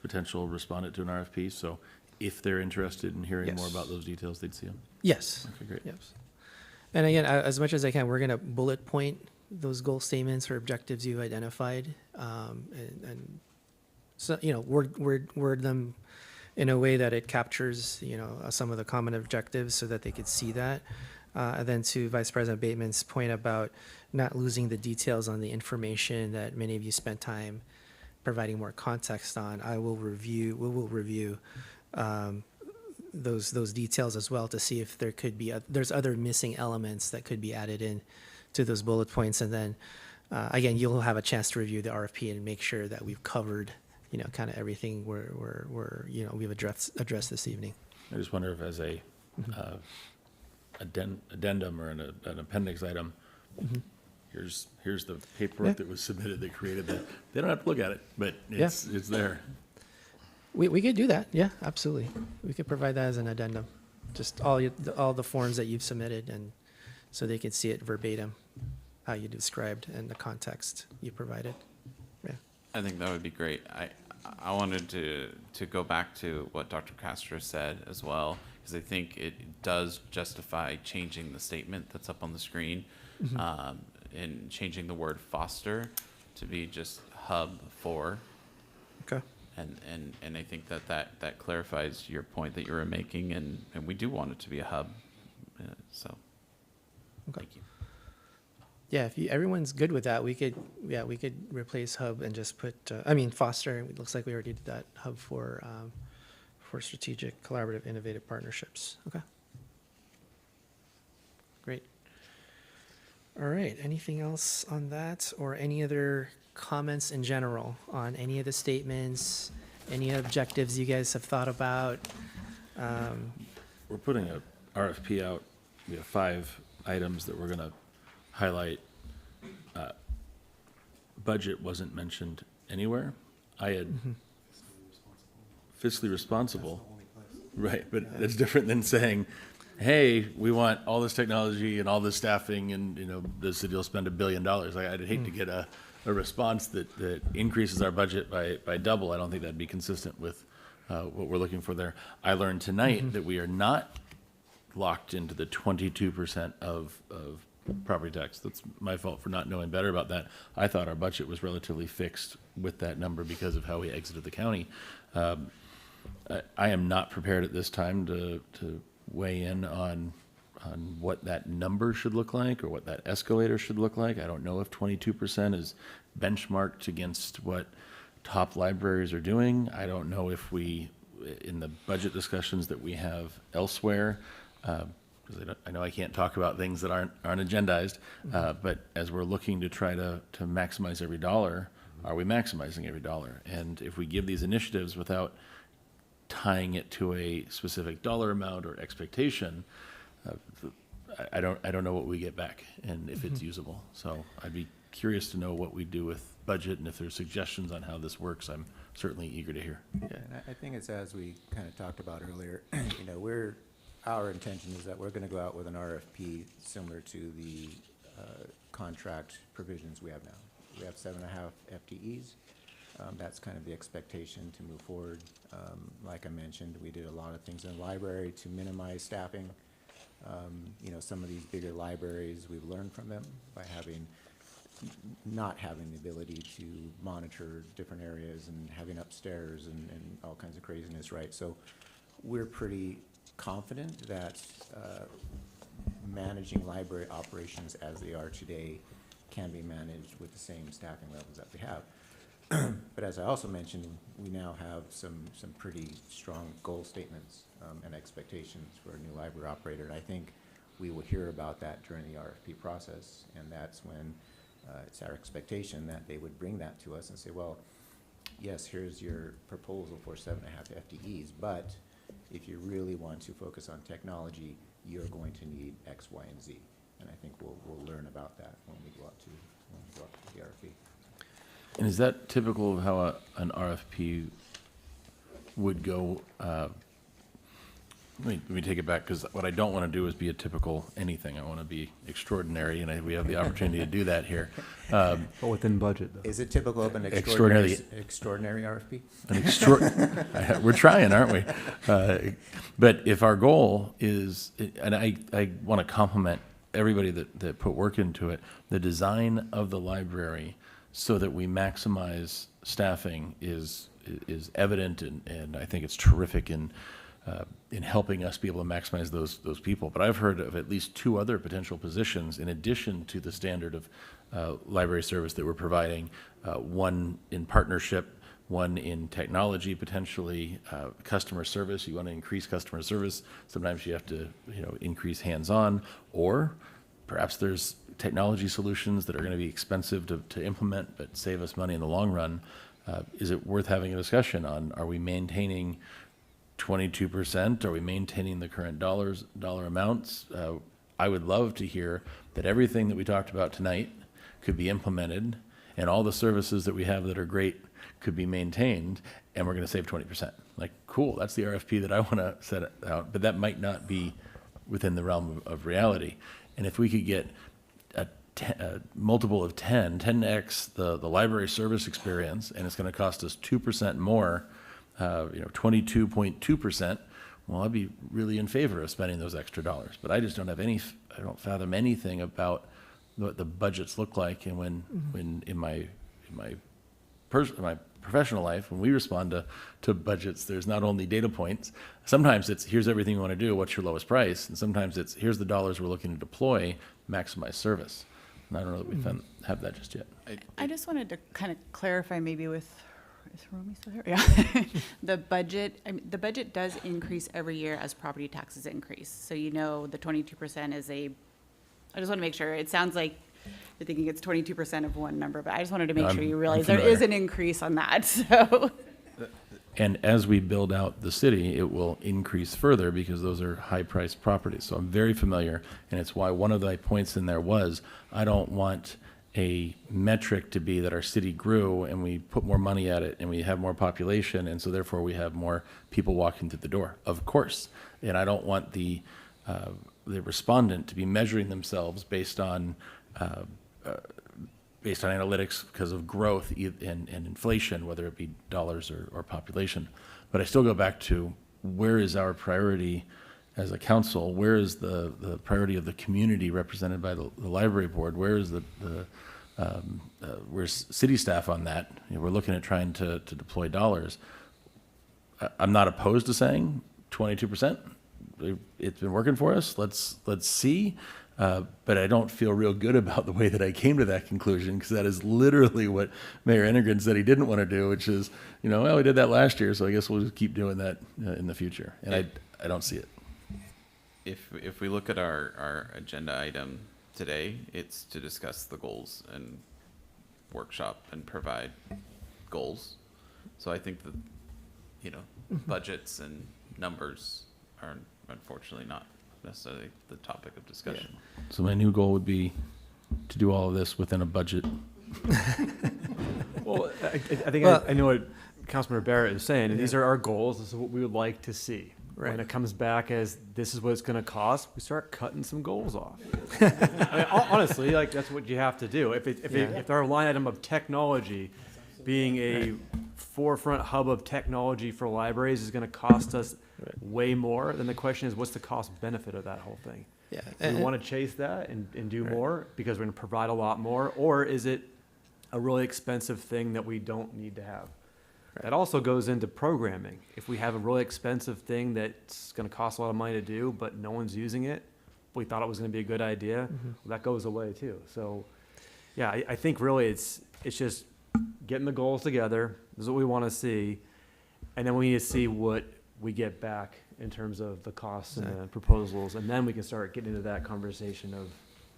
potential respondent to an RFP? So if they're interested in hearing more Yes. about those details, they'd see them? Yes. Okay, great. Yes. And again, as much as I can, we're going to bullet point those goal statements or objectives you've identified, and so, word them in a way that it captures, some of the common objectives so that they could see that. And then to Vice President Bateman's point about not losing the details on the information that many of you spent time providing more context on, we will review those details as well to see if there could be there's other missing elements that could be added in to those bullet points. And then again, you'll have a chance to review the RFP and make sure that we've covered kind of everything we've addressed this evening. I just wonder if as a addendum or an appendix item, here's the paperwork that was submitted that created that. They don't have to look at it, but it's there. We could do that. Yeah, absolutely. We could provide that as an addendum, just all the forms that you've submitted, and so they can see it verbatim, how you described and the context you provided. Yeah. I think that would be great. I wanted to go back to what Dr. Castro said as well, because I think it does justify changing the statement that's up on the screen, and changing the word foster to be just hub for. Okay. And I think that clarifies your point that you were making, and we do want it to be a hub. So, Okay. thank you. Yeah, if everyone's good with that, we could replace hub and just put, foster. It looks like we already did that, hub for strategic, collaborative, innovative partnerships. Okay. Great. All right, anything else on that, or any other comments in general on any of the statements, any objectives you guys have thought about? We're putting a RFP out. We have 5 items that we're going to highlight. Budget wasn't mentioned anywhere. I had fiscally responsible, right? But that's different than saying, "Hey, we want all this technology and all this staffing, and the city will spend $1 billion." I'd hate to get a response that increases our budget by double. I don't think that'd be consistent with what we're looking for there. I learned tonight that we are not locked into the 22% of property tax. That's my fault for not knowing better about that. I thought our budget was relatively fixed with that number because of how we exited the county. I am not prepared at this time to weigh in on what that number should look like or what that escalator should look like. I don't know if 22% is benchmarked against what top libraries are doing. I don't know if we, in the budget discussions that we have elsewhere, because I know I can't talk about things that aren't agendized, but as we're looking to try to maximize every dollar, are we maximizing every dollar? And if we give these initiatives without tying it to a specific dollar amount or expectation, I don't know what we get back and if it's usable. So I'd be curious to know what we do with budget, and if there's suggestions on how this works, I'm certainly eager to hear. Yeah, and I think it's as we kind of talked about earlier, our intention is that we're going to go out with an RFP similar to the contract provisions we have now. We have 7.5 FTEs. That's kind of the expectation to move forward. Like I mentioned, we did a lot of things in the library to minimize staffing. Some of these bigger libraries, we've learned from them by having not having the ability to monitor different areas and having upstairs and all kinds of craziness, right? So we're pretty confident that managing library operations as they are today can be managed with the same staffing levels that we have. But as I also mentioned, we now have some pretty strong goal statements and expectations for a new library operator. And I think we will hear about that during the RFP process, and that's when it's our expectation that they would bring that to us and say, well, yes, here's your proposal for 7.5 FTEs, but if you really want to focus on technology, you're going to need X, Y, and Z. And I think we'll learn about that when we go out to the RFP. And is that typical of how an RFP would go? Let me take it back, because what I don't want to do is be a typical anything. I want to be extraordinary, and we have the opportunity to do that here. But within budget, though. Is it typical of an Extraordinarily- extraordinary RFP? We're trying, aren't we? But if our goal is, and I want to compliment everybody that put work into it, the design of the library so that we maximize staffing is evident, and I think it's terrific in helping us be able to maximize those people. But I've heard of at least 2 other potential positions in addition to the standard of library service that we're providing, one in partnership, one in technology, potentially customer service. You want to increase customer service. Sometimes you have to, increase hands-on, or perhaps there's technology solutions that are going to be expensive to implement but save us money in the long run. Is it worth having a discussion on, are we maintaining 22%? Are we maintaining the current dollar amounts? I would love to hear that everything that we talked about tonight could be implemented, and all the services that we have that are great could be maintained, and we're going to save 20%. Like, cool, that's the RFP that I want to set out, but that might not be within the realm of reality. And if we could get a multiple of 10x the library service experience, and it's going to cost us 2% more, 22.2%, well, I'd be really in favor of spending those extra dollars. But I just don't have I don't fathom anything about what the budgets look like. And when in my professional life, when we respond to budgets, there's not only data points. Sometimes it's, here's everything you want to do, what's your lowest price? And sometimes it's, here's the dollars we're looking to deploy, maximize service. And I don't know that we have that just yet. I just wanted to kind of clarify maybe with, is Romy still here? Yeah. The budget does increase every year as property taxes increase. So the 22% is I just want to make sure, it sounds like you're thinking it's 22% of one number, but I just wanted to make sure you realize there is an increase on that, so. And as we build out the city, it will increase further because those are high-priced properties. So I'm very familiar, and it's why one of the points in there was, I don't want a metric to be that our city grew and we put more money at it and we have more population, and so therefore we have more people walking through the door. Of course. And I don't want the respondent to be measuring themselves based on analytics because of growth and inflation, whether it be dollars or population. But I still go back to, where is our priority as a council? Where is the priority of the community represented by the library board? Where is where's city staff on that? We're looking at trying to deploy dollars. I'm not opposed to saying 22%. It's been working for us. Let's see. But I don't feel real good about the way that I came to that conclusion, because that is literally what Mayor Ennergren said he didn't want to do, which is, well, we did that last year, so I guess we'll just keep doing that in the future. And I don't see it. If we look at our agenda item today, it's to discuss the goals and workshop and provide goals. So I think that, budgets and numbers are unfortunately not necessarily the topic of discussion. Yeah. So my new goal would be to do all of this within a budget. Well, I think I know what Councilmember Barrett is saying, and these are our goals. This is what we would like to see. Right. When it comes back as this is what it's going to cost, we start cutting some goals off. Honestly, that's what you have to do. If our line item of technology being a forefront hub of technology for libraries is going to cost us way more, then the question is, what's the cost benefit of that whole thing? Yeah. Do we want to chase that and do more because we're going to provide a lot more, or is it a really expensive thing that we don't need to have? That also goes into programming. If we have a really expensive thing that's going to cost a lot of money to do, but no one's using it, we thought it was going to be a good idea, well, that goes away too. So, yeah, I think really it's just getting the goals together. This is what we want to see, and then we need to see what we get back in terms of the costs and the proposals, and then we can start getting into that conversation of.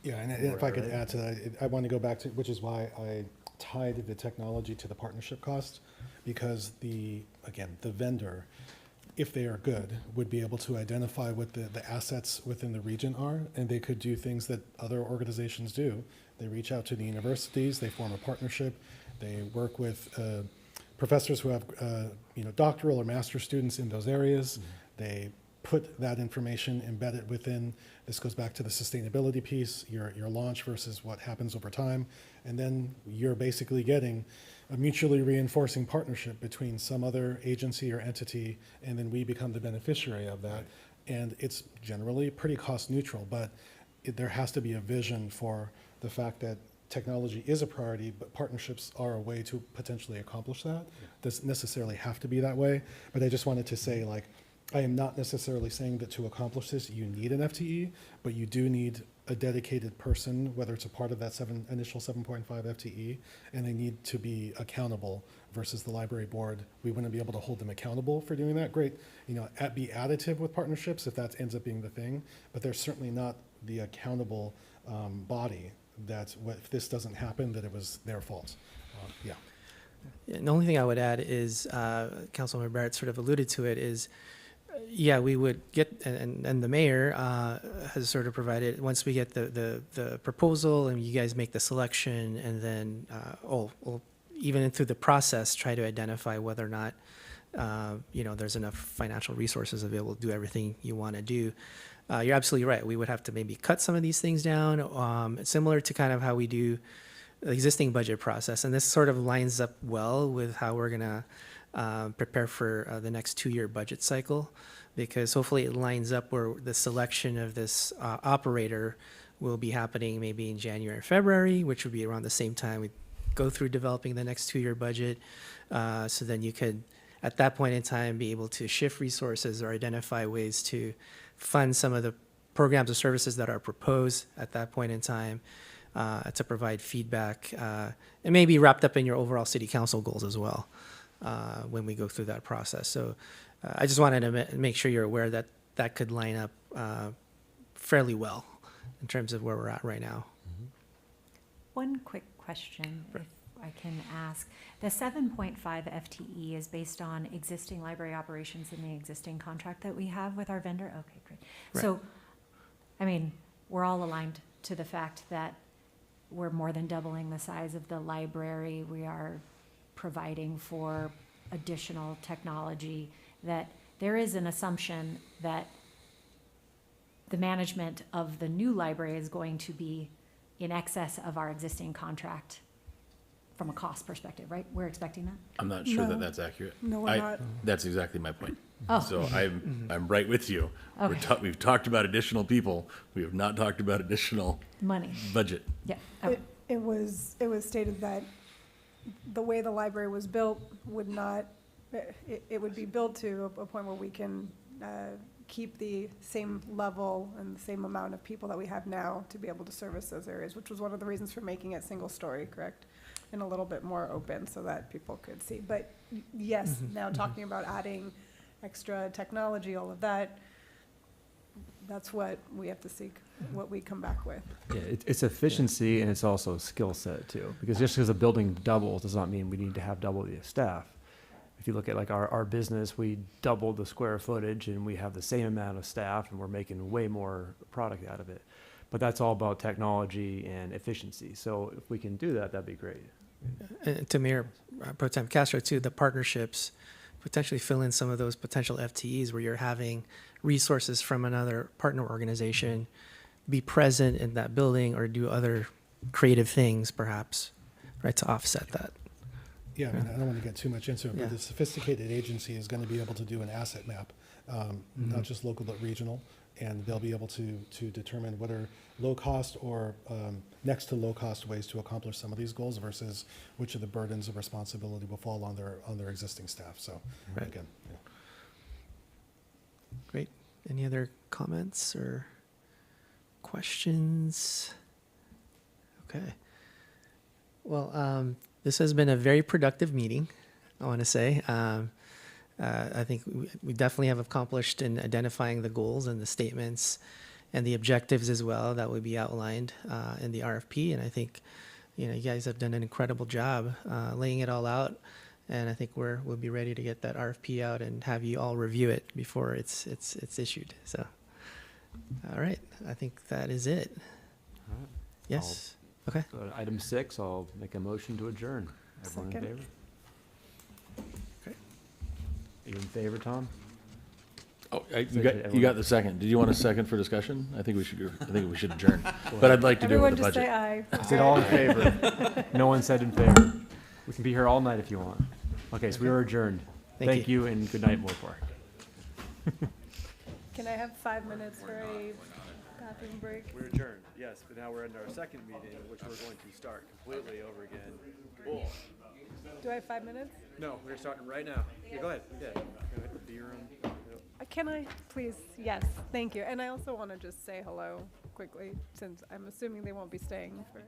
Yeah, and if I could add to that, I want to go back to, which is why I tied the technology to the partnership cost, because the vendor, if they are good, would be able to identify what the assets within the region are, and they could do things that other organizations do. They reach out to the universities, they form a partnership, they work with professors who have doctoral or master's students in those areas. They put that information, embed it within, this goes back to the sustainability piece, your launch versus what happens over time. And then you're basically getting a mutually reinforcing partnership between some other agency or entity, and then we become the beneficiary of that. And it's generally pretty cost neutral, but there has to be a vision for the fact that technology is a priority, but partnerships are a way to potentially accomplish that. Doesn't necessarily have to be that way, but I just wanted to say, like, I am not necessarily saying that to accomplish this, you need an FTE, but you do need a dedicated person, whether it's a part of that initial 7.5 FTE, and they need to be accountable versus the library board. We wouldn't be able to hold them accountable for doing that. Great, be additive with partnerships if that ends up being the thing, but they're certainly not the accountable body that if this doesn't happen, that it was their fault. Yeah. And the only thing I would add is, Councilmember Barrett sort of alluded to it, is we would get, and the mayor has sort of provided, once we get the proposal and you guys make the selection, and then, even through the process, try to identify whether or not, there's enough financial resources available to do everything you want to do. You're absolutely right. We would have to maybe cut some of these things down, similar to kind of how we do the existing budget process. And this sort of lines up well with how we're going to prepare for the next 2-year budget cycle, because hopefully it lines up where the selection of this operator will be happening maybe in January or February, which would be around the same time we go through developing the next 2-year budget. So then you could, at that point in time, be able to shift resources or identify ways to fund some of the programs or services that are proposed at that point in time, to provide feedback, and maybe wrapped up in your overall city council goals as well, when we go through that process. So I just wanted to make sure you're aware that that could line up fairly well in terms of where we're at right now. One quick question, if I can ask. The 7.5 FTE is based on existing library operations and the existing contract that we have with our vendor? Okay, great. Right. So, I mean, we're all aligned to the fact that we're more than doubling the size of the library. We are providing for additional technology, that there is an assumption that the management of the new library is going to be in excess of our existing contract from a cost perspective, right? We're expecting that? I'm not sure No. that that's accurate. No, we're not. That's exactly my point. Oh. So I'm right with you. Okay. We've talked about additional people. We have not talked about additional Money, budget. yeah. Okay. It was stated that the way the library was built would not, it would be built to a point where we can keep the same level and the same amount of people that we have now to be able to service those areas, which was one of the reasons for making it single story, correct? And a little bit more open so that people could see. But yes, now talking about adding extra technology, all of that, that's what we have to seek, what we come back with. Yeah, it's efficiency and it's also skill set too, because just because a building doubles does not mean we need to have double the staff. If you look at like our business, we doubled the square footage and we have the same amount of staff and we're making way more product out of it. But that's all about technology and efficiency. So if we can do that, that'd be great. And to Mayor Pro Tem Castro too, the partnerships potentially fill in some of those potential FTEs where you're having resources from another partner organization be present in that building or do other creative things perhaps, right, to offset that. Yeah, I mean, I don't want to get too much into it, Yeah. but the sophisticated agency is going to be able to do an asset map not just local but regional, and they'll be able to determine what are low-cost or next to low-cost ways to accomplish some of these goals versus which of the burdens of responsibility will fall on their existing staff. So, Right. again, yeah. Great. Any other comments or questions? Okay. Well, this has been a very productive meeting, I want to say. I think we definitely have accomplished in identifying the goals and the statements and the objectives as well that would be outlined in the RFP. And I think, you guys have done an incredible job laying it all out. And I think we'll be ready to get that RFP out and have you all review it before it's issued. So, all right, I think that is it. All right. Yes. Okay. Go to item 6, I'll make a motion to adjourn. Everyone in Second. favor? Okay. Are you in favor, Tom? Oh, you Everyone- got the second. Did you want a second for discussion? I think we should adjourn. But I'd like to do it Everyone with the just say budget. aye. I said all in favor. No one said in favor. We can be here all night if you want. Okay, so we are adjourned. Thank Thank you and good night, Moorpark. Can I have 5 minutes for a bathroom break? We're adjourned, yes, but now we're in our second meeting, which we're going to start completely over again. Do I have 5 minutes? No, we're starting right now. Yeah, go ahead. Yeah. Go ahead, the beer room. Can I, please? Yes, thank you. And I also want to just say hello quickly, since I'm assuming they won't be staying for.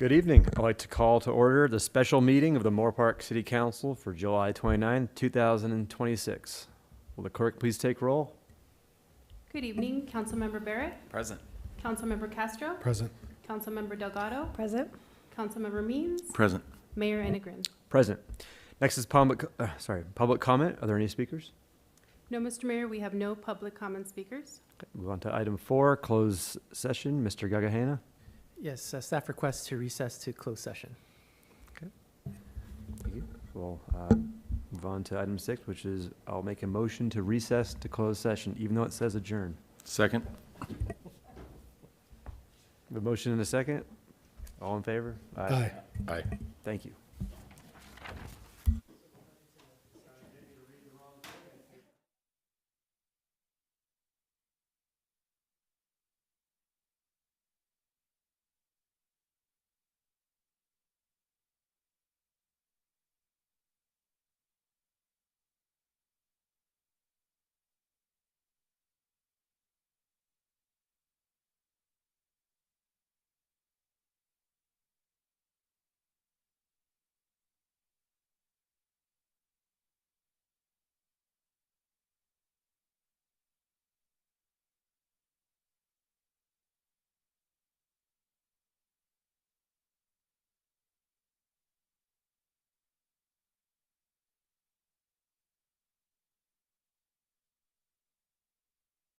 Good evening. I'd like to call to order the special meeting of the Moorpark City Council for July 29, 2026. Will the clerk please take roll? Good evening, Councilmember Barrett, Present. Councilmember Castro, Present. Councilmember Delgado, Present. Councilmember Means, Present. Mayor Integrin. Present. Next is public comment. Are there any speakers? No, Mr. Mayor, we have no public comment speakers. Okay, move on to item 4, closed session. Mr. Gagahana. Yes, staff requests to recess to closed session. Thank you. We'll move on to item 6, which is I'll make a motion to recess to closed session, even though it says adjourn. Second. A motion and a second. All in favor? Aye. Aye. Thank you.